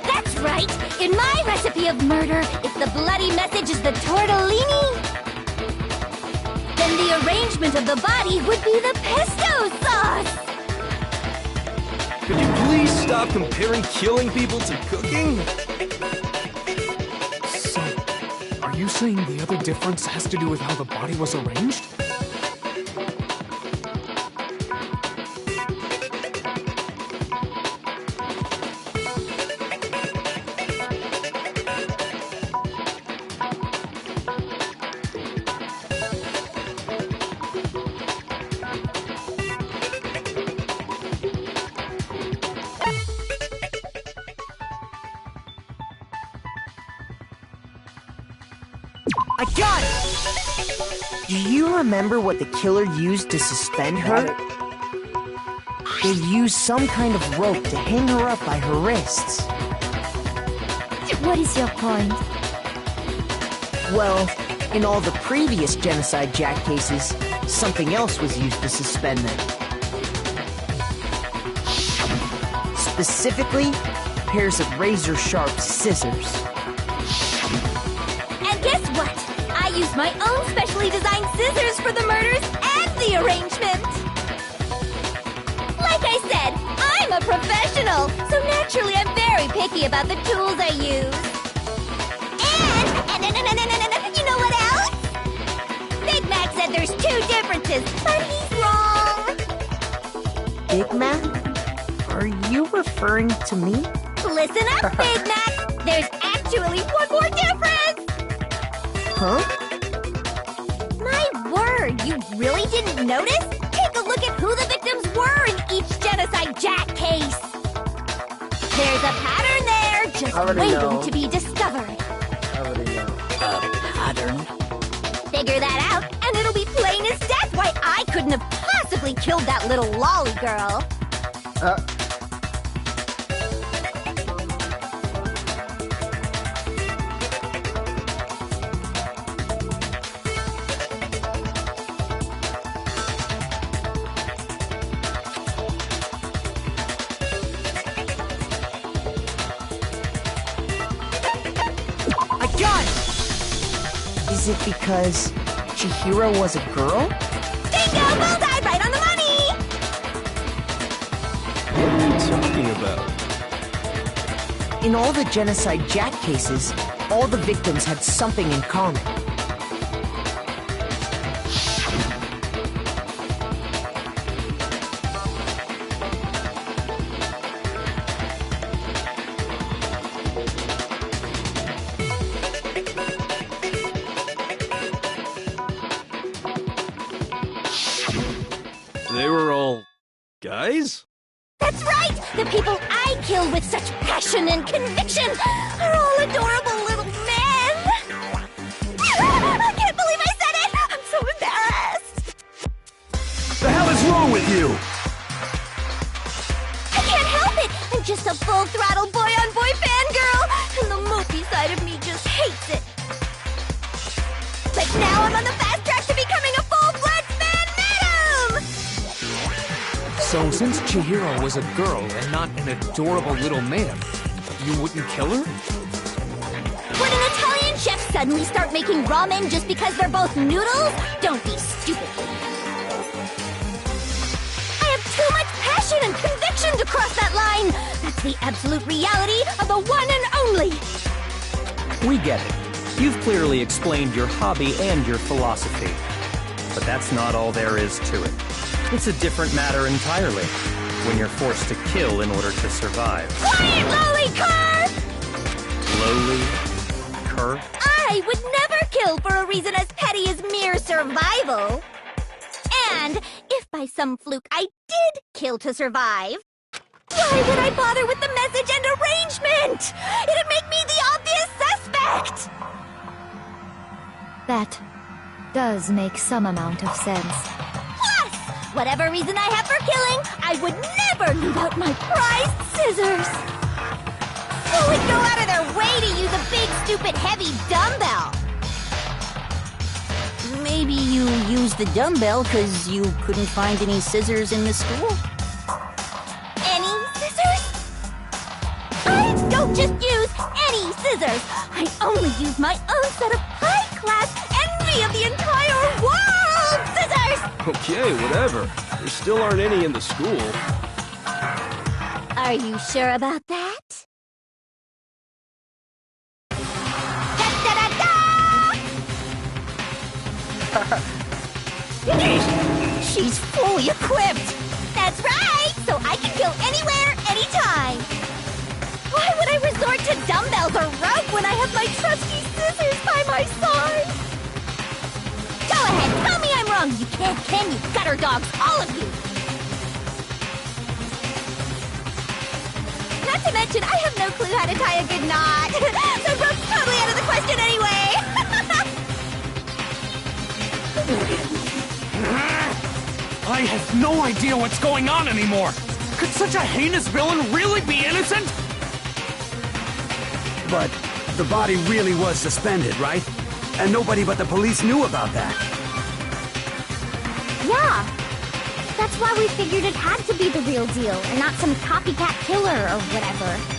That's right. In my recipe of murder, if the bloody message is the tortellini, then the arrangement of the body would be the pesto sauce. Could you please stop comparing killing people to cooking? So, are you saying the other difference has to do with how the body was arranged? I got it! Do you remember what the killer used to suspend her? They used some kind of rope to hang her up by her wrists. What is your point? Well, in all the previous Genocide Jack cases, something else was used to suspend them. Specifically, pairs of razor-sharp scissors. And guess what? I used my own specially designed scissors for the murders and the arrangement. Like I said, I'm a professional, so naturally I'm very picky about the tools I use. And you know what else? Big Mac said there's 2 differences, but he's wrong. Big Mac? Are you referring to me? Listen up, Big Mac. There's actually one more difference. Huh? My word, you really didn't notice? Take a look at who the victims were in each Genocide Jack case. There's a pattern there, just waiting to be discovered. Pattern? Figure that out, and it'll be plain as death why I couldn't have possibly killed that little lolly girl. Is it because Chihiro was a girl? Bingo! Bullseye! Right on the money! What are you talking about? In all the Genocide Jack cases, all the victims had something in common. They were all guys? That's right! The people I kill with such passion and conviction are all adorable little men! I can't believe I said it! I'm so embarrassed! The hell is wrong with you? I can't help it! I'm just a full-throttle boy-on-boy fangirl, and the mopey side of me just hates it. But now I'm on the fast track to becoming a full-fledged fan madam! So since Chihiro was a girl and not an adorable little man, you wouldn't kill her? Would an Italian chef suddenly start making ramen just because they're both noodles? Don't be stupid. I have too much passion and conviction to cross that line. That's the absolute reality of the one and only. We get it. You've clearly explained your hobby and your philosophy. But that's not all there is to it. It's a different matter entirely, when you're forced to kill in order to survive. Quiet, lowly cur! Lowly cur? I would never kill for a reason as petty as mere survival. And if by some fluke I did kill to survive, why would I bother with the message and arrangement? It'd make me the obvious suspect! That does make some amount of sense. Plus, whatever reason I have for killing, I would never leave out my prized scissors. Who would go out of their way to use a big, stupid, heavy dumbbell? Maybe you used the dumbbell because you couldn't find any scissors in the school? Any scissors? I don't just use any scissors. I only use my own set of high-class, envy of the entire world scissors! Okay, whatever. There still aren't any in the school. Are you sure about that? She's fully equipped! That's right! So I can kill anywhere, anytime! Why would I resort to dumbbells or rope when I have my trusty scissors by my side? Go ahead, tell me I'm wrong, you can you gutter dogs, all of you! Not to mention, I have no clue how to tie a good knot. So rope's totally out of the question anyway! I have no idea what's going on anymore. Could such a heinous villain really be innocent? But the body really was suspended, right? And nobody but the police knew about that. Yeah. That's why we figured it had to be the real deal, and not some copycat killer or whatever.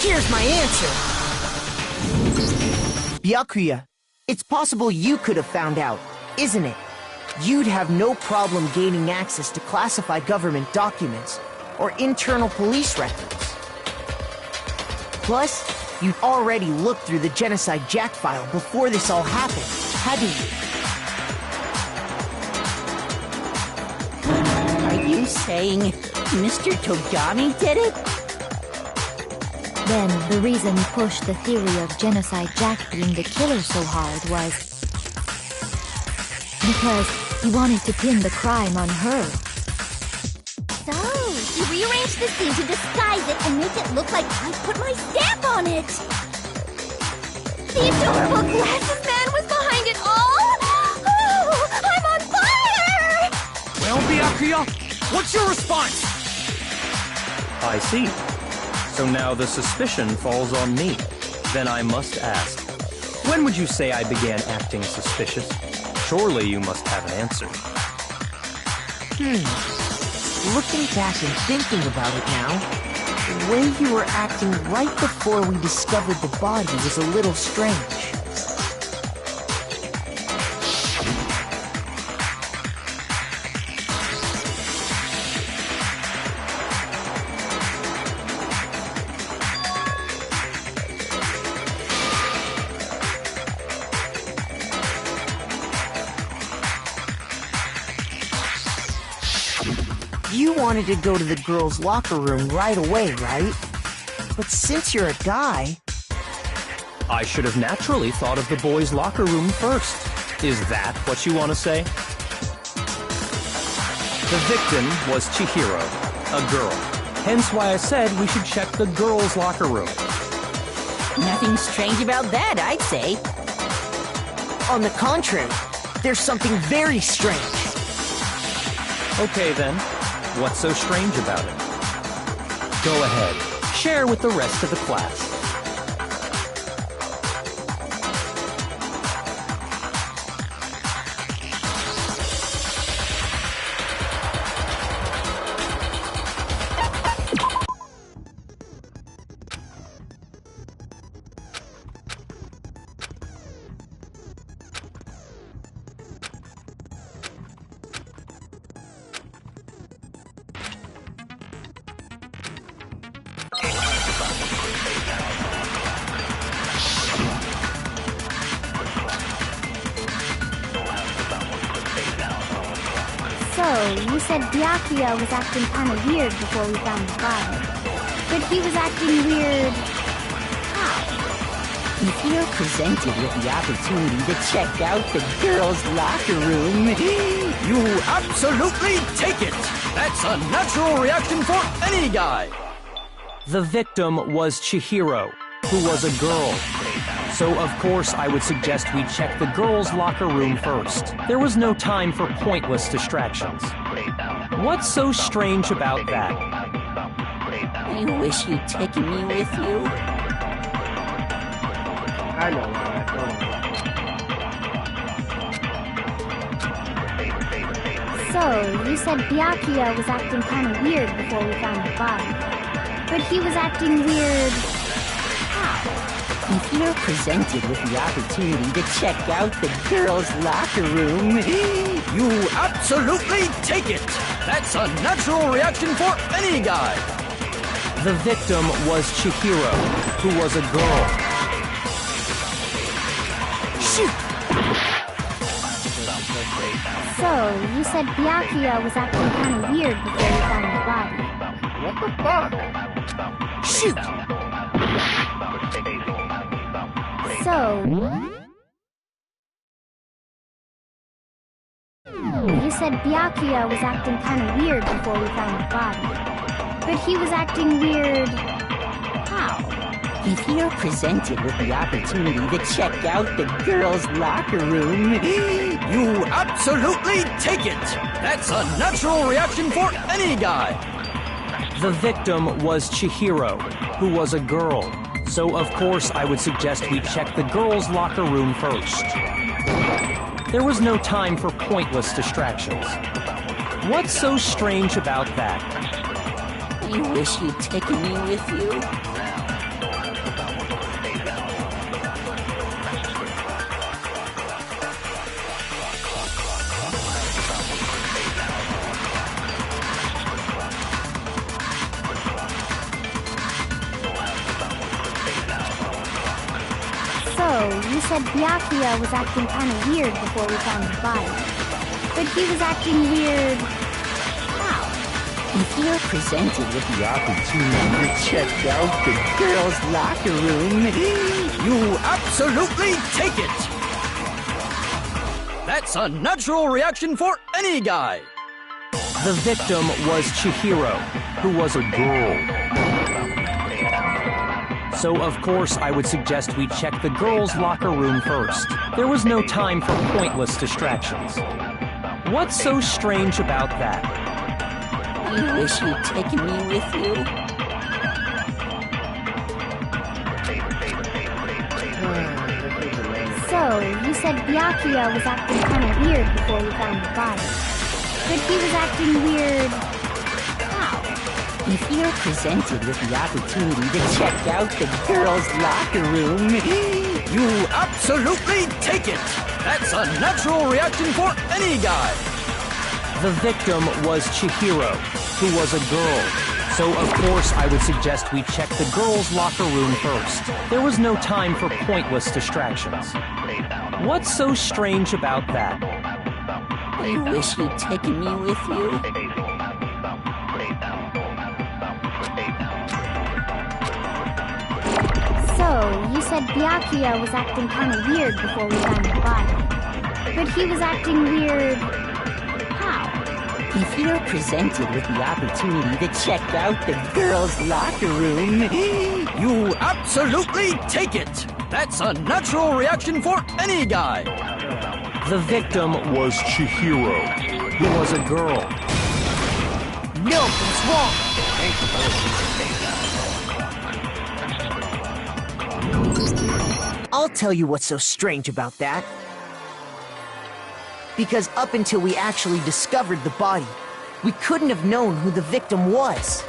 Here's my answer. Byakuya, it's possible you could have found out, isn't it? You'd have no problem gaining access to classified government documents or internal police records. Plus, you'd already looked through the Genocide Jack file before this all happened, hadn't you? Are you saying Mr. Togami did it? Then, the reason he pushed the theory of Genocide Jack being the killer so hard was because he wanted to pin the crime on her. So, he rearranged the scene to disguise it and make it look like I put my stamp on it! The adorable glasses man was behind it all! Oh, I'm on fire! Well, Byakuya, what's your response? I see. So now the suspicion falls on me. Then I must ask, when would you say I began acting suspicious? Surely you must have an answer. Looking back and thinking about it now, the way you were acting right before we discovered the body was a little strange. You wanted to go to the girls' locker room right away, right? But since you're a guy... I should have naturally thought of the boys' locker room first. Is that what you want to say? The victim was Chihiro, a girl. Hence why I said we should check the girls' locker room. Nothing strange about that, I'd say. On the contrary, there's something very strange. Okay then. What's so strange about it? Go ahead. Share with the rest of the class. So, you said Byakuya was acting kinda weird before we found the body. But he was acting weird... how? If you're presented with the opportunity to check out the girls' locker room, you absolutely take it! That's a natural reaction for any guy! The victim was Chihiro, who was a girl. So of course I would suggest we check the girls' locker room first. There was no time for pointless distractions. What's so strange about that? I wish you'd taken me with you. I know that. So, you said Byakuya was acting kinda weird before we found the body. But he was acting weird... how? If you're presented with the opportunity to check out the girls' locker room, you absolutely take it! That's a natural reaction for any guy! The victim was Chihiro, who was a girl. Shoot! So, you said Byakuya was acting kinda weird before we found the body. What the fuck? Shoot! So... said Byakuya was acting kind of weird before we found the body. But he was acting weird... how? If you're presented with the opportunity to check out the girls' locker room, You absolutely take it! That's a natural reaction for any guy! The victim was Chihiro, who was a girl. So of course I would suggest we check the girls' locker room first. There was no time for pointless distractions. What's so strange about that? I wish you'd taken me with you. You said Byakuya was acting kind of weird before we found the body. But he was acting weird... how? If you're presented with the opportunity to check out the girls' locker room, You absolutely take it! That's a natural reaction for any guy! The victim was Chihiro, who was a girl. So of course I would suggest we check the girls' locker room first. There was no time for pointless distractions. What's so strange about that? I wish you'd taken me with you. So, you said Byakuya was acting kind of weird before we found the body. But he was acting weird... how? If you're presented with the opportunity to check out the girls' locker room, You absolutely take it! That's a natural reaction for any guy! The victim was Chihiro, who was a girl. So of course I would suggest we check the girls' locker room first. There was no time for pointless distractions. What's so strange about that? I wish you'd taken me with you. So, you said Byakuya was acting kind of weird before we found the body. But he was acting weird... how? If you're presented with the opportunity to check out the girls' locker room, You absolutely take it! That's a natural reaction for any guy! The victim was Chihiro, who was a girl. No, what's wrong? I'll tell you what's so strange about that. Because up until we actually discovered the body, we couldn't have known who the victim was.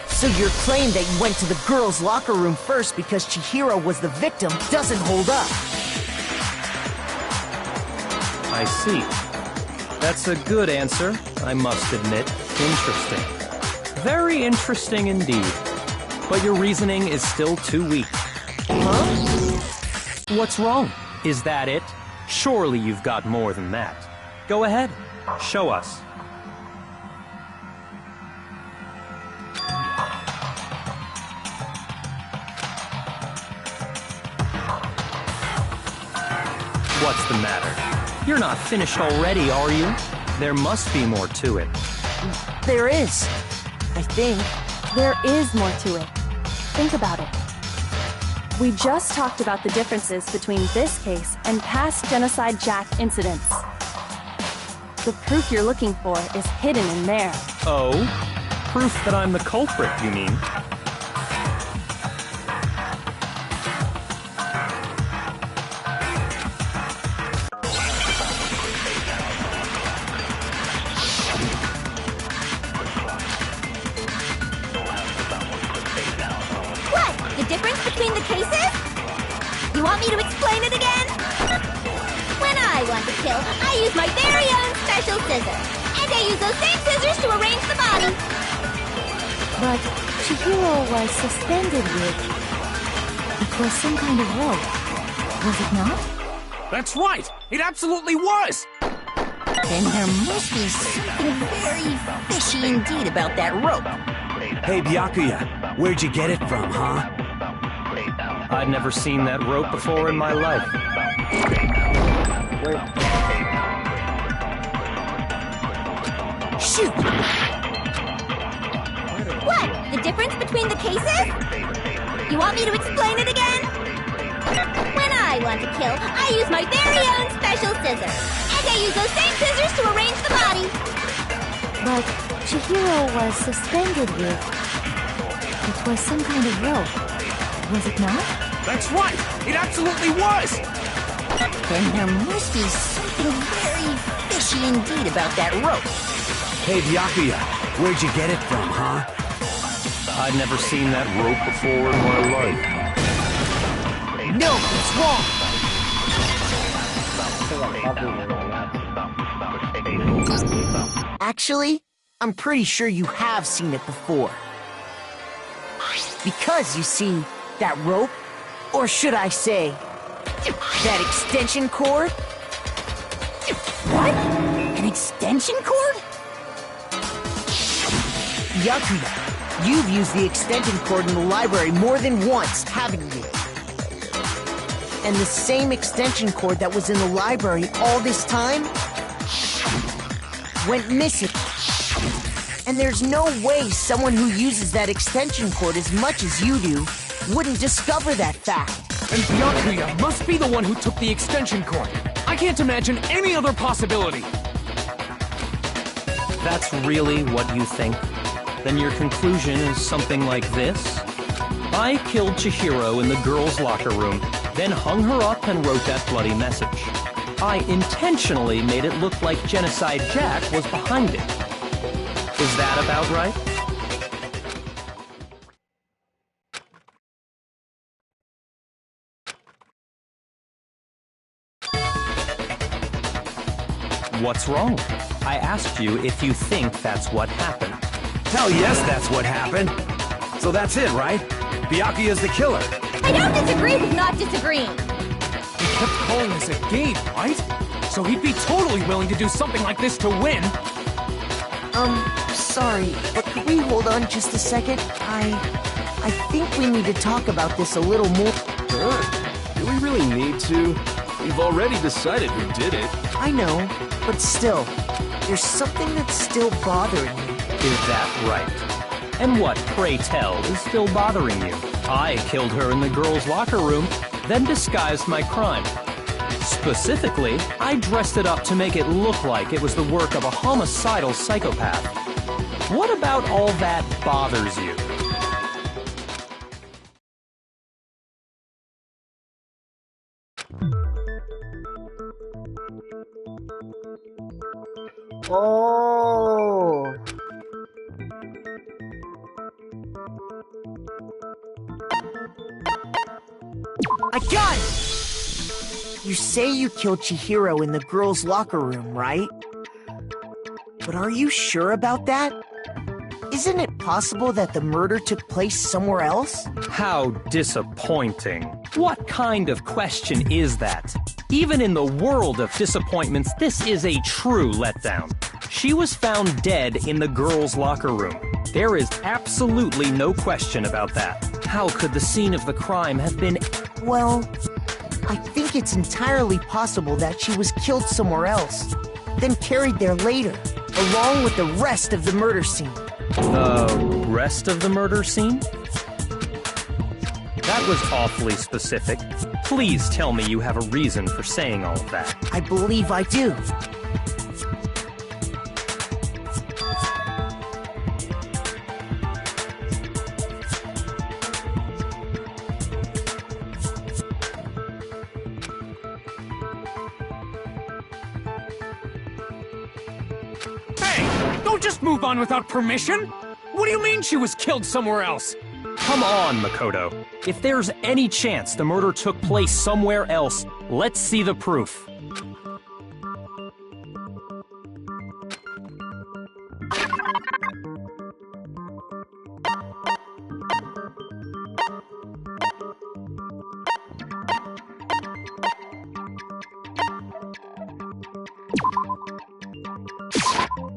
So your claim that you went to the girls' locker room first because Chihiro was the victim doesn't hold up. I see. That's a good answer, I must admit. Interesting. Very interesting indeed. But your reasoning is still too weak. Huh? What's wrong? Is that it? Surely you've got more than that. Go ahead. Show us. What's the matter? You're not finished already, are you? There must be more to it. There is. I think. There is more to it. Think about it. We just talked about the differences between this case and past Genocide Jack incidents. The proof you're looking for is hidden in there. Oh? Proof that I'm the culprit, you mean? The difference between the cases? You want me to explain it again? When I want to kill, I use my very own special scissors. And I use those same scissors to arrange the body. But Chihiro was suspended with... it was some kind of rope. Was it not? That's right! It absolutely was! then there must be something very fishy indeed about that rope. Hey, Byakuya, where'd you get it from, huh? I'd never seen that rope before in my life. shoot! What? The difference between the cases? You want me to explain it again? When I want to kill, I use my very own special scissors. And I use those same scissors to arrange the body. But Chihiro was suspended with... It was some kind of rope. Was it not? That's right! It absolutely was! Then there must be something very fishy indeed about that rope. Hey, Byakuya, where'd you get it from, huh? I'd never seen that rope before in my life. No, it's wrong! Actually, I'm pretty sure you have seen it before. Because, you see, that rope, or should I say, that extension cord? What? An extension cord? Byakuya, you've used the extension cord in the library more than once, haven't you? And the same extension cord that was in the library all this time went missing. And there's no way someone who uses that extension cord as much as you do wouldn't discover that fact. And Byakuya must be the one who took the extension cord. I can't imagine any other possibility. That's really what you think? Then your conclusion is something like this? I killed Chihiro in the girls' locker room, then hung her up and wrote that bloody message. I intentionally made it look like Genocide Jack was behind it. Is that about right? What's wrong? I asked you if you think that's what happened. Hell yes, that's what happened. So that's it, right? Byakuya's the killer. I don't disagree with not disagreeing. He kept calling this a game, right? So he'd be totally willing to do something like this to win. Sorry, but could we hold on just a second? I think we need to talk about this a little more. Sure. Do we really need to? We've already decided who did it. I know, but still, there's something that's still bothering me. Is that right? And what, pray tell, is still bothering you? I killed her in the girls' locker room, then disguised my crime. Specifically, I dressed it up to make it look like it was the work of a homicidal psychopath. What about all that bothers you? Oh! I got it! You say you killed Chihiro in the girls' locker room, right? But are you sure about that? Isn't it possible that the murder took place somewhere else? How disappointing. What kind of question is that? Even in the world of disappointments, this is a true letdown. She was found dead in the girls' locker room. There is absolutely no question about that. How could the scene of the crime have been... Well, I think it's entirely possible that she was killed somewhere else, then carried there later, along with the rest of the murder scene. The rest of the murder scene? That was awfully specific. Please tell me you have a reason for saying all of that. I believe I do. Don't just move on without permission! What do you mean she was killed somewhere else? Come on, Makoto. If there's any chance the murder took place somewhere else, let's see the proof.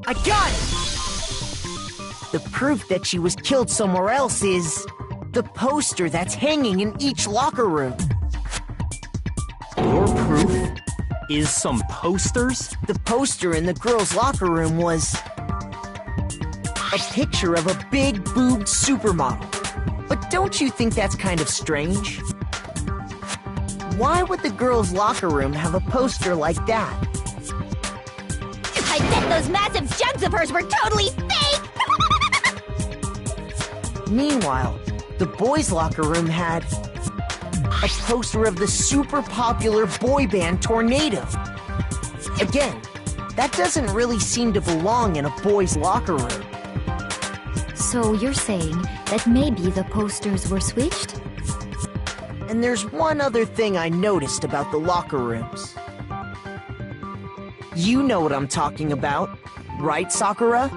I got it! The proof that she was killed somewhere else is the poster that's hanging in each locker room. Your proof is some posters? The poster in the girls' locker room was a picture of a big-boobed supermodel. But don't you think that's kind of strange? Why would the girls' locker room have a poster like that? I bet those massive jugs of hers were totally fake! Meanwhile, the boys' locker room had a poster of the super popular boy band Tornado. Again, that doesn't really seem to belong in a boys' locker room. So you're saying that maybe the posters were switched? And there's one other thing I noticed about the locker rooms. You know what I'm talking about, right, Sakura?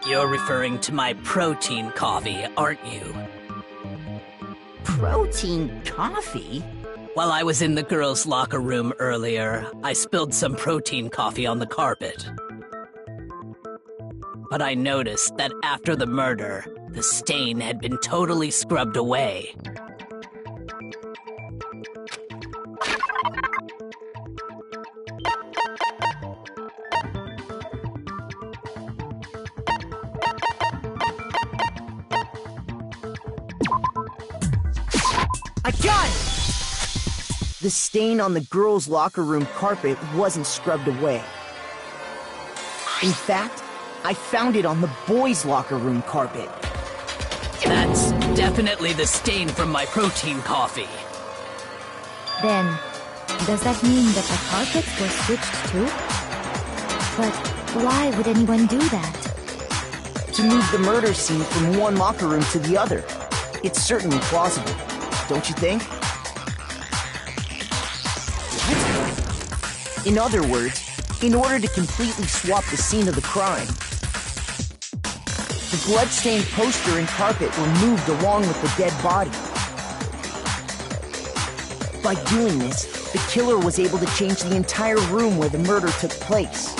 You're referring to my protein coffee, aren't you? Protein coffee? While I was in the girls' locker room earlier, I spilled some protein coffee on the carpet. But I noticed that after the murder, the stain had been totally scrubbed away. I got it! The stain on the girls' locker room carpet wasn't scrubbed away. In fact, I found it on the boys' locker room carpet. That's definitely the stain from my protein coffee. Then, does that mean that the carpets were switched too? But why would anyone do that? To move the murder scene from one locker room to the other. It's certainly plausible, don't you think? What? In other words, in order to completely swap the scene of the crime, the blood-stained poster and carpet were moved along with the dead body. By doing this, the killer was able to change the entire room where the murder took place.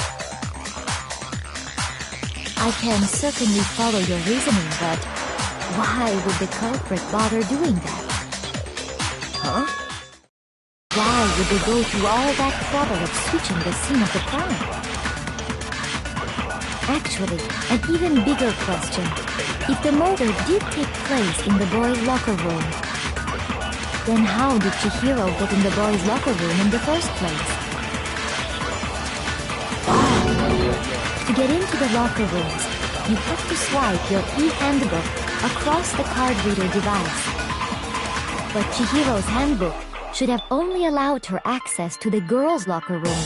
I can certainly follow your reasoning, but why would the culprit bother doing that? Huh? Why would they go through all that trouble of switching the scene of the crime? Actually, an even bigger question. If the murder did take place in the boys' locker room, then how did Chihiro get in the boys' locker room in the first place? To get into the locker rooms, you have to swipe your e-handbook across the card reader device. But Chihiro's handbook should have only allowed her access to the girls' locker room.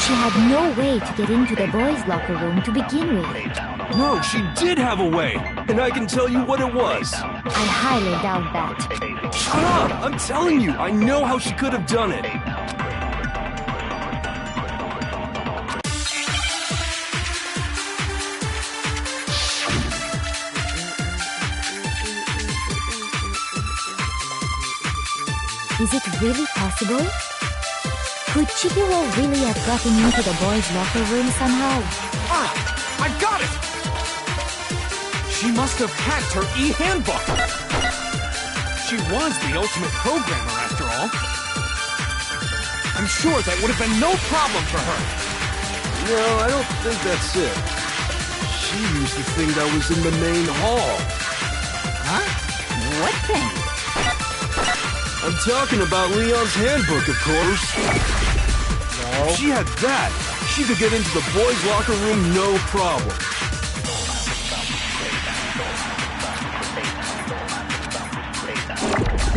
She had no way to get into the boys' locker room to begin with. No, she did have a way, and I can tell you what it was. I highly doubt that. Shut up! I'm telling you, I know how she could have done it. Is it really possible? Could Chihiro really have gotten into the boys' locker room somehow? Ah! I got it! She must have hacked her e-handbook! She was the ultimate programmer, after all. I'm sure that would have been no problem for her. No, I don't think that's it. She used the thing that was in the main hall. Huh? What thing? I'm talking about Leon's handbook, of course. No. If she had that, she could get into the boys' locker room no problem.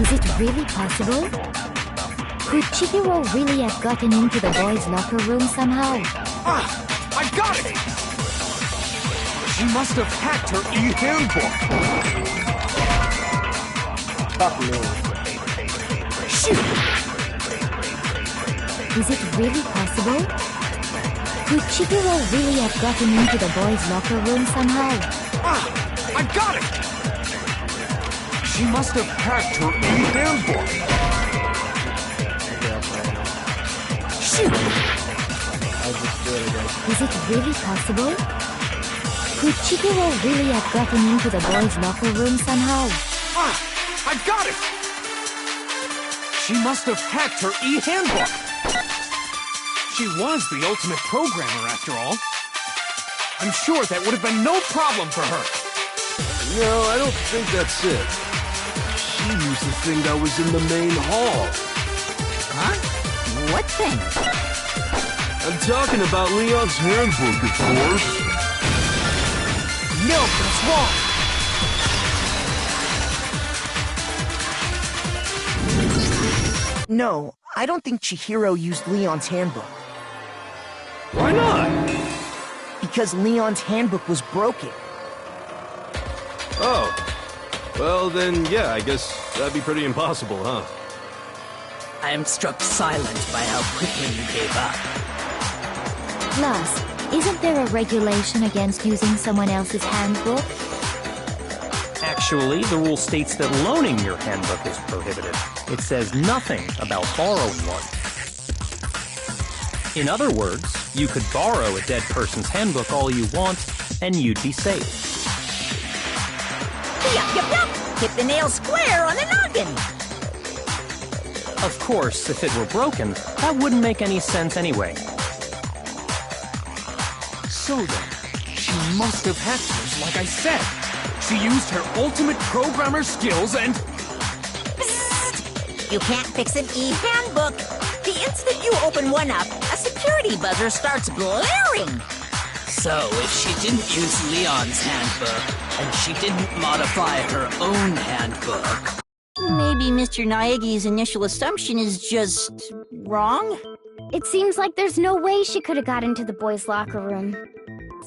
Is it really possible? Could Chihiro really have gotten into the boys' locker room somehow? Ah! I got it! She must have hacked her e-handbook. Fuck me. Shoot! Is it really possible? Could Chihiro really have gotten into the boys' locker room somehow? Ah! I got it! She must have hacked her e-handbook. Shoot! I just did it again. Is it really possible? Could Chihiro really have gotten into the boys' locker room somehow? Ah! I got it! She must have hacked her e-handbook. She was the ultimate programmer, after all. I'm sure that would have been no problem for her. No, I don't think that's it. She used the thing that was in the main hall. Huh? What thing? I'm talking about Leon's handbook, of course. No, that's wrong. No, I don't think Chihiro used Leon's handbook. Why not? Because Leon's handbook was broken. Oh. Well, then, yeah, I guess that'd be pretty impossible, huh? I am struck silent by how quickly you gave up. Plus, isn't there a regulation against using someone else's handbook? Actually, the rule states that loaning your handbook is prohibited. It says nothing about borrowing one. In other words, you could borrow a dead person's handbook all you want, and you'd be safe. Yup, yup, yup! Hit the nail square on the noggin! Of course, if it were broken, that wouldn't make any sense anyway. So then, she must have hacked hers like I said. She used her ultimate programmer skills and... Psst! You can't fix an e-handbook. The instant you open one up, a security buzzer starts blaring. So, if she didn't use Leon's handbook, and she didn't modify her own handbook... Maybe Mr. Naegi's initial assumption is just... wrong? It seems like there's no way she could have got into the boys' locker room.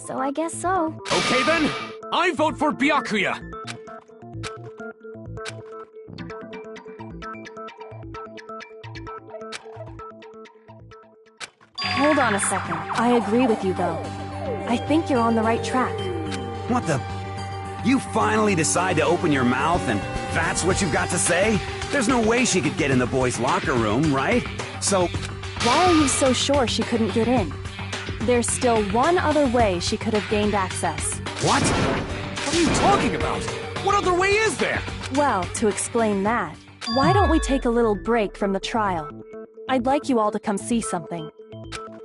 So I guess so. Okay then, I vote for Byakuya. Hold on a second. I agree with you, though. I think you're on the right track. What the... You finally decide to open your mouth and that's what you've got to say? There's no way she could get in the boys' locker room, right? So... Why are you so sure she couldn't get in? There's still one other way she could have gained access. What? What are you talking about? What other way is there? Well, to explain that, why don't we take a little break from the trial? I'd like you all to come see something.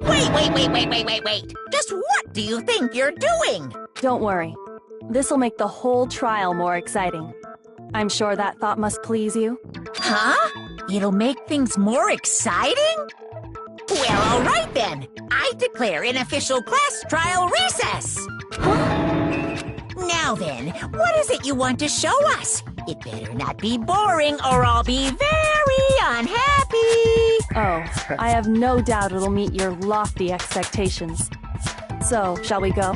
Wait! Just what do you think you're doing? Don't worry. This'll make the whole trial more exciting. I'm sure that thought must please you. Huh? It'll make things more exciting? Well, all right then. I declare an official class trial recess. Now then, what is it you want to show us? It better not be boring or I'll be very unhappy. Oh, I have no doubt it'll meet your lofty expectations. So, shall we go?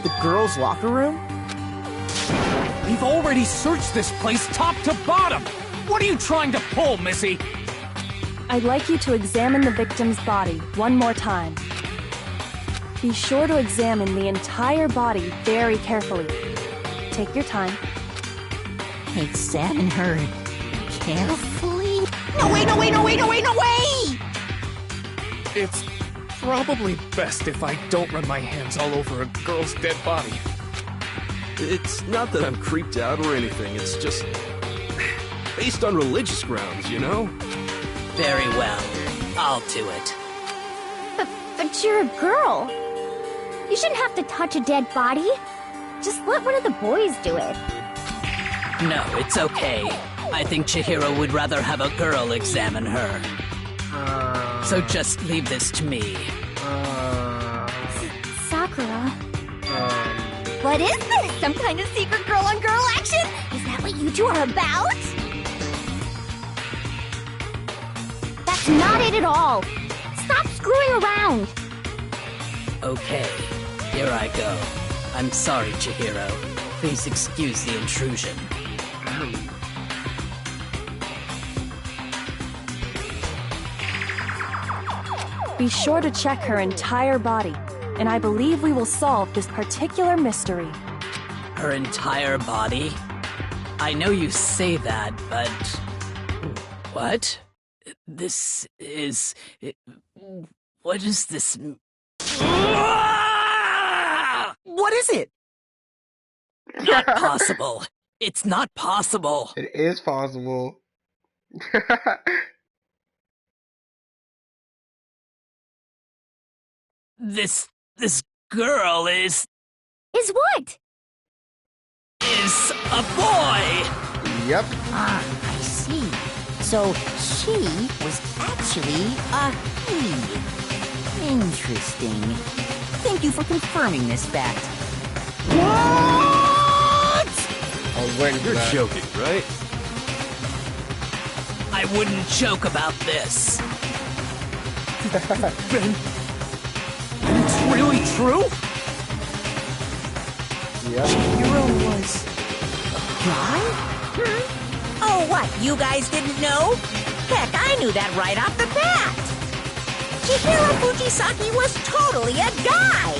The girls' locker room? We've already searched this place top to bottom! What are you trying to pull, Missy? I'd like you to examine the victim's body one more time. Be sure to examine the entire body very carefully. Take your time. Examine her carefully? No way! It's probably best if I don't run my hands all over a girl's dead body. It's not that I'm creeped out or anything, it's just... based on religious grounds, you know? Very well. I'll do it. But you're a girl. You shouldn't have to touch a dead body. Just let one of the boys do it. No, it's okay. I think Chihiro would rather have a girl examine her. So just leave this to me. Sakura. What is this? Some kind of secret girl-on-girl action? Is that what you two are about? That's not it at all. Stop screwing around. Okay, here I go. I'm sorry, Chihiro. Please excuse the intrusion. Be sure to check her entire body, and I believe we will solve this particular mystery. Her entire body? I know you say that, but... What? This is... What is this... What is it? Not possible. It's not possible. It is possible. This girl is what? is a boy. Yep. Ah, I see. So she was actually a he. Interesting. Thank you for confirming this fact. What? I was waiting for You're that. joking, right? I wouldn't joke about this. Ben, it's really true? Yep. Chihiro was a guy? Oh, what? You guys didn't know? Heck, I knew that right off the bat. Chihiro Fujisaki was totally a guy.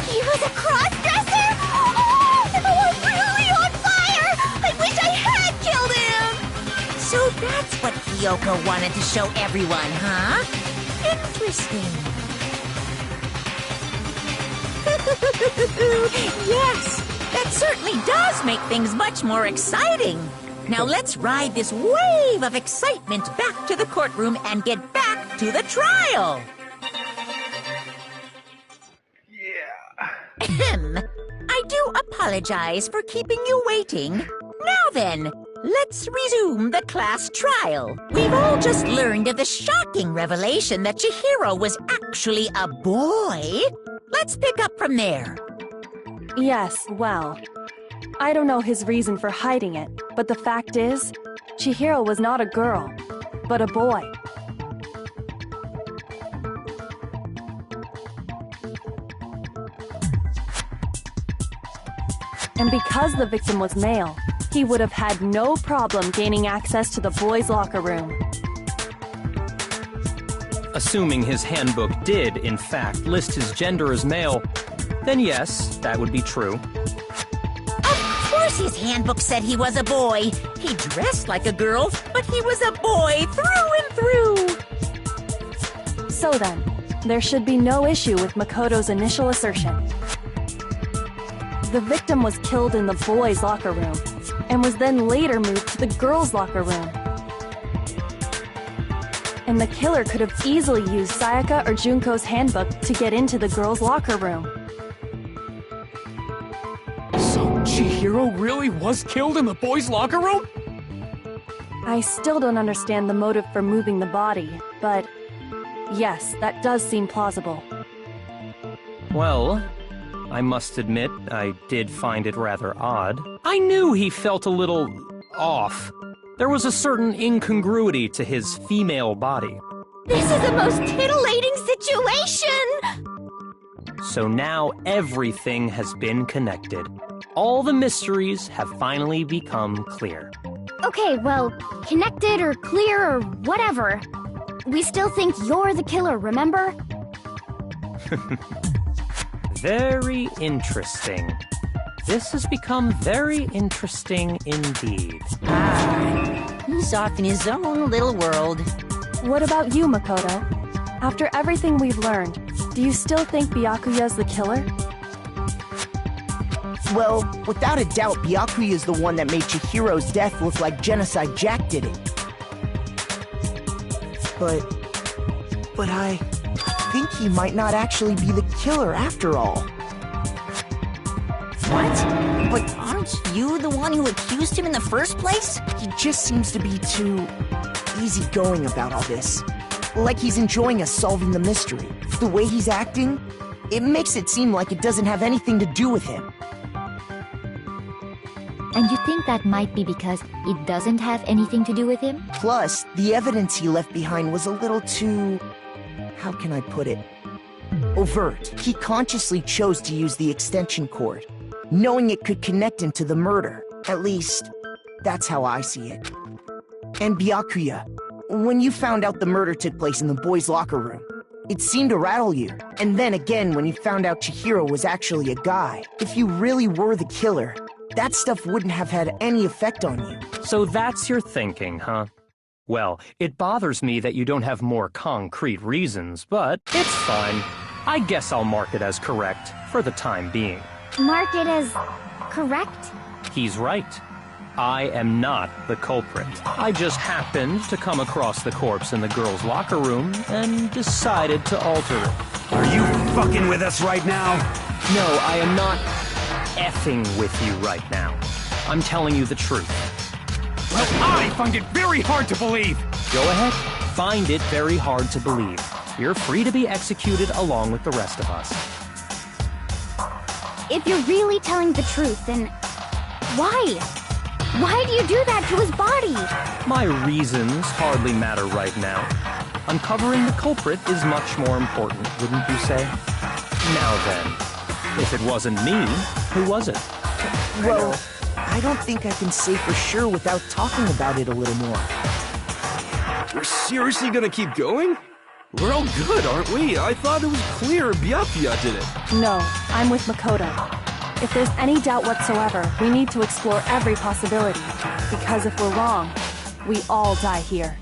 He was a cross-dresser? Oh, I'm really on fire! I wish I had killed him! So that's what Kyoko wanted to show everyone, huh? Interesting. Yes, that certainly does make things much more exciting. Now let's ride this wave of excitement back to the courtroom and get back to the trial. Ahem. I do apologize for keeping you waiting. Now then, let's resume the class trial. We've all just learned of the shocking revelation that Chihiro was actually a boy. Let's pick up from there. Yes, well, I don't know his reason for hiding it, but the fact is, Chihiro was not a girl, but a boy. And because the victim was male, he would have had no problem gaining access to the boys' locker room. Assuming his handbook did, in fact, list his gender as male, then yes, that would be true. Of course his handbook said he was a boy. He dressed like a girl, but he was a boy through and through. So then, there should be no issue with Makoto's initial assertion. The victim was killed in the boys' locker room, and was then later moved to the girls' locker room. And the killer could have easily used Sayaka or Junko's handbook to get into the girls' locker room. So Chihiro really was killed in the boys' locker room? I still don't understand the motive for moving the body, but yes, that does seem plausible. Well, I must admit, I did find it rather odd. I knew he felt a little off. There was a certain incongruity to his female body. This is the most titillating situation! So now everything has been connected. All the mysteries have finally become clear. Okay, well, connected or clear or whatever. We still think you're the killer, remember? Very interesting. This has become very interesting indeed. He's off in his own little world. What about you, Makoto? After everything we've learned, do you still think Byakuya's the killer? Well, without a doubt, Byakuya is the one that made Chihiro's death look like Genocide Jack did it. But I think he might not actually be the killer after all. What? But aren't you the one who accused him in the first place? He just seems to be too easygoing about all this. Like he's enjoying us solving the mystery. The way he's acting, it makes it seem like it doesn't have anything to do with him. And you think that might be because it doesn't have anything to do with him? Plus, the evidence he left behind was a little too... how can I put it? Overt. He consciously chose to use the extension cord, knowing it could connect him to the murder. At least, that's how I see it. And Byakuya, when you found out the murder took place in the boys' locker room, it seemed to rattle you. And then again when you found out Chihiro was actually a guy. If you really were the killer, that stuff wouldn't have had any effect on you. So that's your thinking, huh? Well, it bothers me that you don't have more concrete reasons, but it's fine. I guess I'll mark it as correct for the time being. Mark it as correct? He's right. I am not the culprit. I just happened to come across the corpse in the girls' locker room and decided to alter it. Are you fucking with us right now? No, I am not effing with you right now. I'm telling you the truth. Well, I find it very hard to believe. Go ahead. Find it very hard to believe. You're free to be executed along with the rest of us. If you're really telling the truth, then why? Why do you do that to his body? My reasons hardly matter right now. Uncovering the culprit is much more important, wouldn't you say? Now then, if it wasn't me, who was it? Well, I don't think I can say for sure without talking about it a little more. We're seriously gonna keep going? We're all good, aren't we? I thought it was clear Byakuya did it. No, I'm with Makoto. If there's any doubt whatsoever, we need to explore every possibility. Because if we're wrong, we all die here.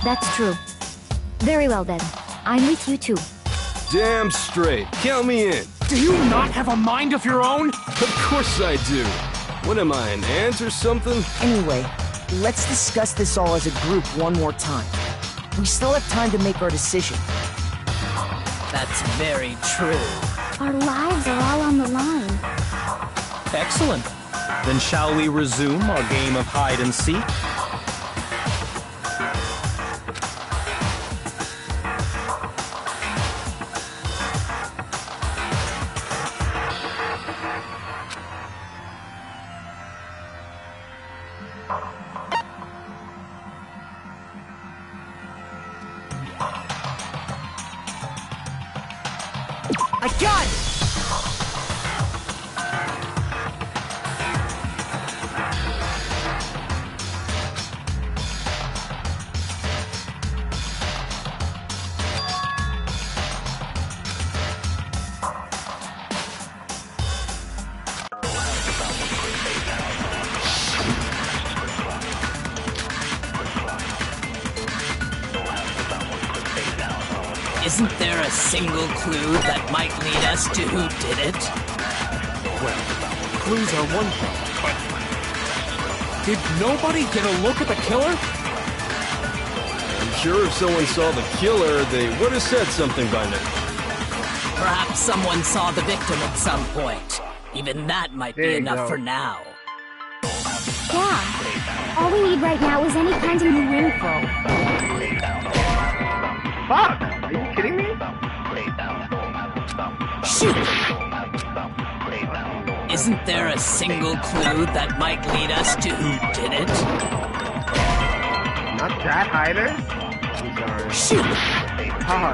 That's true. Very well then. I'm with you too. Damn straight. Count me in. Do you not have a mind of your own? Of course I do. What am I, an ant or something? Anyway, let's discuss this all as a group one more time. We still have time to make our decision. That's very true. Our lives are all on the line. Excellent. Then shall we resume our game of hide and seek? I got it! Isn't there a single clue that might lead us to who did it? Well, clues are one thing, but... Did nobody get a look at the killer? I'm sure if someone saw the killer, they would have said something by now. Perhaps someone saw the victim at some point. Even that might be enough for now. Yeah. All we need right now is any kind of new info. Fuck! Are you kidding me? Shoot! Isn't there a single clue that might lead us to who did it? Not that hider? I'm sorry. Shoot! Haha.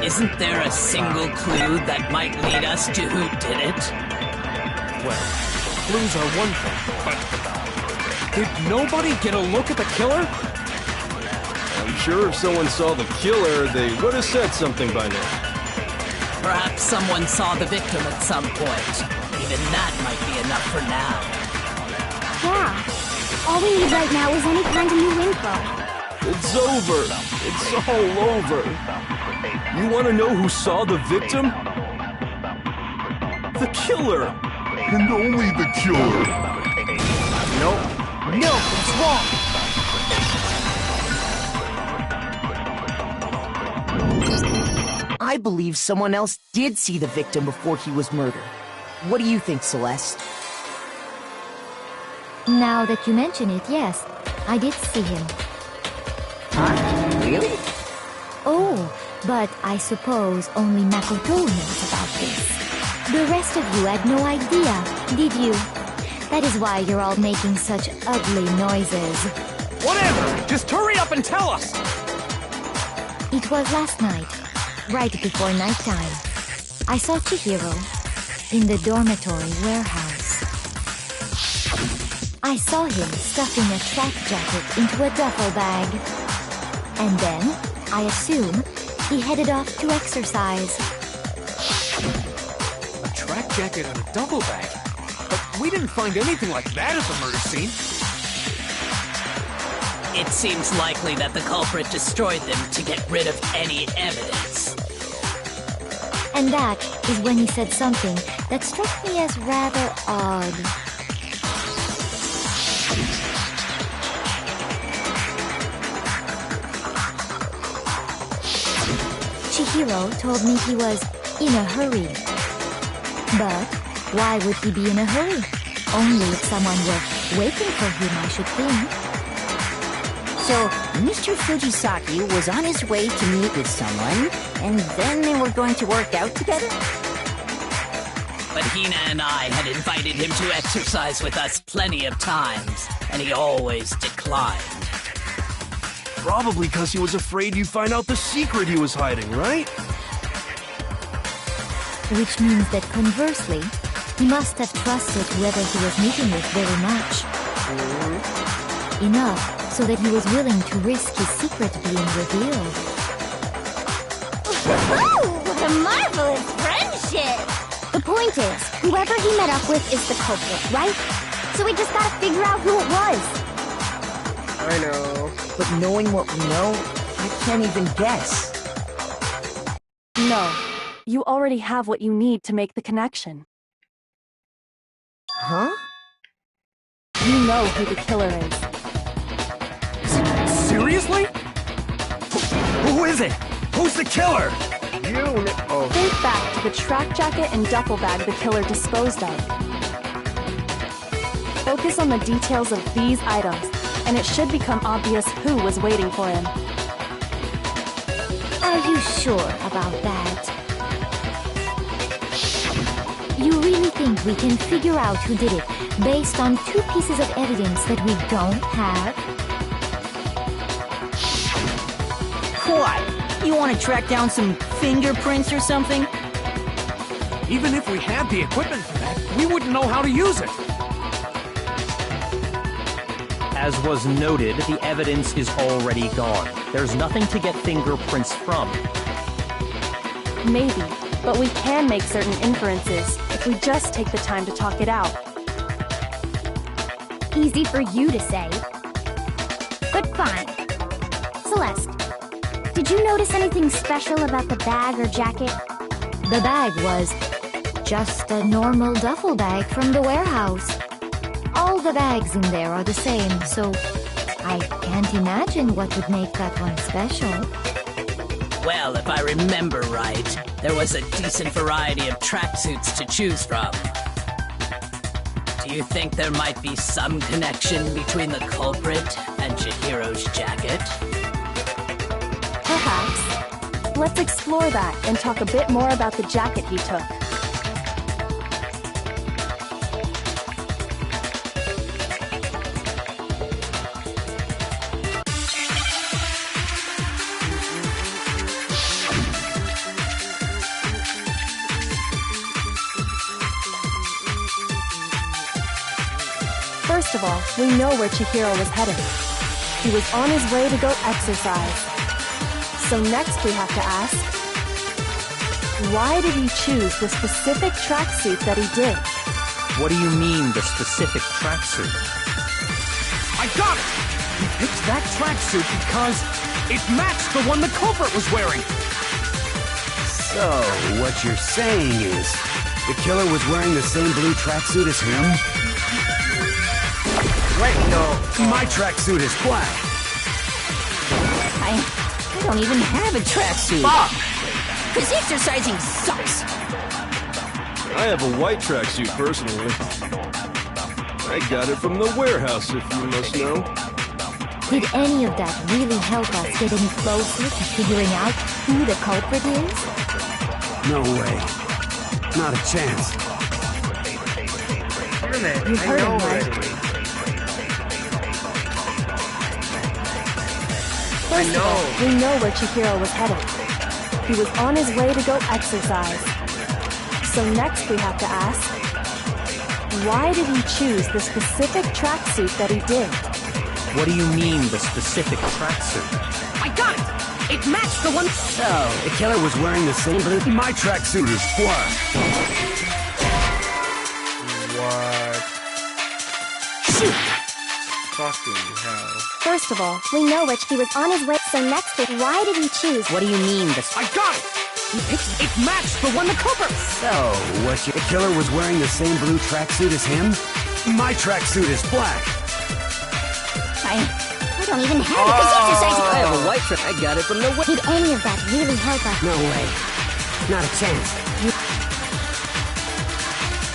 Isn't there a single clue that might lead us to who did it? Well, clues are one thing, but... Did nobody get a look at the killer? I'm sure if someone saw the killer, they would have said something by now. Perhaps someone saw the victim at some point. Even that might be enough for now. Yeah. All we need right now is any kind of new info. It's over. It's all over. You want to know who saw the victim? The killer. And only the killer. Nope. No, it's wrong. I believe someone else did see the victim before he was murdered. What do you think, Celeste? Now that you mention it, yes, I did see him. Really? Oh, but I suppose only Makoto knows about this. The rest of you had no idea, did you? That is why you're all making such ugly noises. Whatever! Just hurry up and tell us! It was last night, right before nighttime. I saw Chihiro in the dormitory warehouse. I saw him stuffing a track jacket into a duffel bag. And then, I assume, he headed off to exercise. A track jacket and a duffel bag? But we didn't find anything like that at the murder scene. It seems likely that the culprit destroyed them to get rid of any evidence. And that is when he said something that struck me as rather odd. Chihiro told me he was in a hurry. But why would he be in a hurry? Only if someone were waiting for him, I should think. So, Mr. Fujisaki was on his way to meet with someone, and then they were going to work out together? But Hina and I had invited him to exercise with us plenty of times, and he always declined. Probably because he was afraid you'd find out the secret he was hiding, right? Which means that conversely, he must have trusted whoever he was meeting with very much. Enough so that he was willing to risk his secret being revealed. What a marvelous friendship! The point is, whoever he met up with is the culprit, right? So we just gotta figure out who it was. I know. But knowing what we know, I can't even guess. No. You already have what you need to make the connection. Huh? You know who the killer is. Seriously? Who is it? Who's the killer? Oh. Think back to the track jacket and duffel bag the killer disposed of. Focus on the details of these items, and it should become obvious who was waiting for him. Are you sure about that? You really think we can figure out who did it based on two pieces of evidence that we don't have? What? You want to track down some fingerprints or something? Even if we had the equipment for that, we wouldn't know how to use it. As was noted, the evidence is already gone. There's nothing to get fingerprints from. Maybe, but we can make certain inferences if we just take the time to talk it out. Easy for you to say. But fine. Celeste, did you notice anything special about the bag or jacket? The bag was just a normal duffel bag from the warehouse. All the bags in there are the same, so I can't imagine what would make that one special. Well, if I remember right, there was a decent variety of tracksuits to choose from. Do you think there might be some connection between the culprit and Chihiro's jacket? Perhaps. Let's explore that and talk a bit more about the jacket he took. First of all, we know where Chihiro was headed. He was on his way to go exercise. So next we have to ask, why did he choose the specific tracksuit that he did? What do you mean, the specific tracksuit? I got it! He picked that tracksuit because it matched the one the culprit was wearing. So, what you're saying is, the killer was wearing the same blue tracksuit as him? Wait, no, my tracksuit is black. I don't even have a tracksuit. Fuck! Because exercising sucks. I have a white tracksuit, personally. I got it from the warehouse, if you must know. Did any of that really help us get any closer to figuring out who the culprit is? No way. Not a chance. You heard him, right? First of all, we know where Chihiro was headed. He was on his way to go exercise. So next we have to ask, why did he choose the specific tracksuit that he did? What do you mean, the specific tracksuit? I got it! It matched the one... So, the killer was wearing the same blue... My tracksuit is black. What? Shoot! Fucking hell. First of all, we know which he was on his way, so next, why did he choose? What do you mean, the... I got it! It matched the one the cover! So, the killer was wearing the same blue tracksuit as him? My tracksuit is black. I don't even have a procedure size. I have a white track. I got it from the... Did any of that really help us? No way. Not a chance.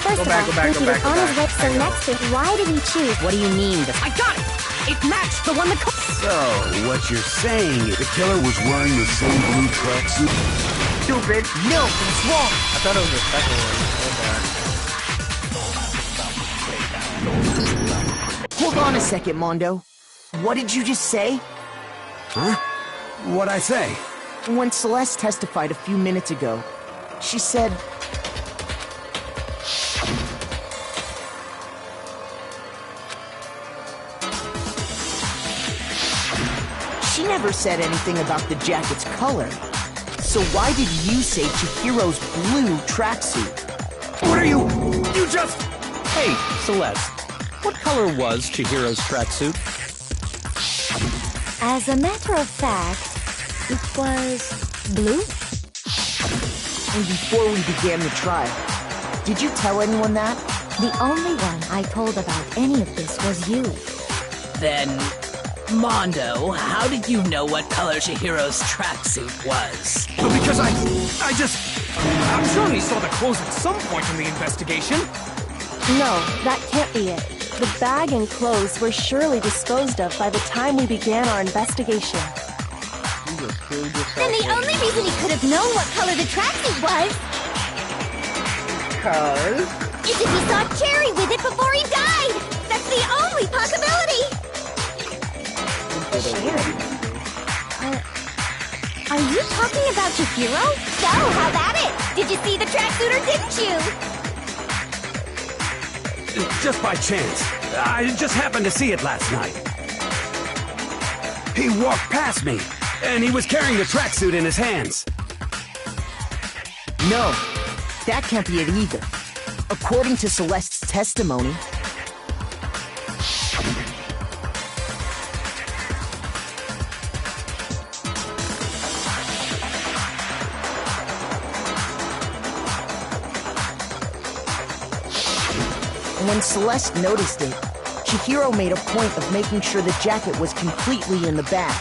First of all, if he was on his way, so next to why did he choose? What do you mean? I got it! It matched the one the cover... So, what you're saying is the killer was wearing the same blue tracksuit? Stupid. No, it's wrong. I thought it was the second one. Hold on a second, Mondo. What did you just say? Huh? What'd I say? When Celeste testified a few minutes ago, she said... She never said anything about the jacket's color. So why did you say Chihiro's blue tracksuit? What are you... You just... Hey, Celeste. What color was Chihiro's tracksuit? As a matter of fact, it was blue. And before we began the trial, did you tell anyone that? The only one I told about any of this was you. Then, Mondo, how did you know what color Chihiro's tracksuit was? Because I'm sure he saw the clothes at some point in the investigation. No, that can't be it. The bag and clothes were surely disposed of by the time we began our investigation. Then the only reason he could have known what color the tracksuit was is if he saw Cherry with it before he died! That's the only possibility! Are you talking about Chihiro? So, how about it? Did you see the tracksuit or didn't you? Just by chance. I just happened to see it last night. He walked past me, and he was carrying the tracksuit in his hands. No, that can't be it either. According to Celeste's testimony... When Celeste noticed it, Chihiro made a point of making sure the jacket was completely in the bag.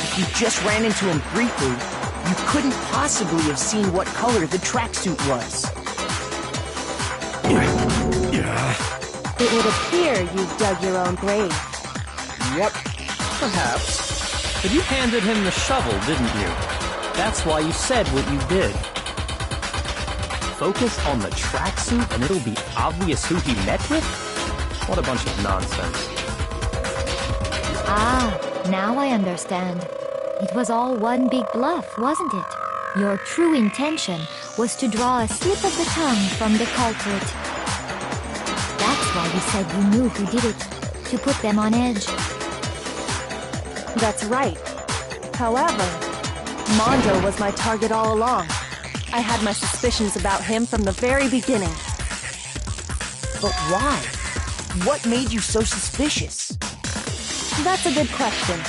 If you just ran into him briefly, you couldn't possibly have seen what color the tracksuit was. It would appear you dug your own grave. Yep. Perhaps. But you handed him the shovel, didn't you? That's why you said what you did. Focus on the tracksuit and it'll be obvious who he met with? What a bunch of nonsense. Ah, now I understand. It was all one big bluff, wasn't it? Your true intention was to draw a slip of the tongue from the culprit. That's why you said you knew who did it, to put them on edge. That's right. However, Mondo was my target all along. I had my suspicions about him from the very beginning. But why? What made you so suspicious? That's a good question.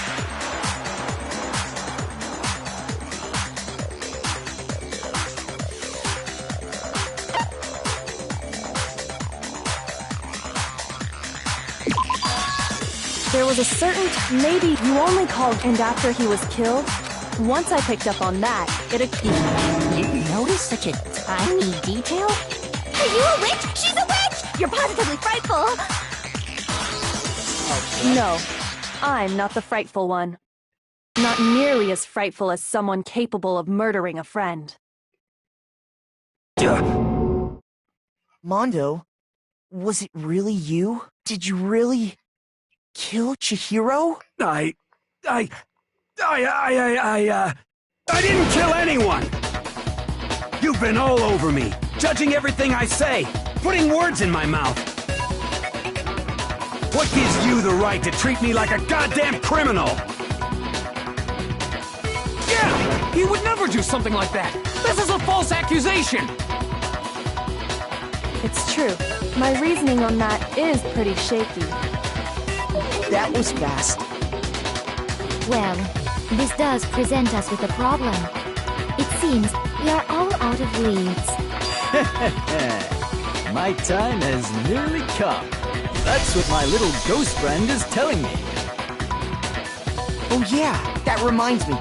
There was a certain maybe you only called, and after he was killed, once I picked up on that, it You noticed such a tiny detail? Are you a witch? She's a witch! You're positively frightful! No, I'm not the frightful one. Not nearly as frightful as someone capable of murdering a friend. Mondo, was it really you? Did you really kill Chihiro? I didn't kill anyone! You've been all over me, judging everything I say, putting words in my mouth. What gives you the right to treat me like a goddamn criminal? Yeah! He would never do something like that! This is a false accusation! It's true. My reasoning on that is pretty shaky. That was fast. Well, this does present us with a problem. It seems we are all out of leads. My time has nearly come. That's what my little ghost friend is telling me. Oh yeah, that reminds me.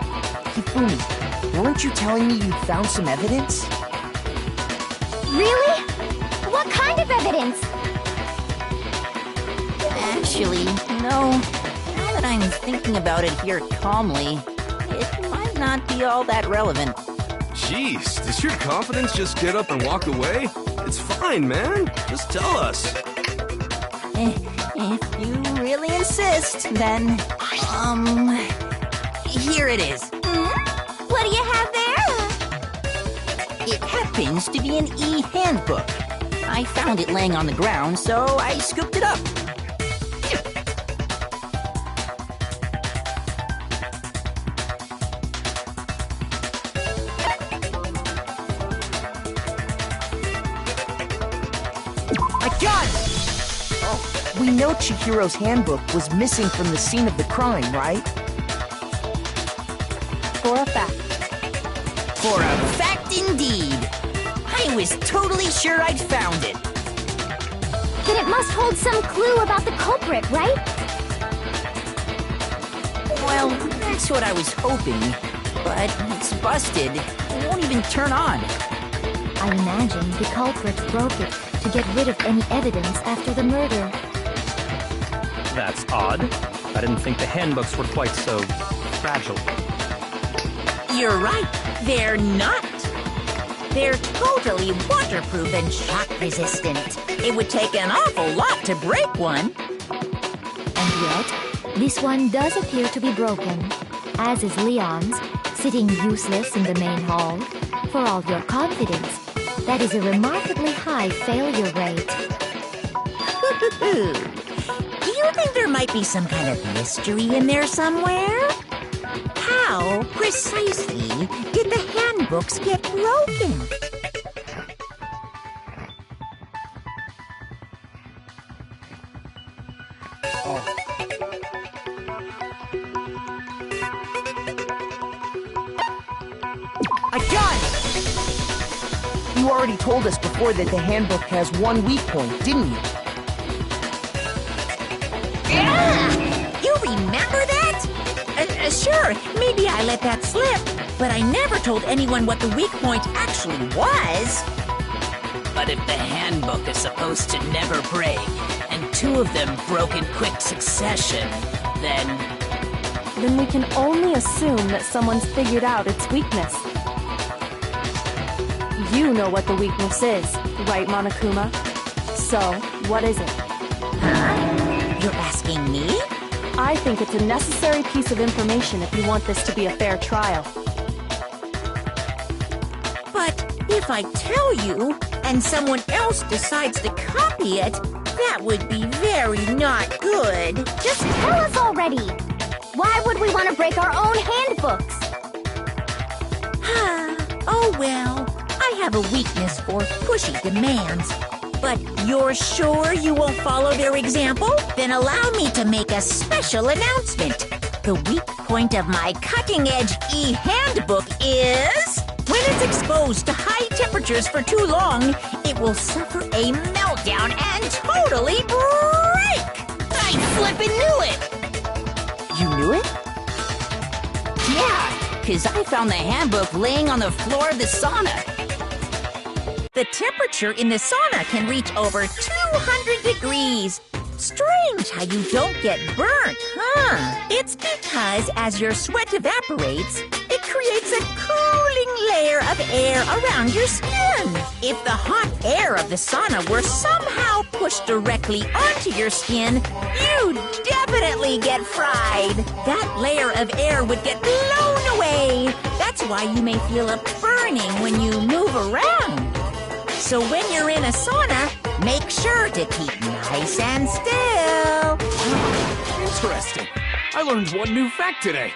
Hifumi, weren't you telling me you found some evidence? Really? What kind of evidence? Actually, now that I'm thinking about it here calmly, it might not be all that relevant. Jeez, does your confidence just get up and walk away? It's fine, man. Just tell us. If you really insist, then, here it is. What do you have there? It happens to be an e-handbook. I found it laying on the ground, so I scooped it up. I got it! Oh, we know Chihiro's handbook was missing from the scene of the crime, right? For a fact. For a fact indeed. I was totally sure I'd found it. Then it must hold some clue about the culprit, right? Well, that's what I was hoping. But it's busted. It won't even turn on. I imagine the culprit broke it to get rid of any evidence after the murder. That's odd. I didn't think the handbooks were quite so fragile. You're right. They're not. They're totally waterproof and shock resistant. It would take an awful lot to break one. And yet, this one does appear to be broken, as is Leon's, sitting useless in the main hall. For all your confidence, that is a remarkably high failure rate. Do you think there might be some kind of mystery in there somewhere? How precisely did the handbooks get broken? I got it! You already told us before that the handbook has one weak point, didn't you? You remember that? Sure, maybe I let that slip, but I never told anyone what the weak point actually was. But if the handbook is supposed to never break, and two of them broke in quick succession, then we can only assume that someone's figured out its weakness. You know what the weakness is, right, Monokuma? So, what is it? Huh? You're asking me? I think it's a necessary piece of information if you want this to be a fair trial. But if I tell you, and someone else decides to copy it, that would be very not good. Just tell us already! Why would we want to break our own handbooks? Oh well, I have a weakness for pushy demands. But you're sure you won't follow their example? Then allow me to make a special announcement. The weak point of my cutting-edge e-handbook is... when it's exposed to high temperatures for too long, it will suffer a meltdown and totally break! I flippin' knew it! You knew it? Yeah, because I found the handbook laying on the floor of the sauna. The temperature in the sauna can reach over 200 degrees. Strange how you don't get burnt, huh? It's because as your sweat evaporates, it creates a cooling layer of air around your skin. If the hot air of the sauna were somehow pushed directly onto your skin, you'd definitely get fried. That layer of air would get blown away. That's why you may feel a burning when you move around. So when you're in a sauna, make sure to keep nice and still. Interesting. I learned one new fact today.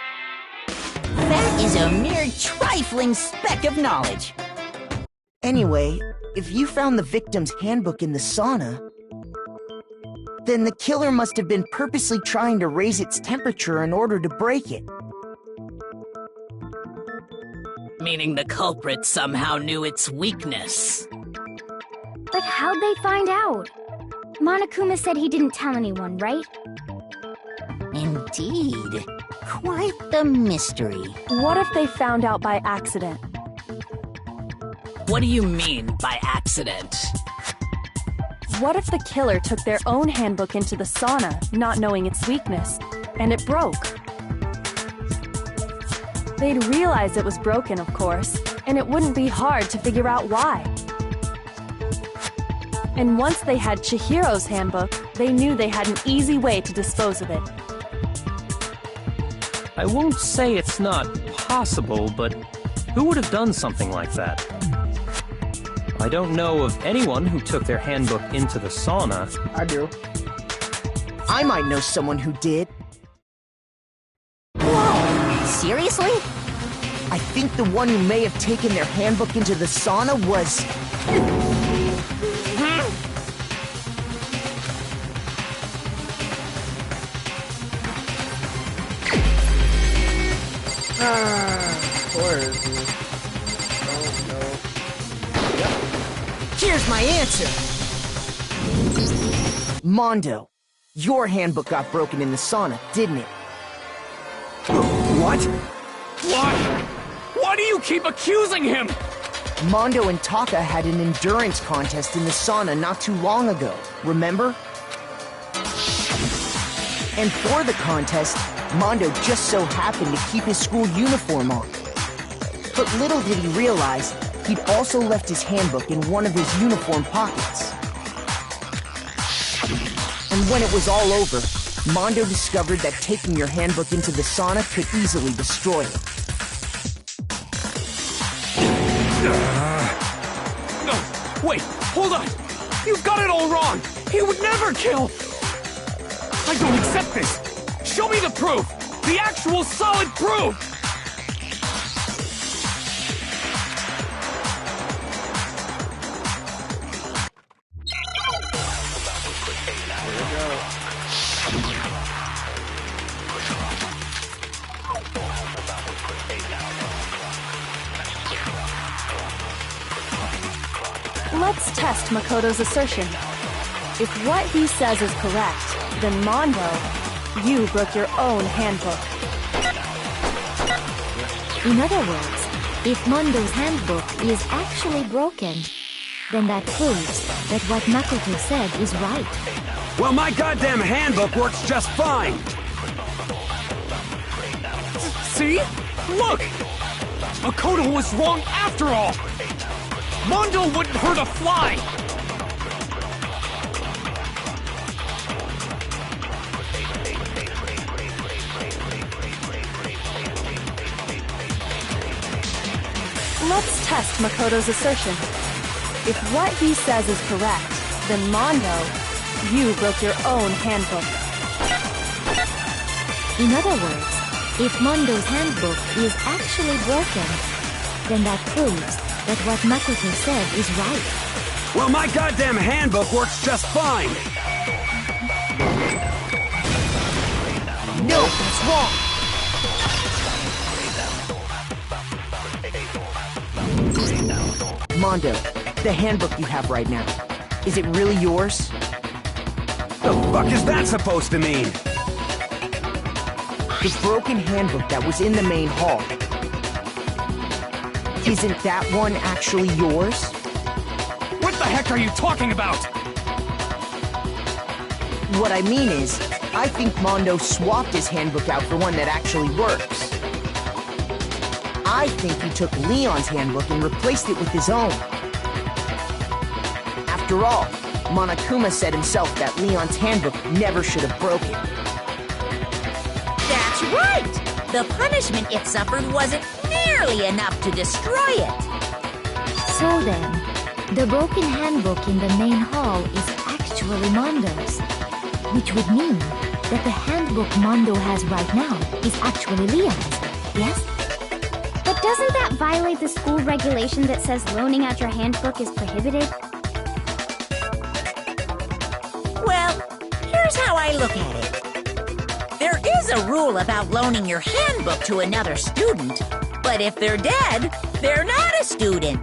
That is a mere trifling speck of knowledge. Anyway, if you found the victim's handbook in the sauna, then the killer must have been purposely trying to raise its temperature in order to break it. Meaning the culprit somehow knew its weakness. But how'd they find out? Monokuma said he didn't tell anyone, right? Indeed. Quite the mystery. What if they found out by accident? What do you mean by accident? What if the killer took their own handbook into the sauna, not knowing its weakness, and it broke? They'd realize it was broken, of course, and it wouldn't be hard to figure out why. And once they had Chihiro's handbook, they knew they had an easy way to dispose of it. I won't say it's not possible, but who would have done something like that? I don't know of anyone who took their handbook into the sauna. I do. I might know someone who did. Whoa! Seriously? I think the one who may have taken their handbook into the sauna was... Where is he? Oh no. Here's my answer! Mondo, your handbook got broken in the sauna, didn't it? What? Why? Why do you keep accusing him? Mondo and Taka had an endurance contest in the sauna not too long ago, remember? And for the contest, Mondo just so happened to keep his school uniform on. But little did he realize, he'd also left his handbook in one of his uniform pockets. And when it was all over, Mondo discovered that taking your handbook into the sauna could easily destroy it. No, wait, hold on! You've got it all wrong! He would never kill! I don't accept this! Show me the proof! The actual solid proof! Let's test Makoto's assertion. If what he says is correct, then Mondo, you broke your own handbook. In other words, if Mondo's handbook is actually broken, then that proves that what Makoto said is right. Well, my goddamn handbook works just fine! See? Look! Makoto was wrong after all! Mondo wouldn't hurt a fly! Let's test Makoto's assertion. If what he says is correct, then Mondo, you broke your own handbook. In other words, if Mondo's handbook is actually broken, then that proves that what Makoto said is right. Well, my goddamn handbook works just fine! No, that's wrong! Mondo, the handbook you have right now, is it really yours? The fuck is that supposed to mean? The broken handbook that was in the main hall. Isn't that one actually yours? What the heck are you talking about? What I mean is, I think Mondo swapped his handbook out for one that actually works. I think he took Leon's handbook and replaced it with his own. After all, Monokuma said himself that Leon's handbook never should have broken. That's right! The punishment it suffered wasn't nearly enough to destroy it. So then, the broken handbook in the main hall is actually Mondo's, which would mean that the handbook Mondo has right now is actually Leon's, yes? But doesn't that violate the school regulation that says loaning out your handbook is prohibited? Well, here's how I look at it. There is a rule about loaning your handbook to another student, But if they're dead, they're not a student.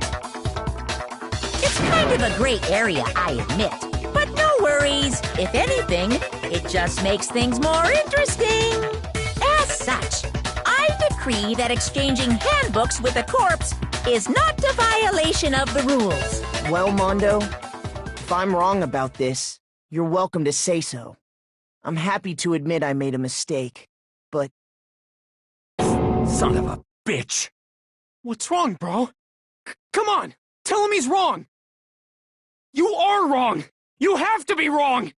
It's kind of a gray area, I admit. But no worries. If anything, it just makes things more interesting. As such, I decree that exchanging handbooks with a corpse is not a violation of the rules. Well, Mondo, if I'm wrong about this, you're welcome to say so. I'm happy to admit I made a mistake, but... Son of a bitch! What's wrong, bro? Come on! Tell him he's wrong! You are wrong! You have to be wrong!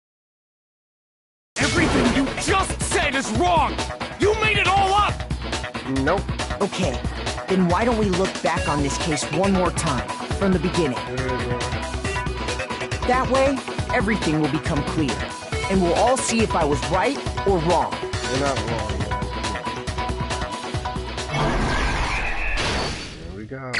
Everything you just said is wrong! You made it all up! Nope. Okay, then why don't we look back on this case one more time, from the beginning? That way, everything will become clear, and we'll all see if I was right or wrong. You're not wrong. Here we go.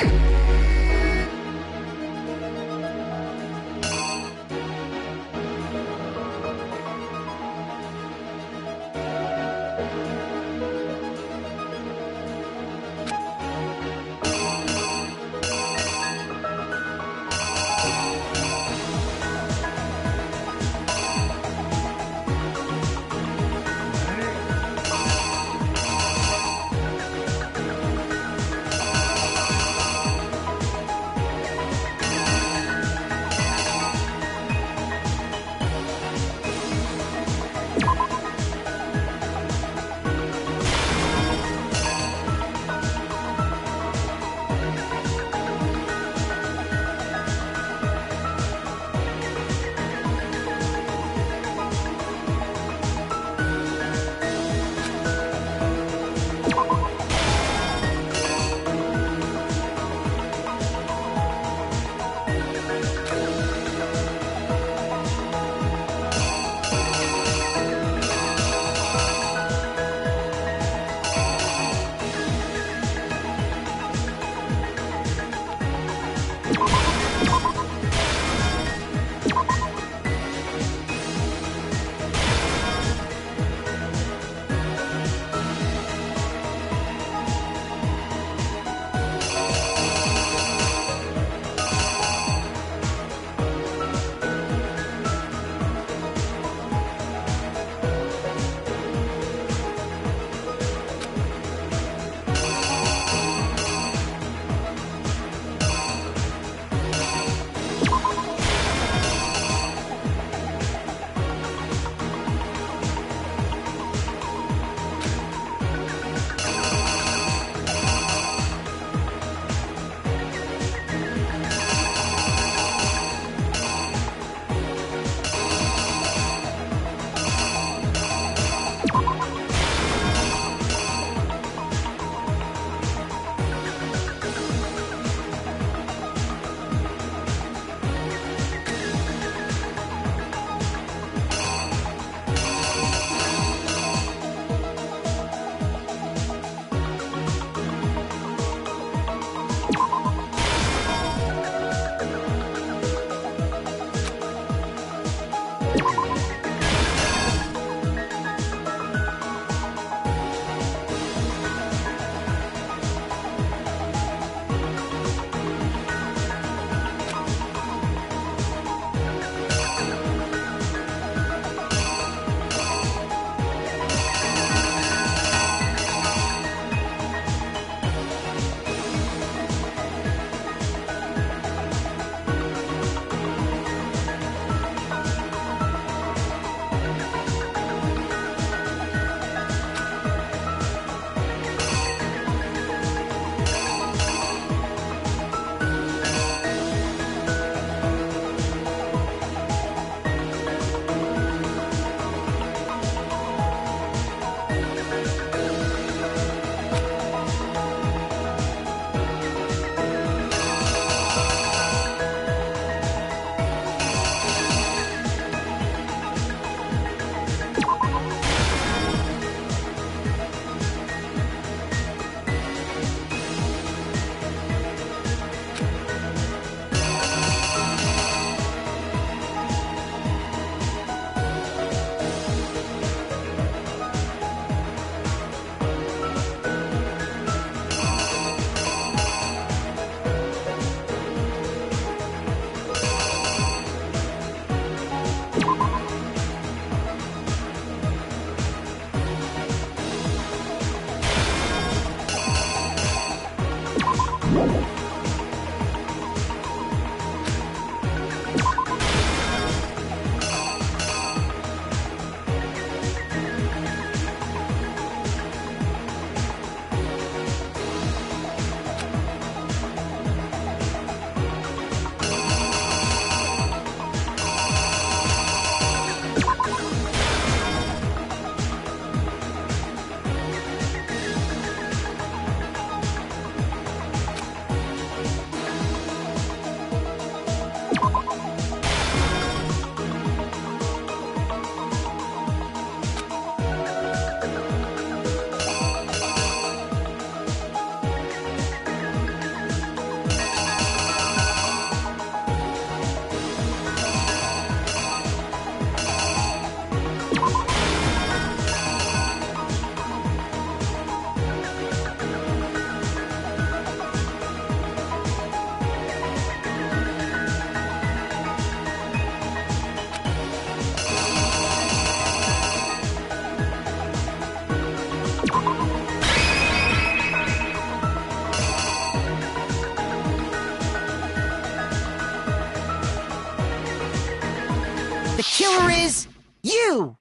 you!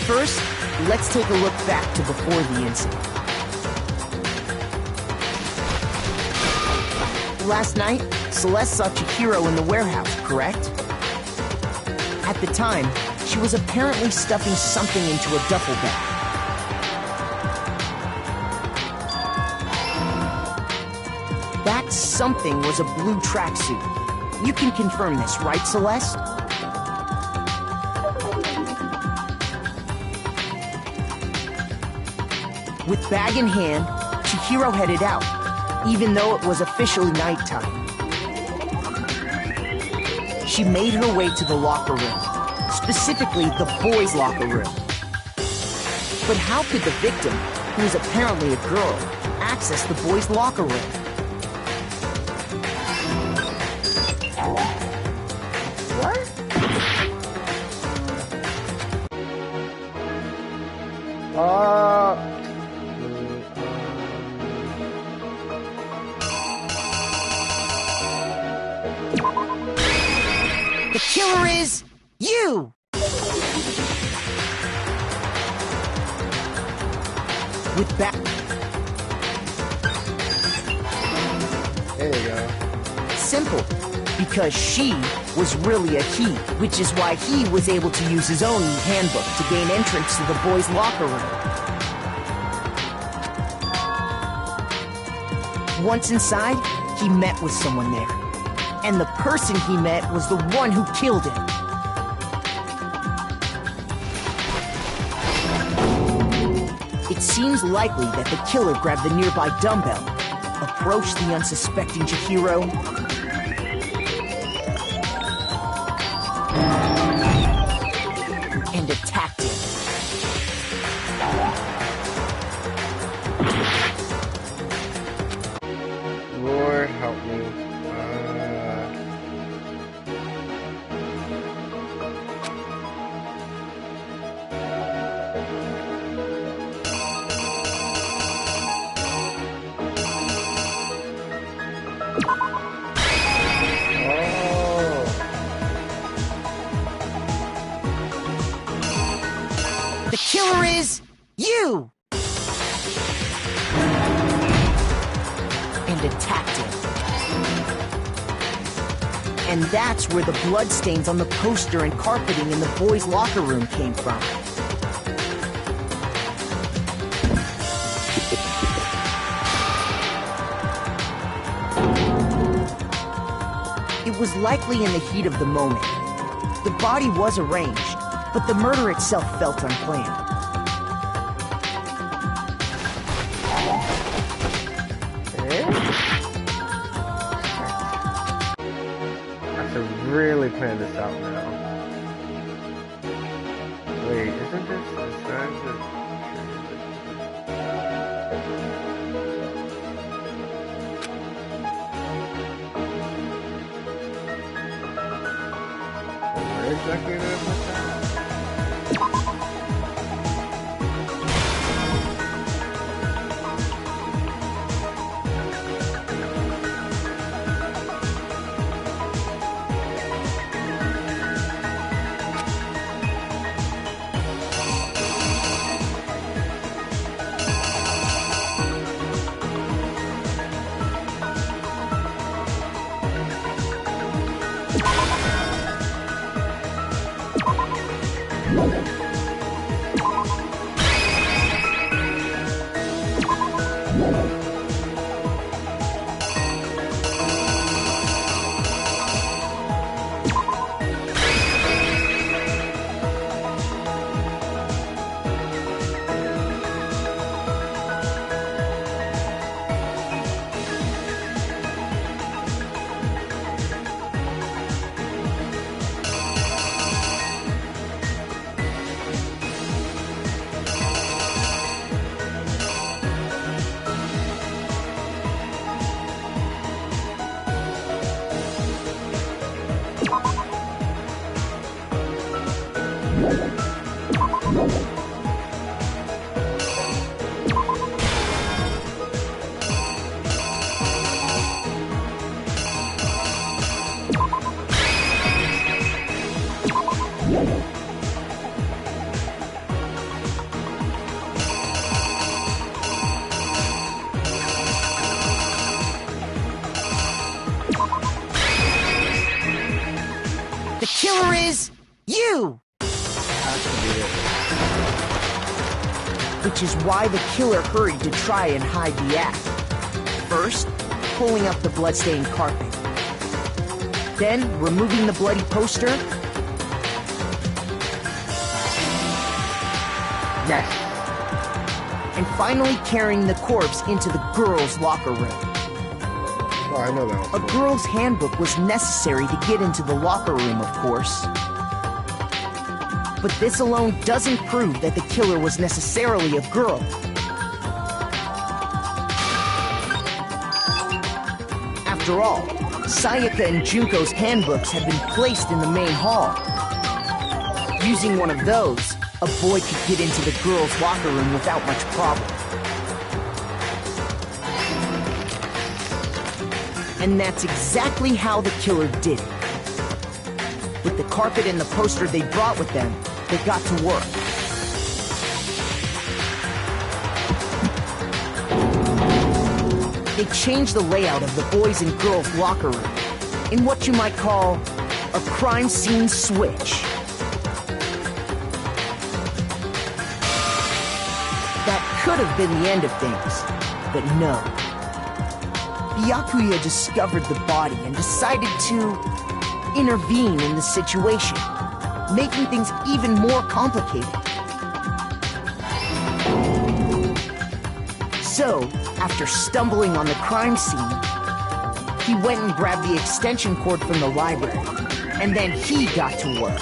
First, let's take a look back to before the incident. Last night, Celeste saw Chihiro in the warehouse, correct? At the time, she was apparently stuffing something into a duffel bag. That something was a blue tracksuit. You can confirm this, right, Celeste? With bag in hand, Chihiro headed out, even though it was officially nighttime. She made her way to the locker room, specifically the boys' locker room. But how could the victim, who is apparently a girl, access the boys' locker room? What? The killer is you! With back. There you go. Simple. Because she was really a he, which is why he was able to use his own handbook to gain entrance to the boys' locker room. Once inside, he met with someone there. And the person he met was the one who killed him. It seems likely that the killer grabbed the nearby dumbbell, approached the unsuspecting Chihiro, and attacked him. Lord help me. The killer is you! And attacked him. And that's where the bloodstains on the poster and carpeting in the boys' locker room came from. It was likely in the heat of the moment. The body was arranged, but the murder itself felt unplanned. I have to really plan this out now. Wait, isn't this the size of... Where exactly did I put that? killer is you! Which is why the killer hurried to try and hide the act. First, pulling up the bloodstained carpet. Then, removing the bloody poster. Yes! And finally carrying the corpse into the girls' locker room. Oh, I know that one. A girl's handbook was necessary to get into the locker room, of course. But this alone doesn't prove that the killer was necessarily a girl. After all, Sayaka and Junko's handbooks had been placed in the main hall. Using one of those, a boy could get into the girls' locker room without much problem. And that's exactly how the killer did it. With the carpet and the poster they brought with them, they got to work. They changed the layout of the boys' and girls' locker room in what you might call a crime scene switch. That could have been the end of things, but no. The Yakuya discovered the body and decided to intervene in the situation, making things even more complicated. So, after stumbling on the crime scene, he went and grabbed the extension cord from the library, and then he got to work.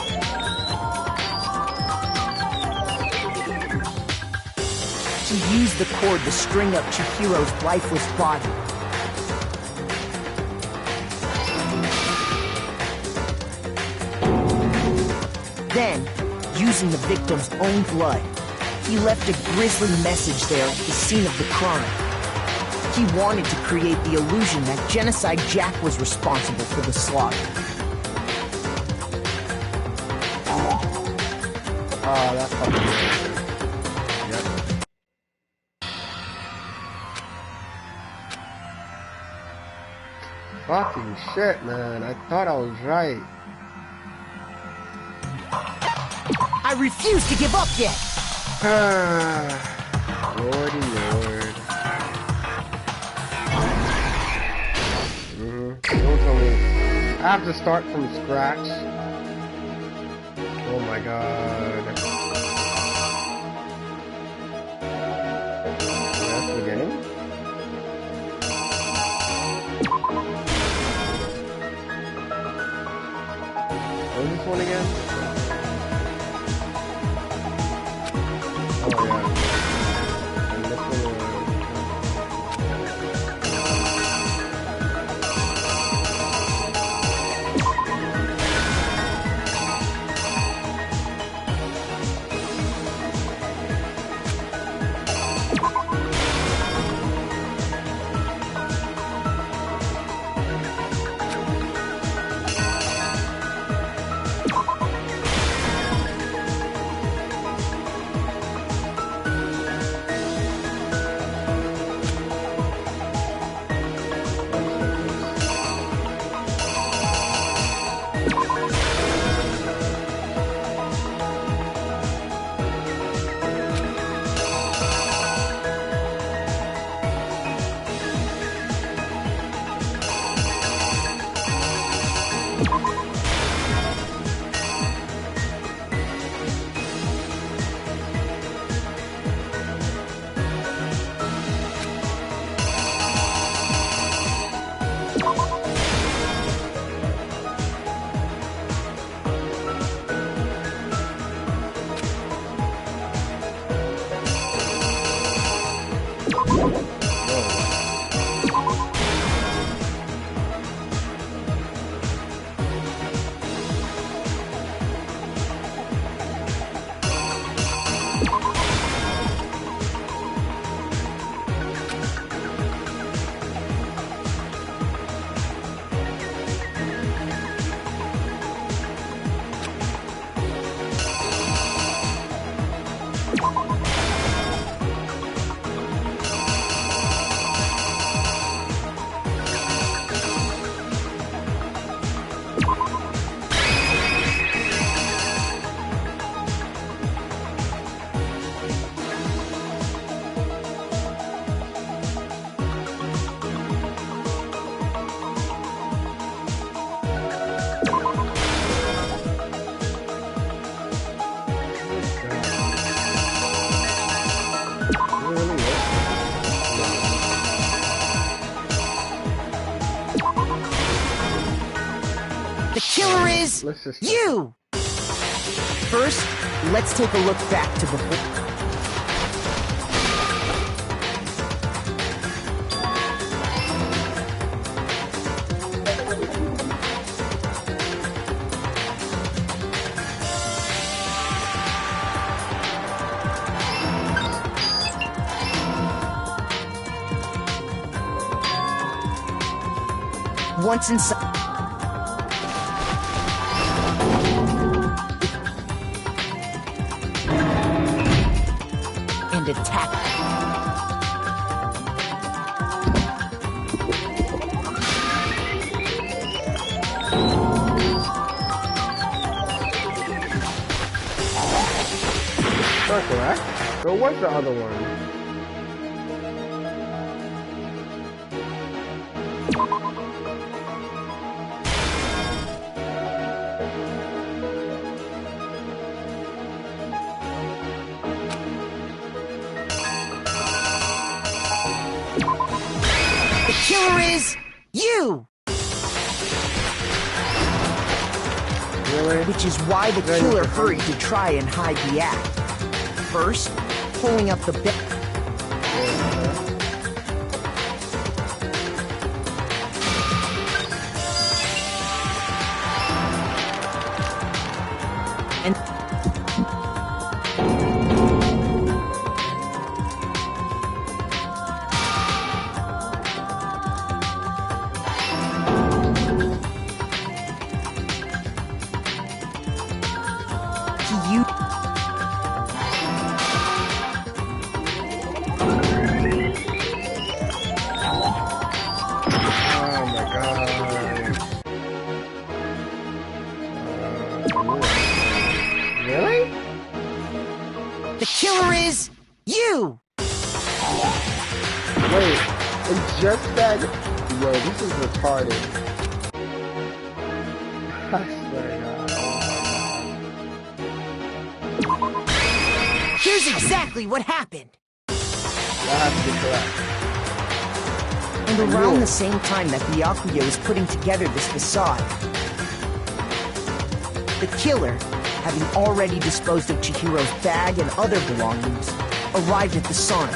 He used the cord to string up Chihiro's lifeless body. Then, using the victim's own blood, he left a grisly message there at the scene of the crime. He wanted to create the illusion that Genocide Jack was responsible for the slaughter. Oh, that's fucking yep. Fucking shit, man. I thought I was right. I refuse to give up yet! Lordy Lord. Don't tell me. I have to start from scratch. Oh my god. That's the beginning. What was this one again? Oh yeah. And this one is you! First, let's take a look back to before. Once inside, and attack. Not correct. So what's the other one? The killer is you! Really? Which is why the killer hurried to try and hide the act. First, pulling up the bed. And you. Oh my god. Really? The killer is you! Wait, it just said, yo, this is retarded. I swear to God. Here's exactly what happened. That has to be correct. And around the same time that Byakuya was putting together this facade, the killer, having already disposed of Chihiro's bag and other belongings, arrived at the sauna.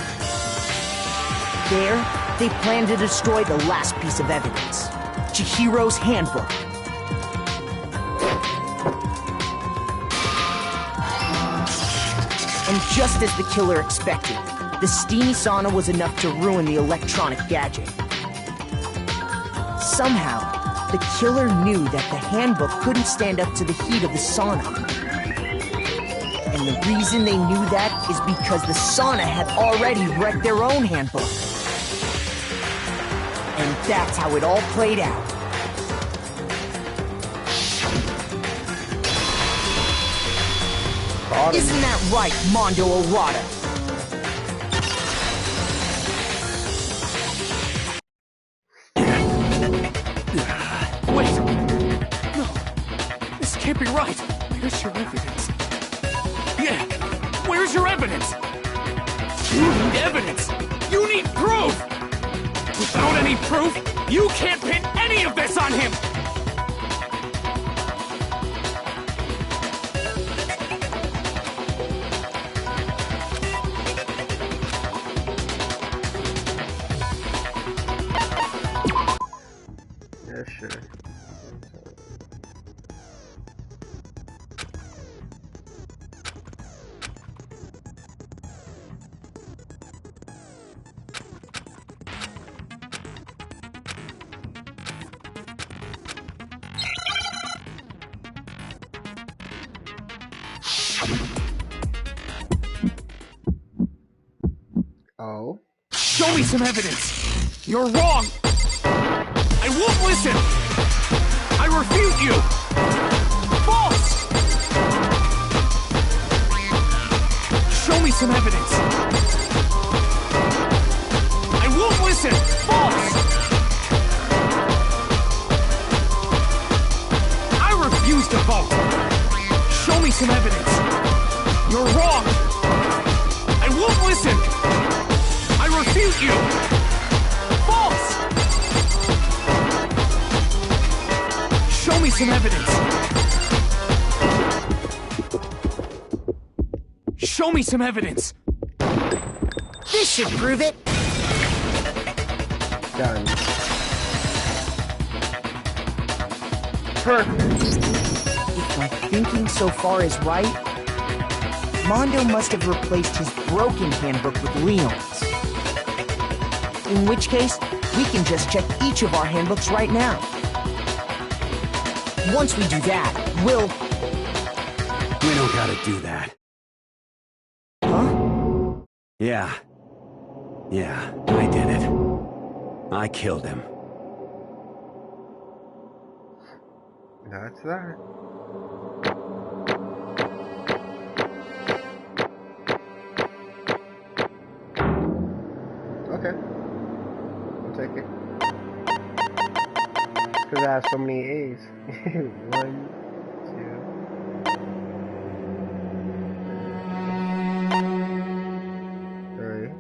There, they planned to destroy the last piece of evidence, Chihiro's handbook. And just as the killer expected, the steamy sauna was enough to ruin the electronic gadget. Somehow, the killer knew that the handbook couldn't stand up to the heat of the sauna. And the reason they knew that is because the sauna had already wrecked their own handbook. And that's how it all played out. Isn't that right, Mondo Owada? Wait! No! This can't be right! Where's your evidence? Yeah! Where's your evidence? You need evidence! You need proof! Without any proof, you can't pin any of this on him! Yeah, sure. Oh? Show me some evidence! You're wrong! I won't listen! I refute you! False! Show me some evidence! I won't listen! False! I refuse to vote! Show me some evidence! You're wrong! I won't listen! I refute you! False! Show me some evidence! Show me some evidence. This should prove it. Done. Perfect. If my thinking so far is right, Mondo must have replaced his broken handbook with Leon's. In which case, we can just check each of our handbooks right now. Once we do that, we'll... We don't gotta do that. Huh? Yeah. Yeah, I did it. I killed him. That's that. Okay. I'll take it. Because I have so many A's. 1, 2, 3.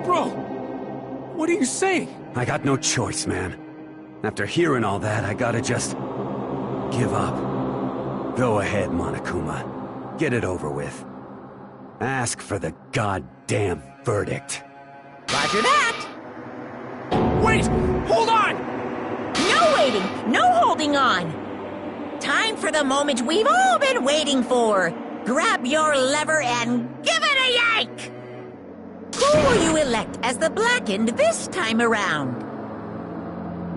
Bro, what are you saying? I got no choice, man. After hearing all that, I gotta just... give up. Go ahead, Monokuma. Get it over with. Ask for the goddamn verdict. Roger that! Wait! Hold on! No waiting! No holding on! Time for the moment we've all been waiting for! Grab your lever and give it a yank! Who will you elect as the Blackened this time around?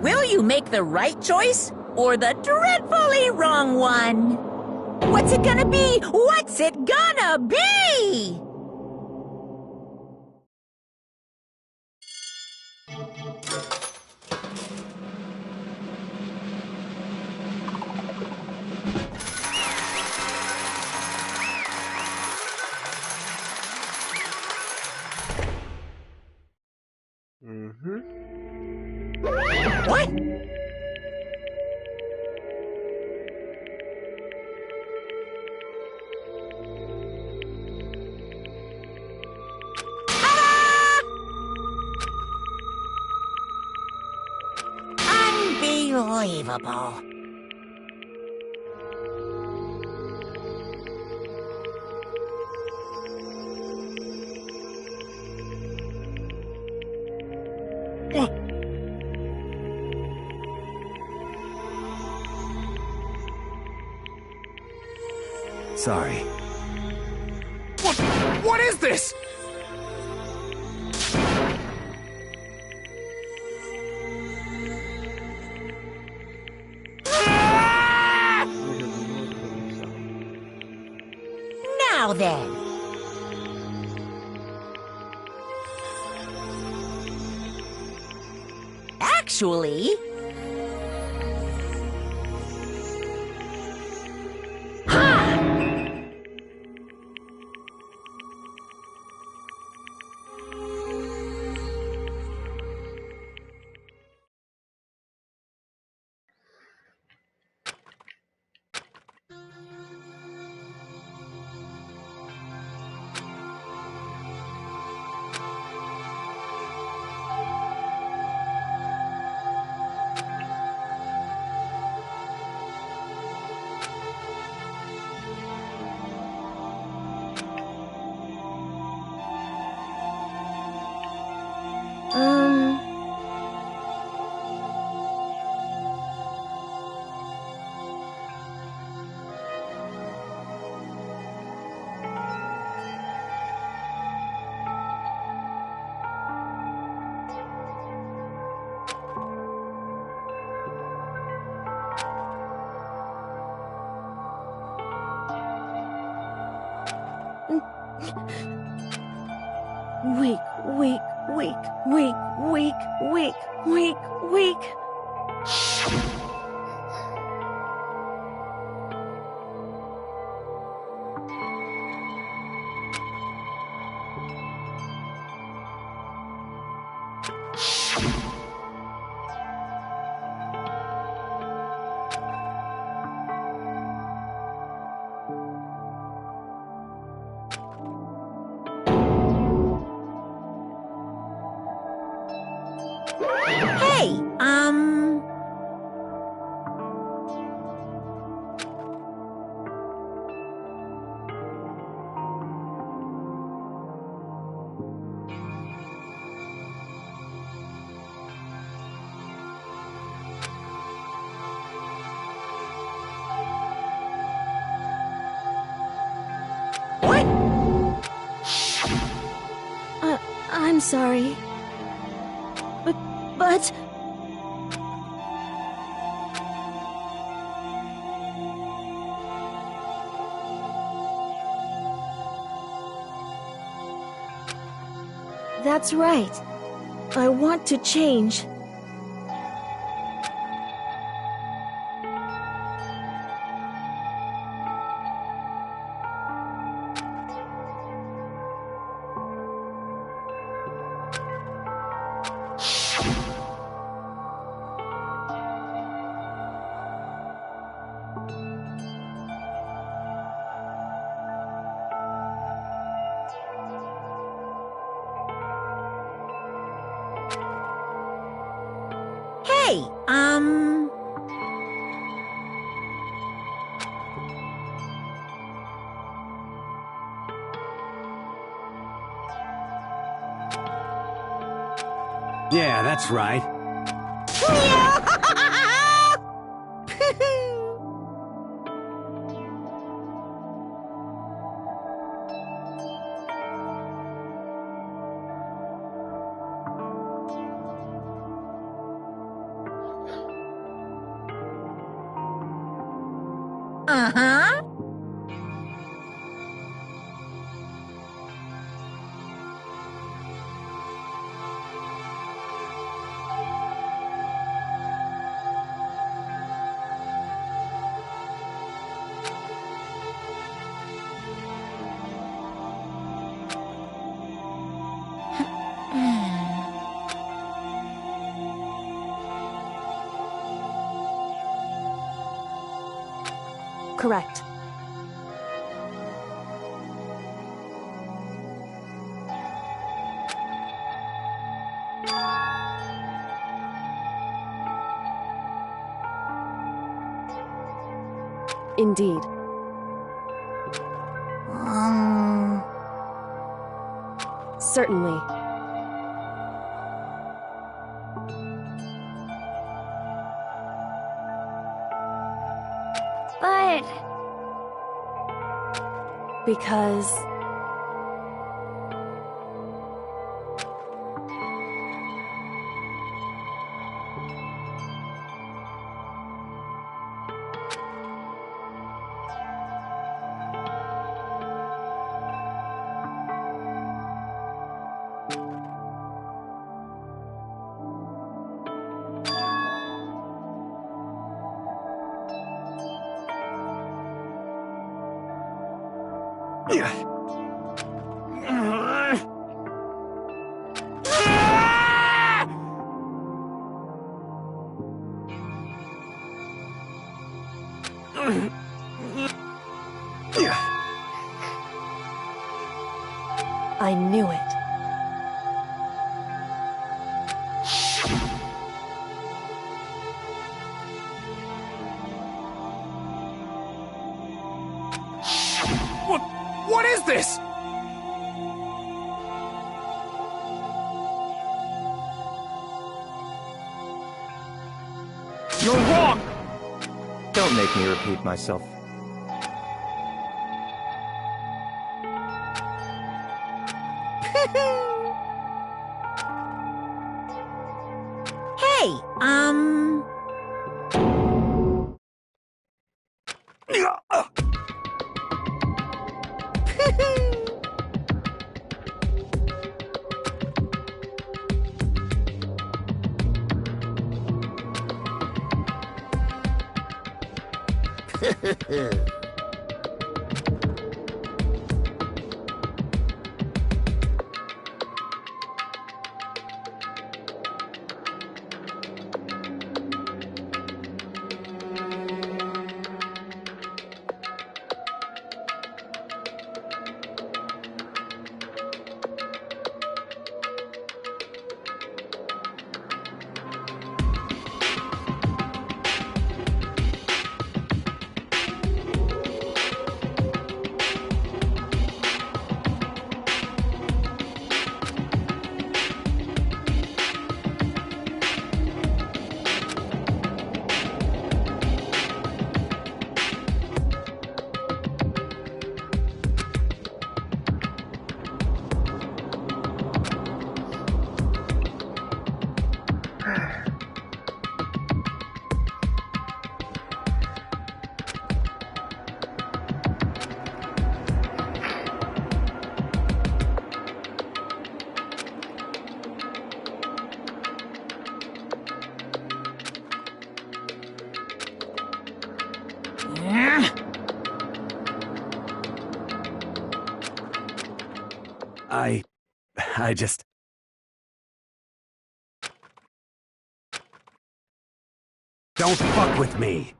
Will you make the right choice or the dreadfully wrong one? What's it gonna be? What's it gonna be? What? Unbelievable. Sorry. What is this? Now then. Actually... Weak, weak, weak, weak, weak, weak, weak, weak. Hey, I'm sorry. But... That's right. I want to change. hey, Yeah, that's right. Uh-huh. Correct. Indeed. Certainly. But... Because... I knew it. What is this? You're wrong! Don't make me repeat myself. Hey, I just... Don't fuck with me!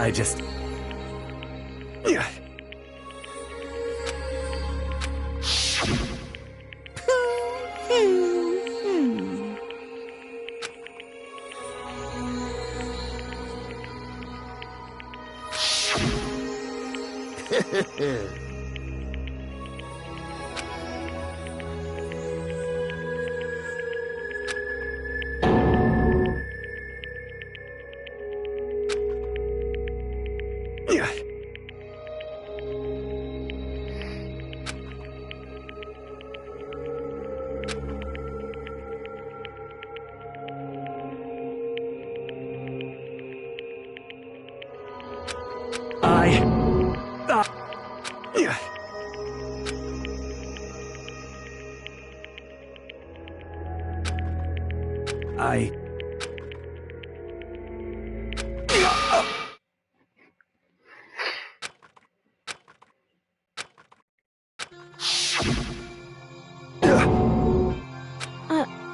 I just... Yeah.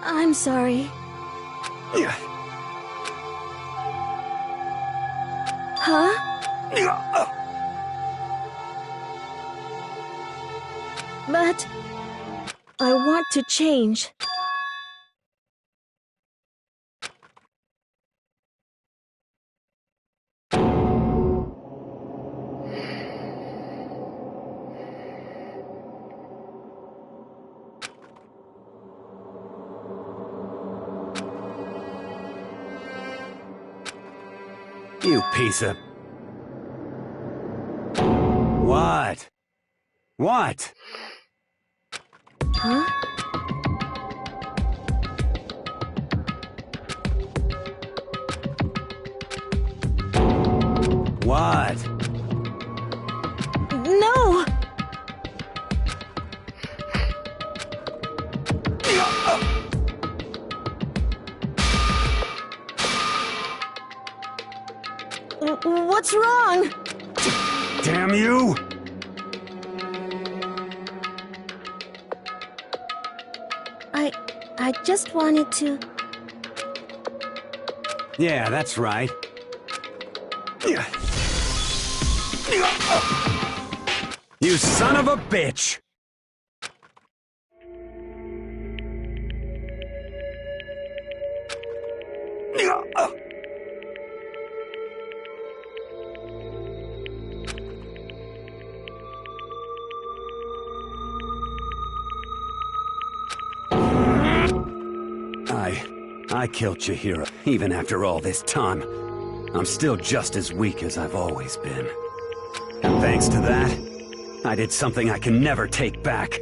I'm sorry. Huh? But I want to change. You piece of... What? What? Huh? What? No! What's wrong? Damn you! I just wanted to... Yeah, that's right. You son of a bitch! I killed Chihiro, even after all this time. I'm still just as weak as I've always been. And thanks to that, I did something I can never take back.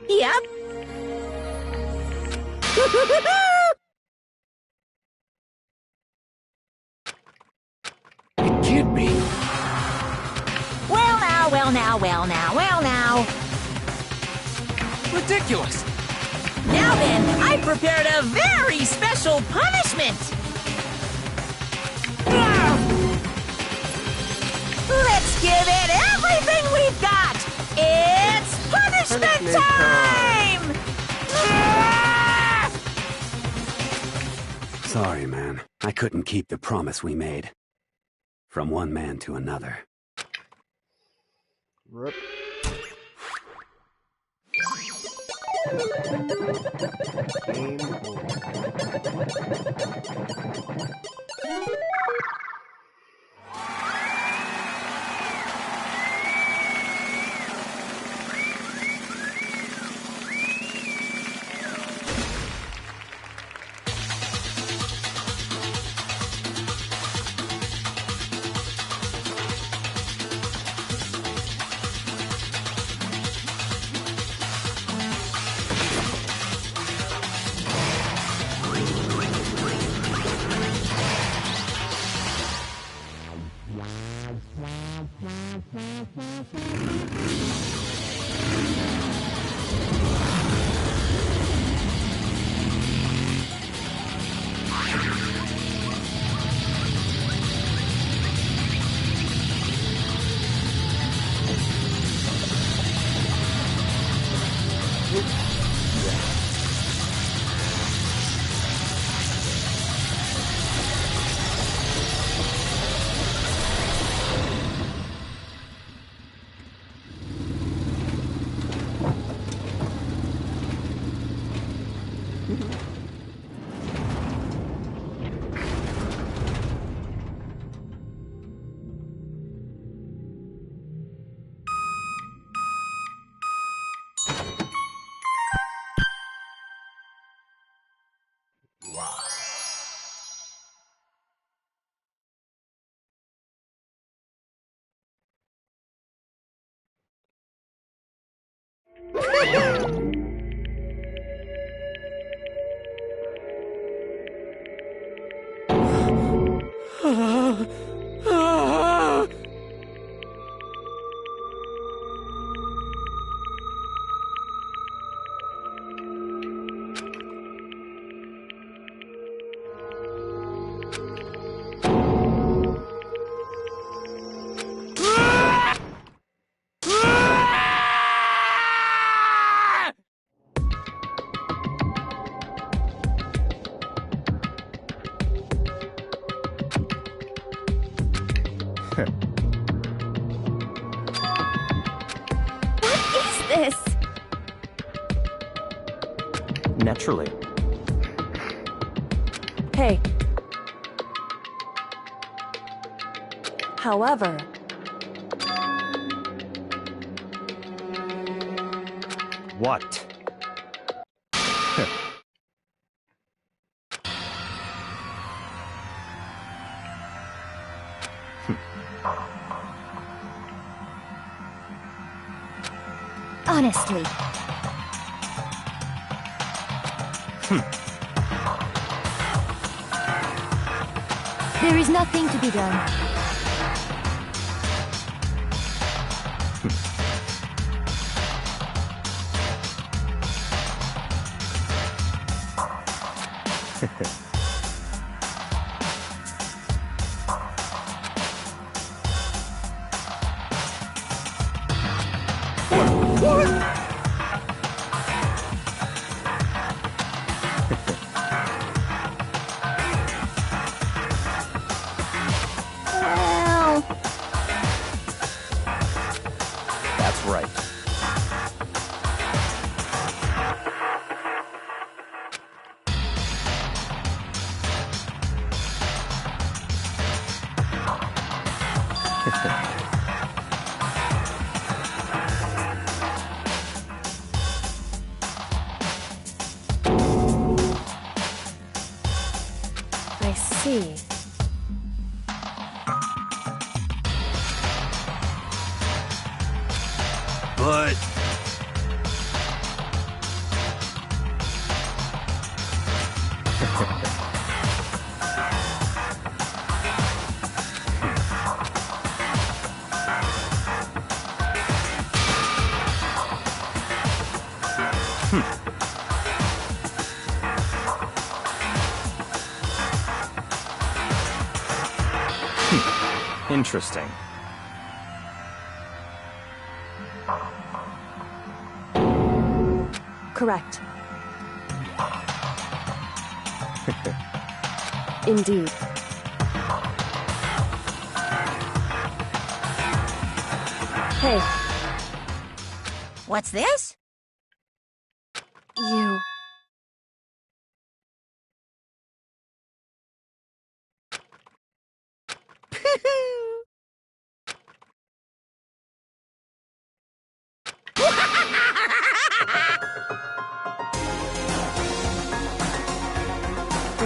Yep. It can't be. Well now, well now, well now, well now. Ridiculous. Now then, I prepared a very special punishment. Let's give it everything we've got. It's punishment time! Sorry, man. I couldn't keep the promise we made. From one man to another. Rip. Game over. This. Naturally. Hey. However, what? Honestly. There is nothing to be done. right. I see. But... Interesting. Correct. Indeed. Hey, What's this? you.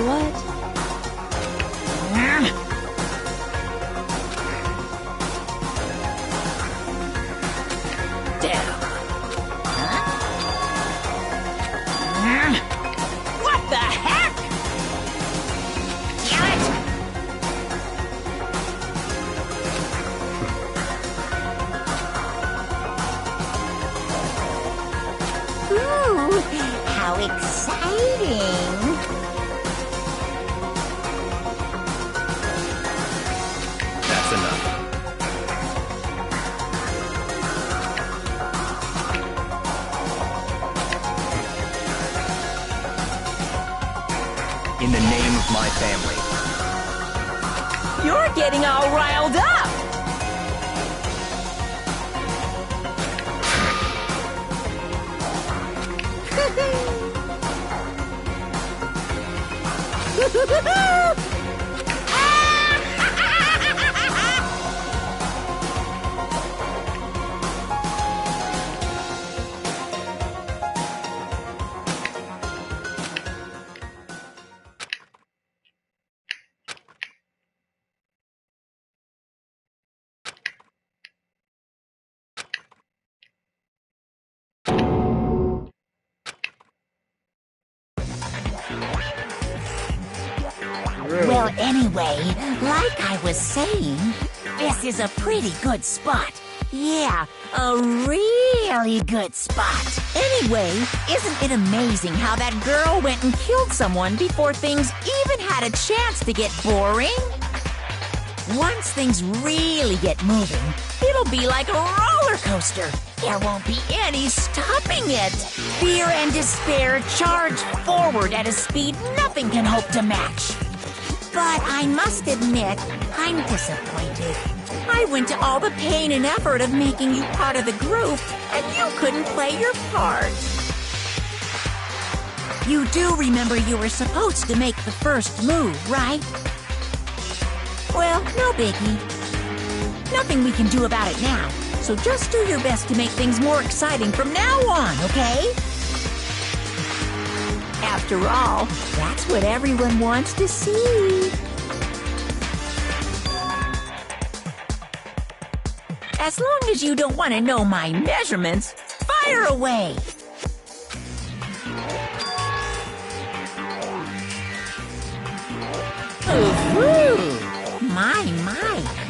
What? What the heck? Damn it! Ooh, how exciting! That's enough. In the name of my family. You're getting all riled up! Well, anyway, like I was saying, this is a pretty good spot. Yeah, a really good spot. Anyway, isn't it amazing how that girl went and killed someone before things even had a chance to get boring? Once things really get moving, it'll be like a roller coaster. There won't be any stopping it. Fear and despair charge forward at a speed nothing can hope to match. But I must admit, I'm disappointed. I went to all the pain and effort of making you part of the group, and you couldn't play your part. You do remember you were supposed to make the first move, right? Well, no biggie. Nothing we can do about it now, so just do your best to make things more exciting from now on, okay? After all, that's what everyone wants to see. As long as you don't want to know my measurements, fire away! Ooh, my,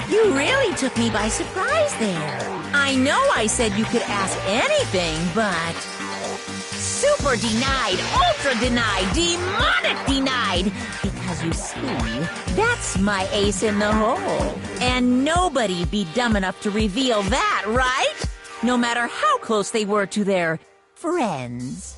you really took me by surprise there. I know I said you could ask anything, but... Super denied, ultra denied, demonic denied! Because you see, that's my ace in the hole. And nobody'd be dumb enough to reveal that, right? No matter how close they were to their friends.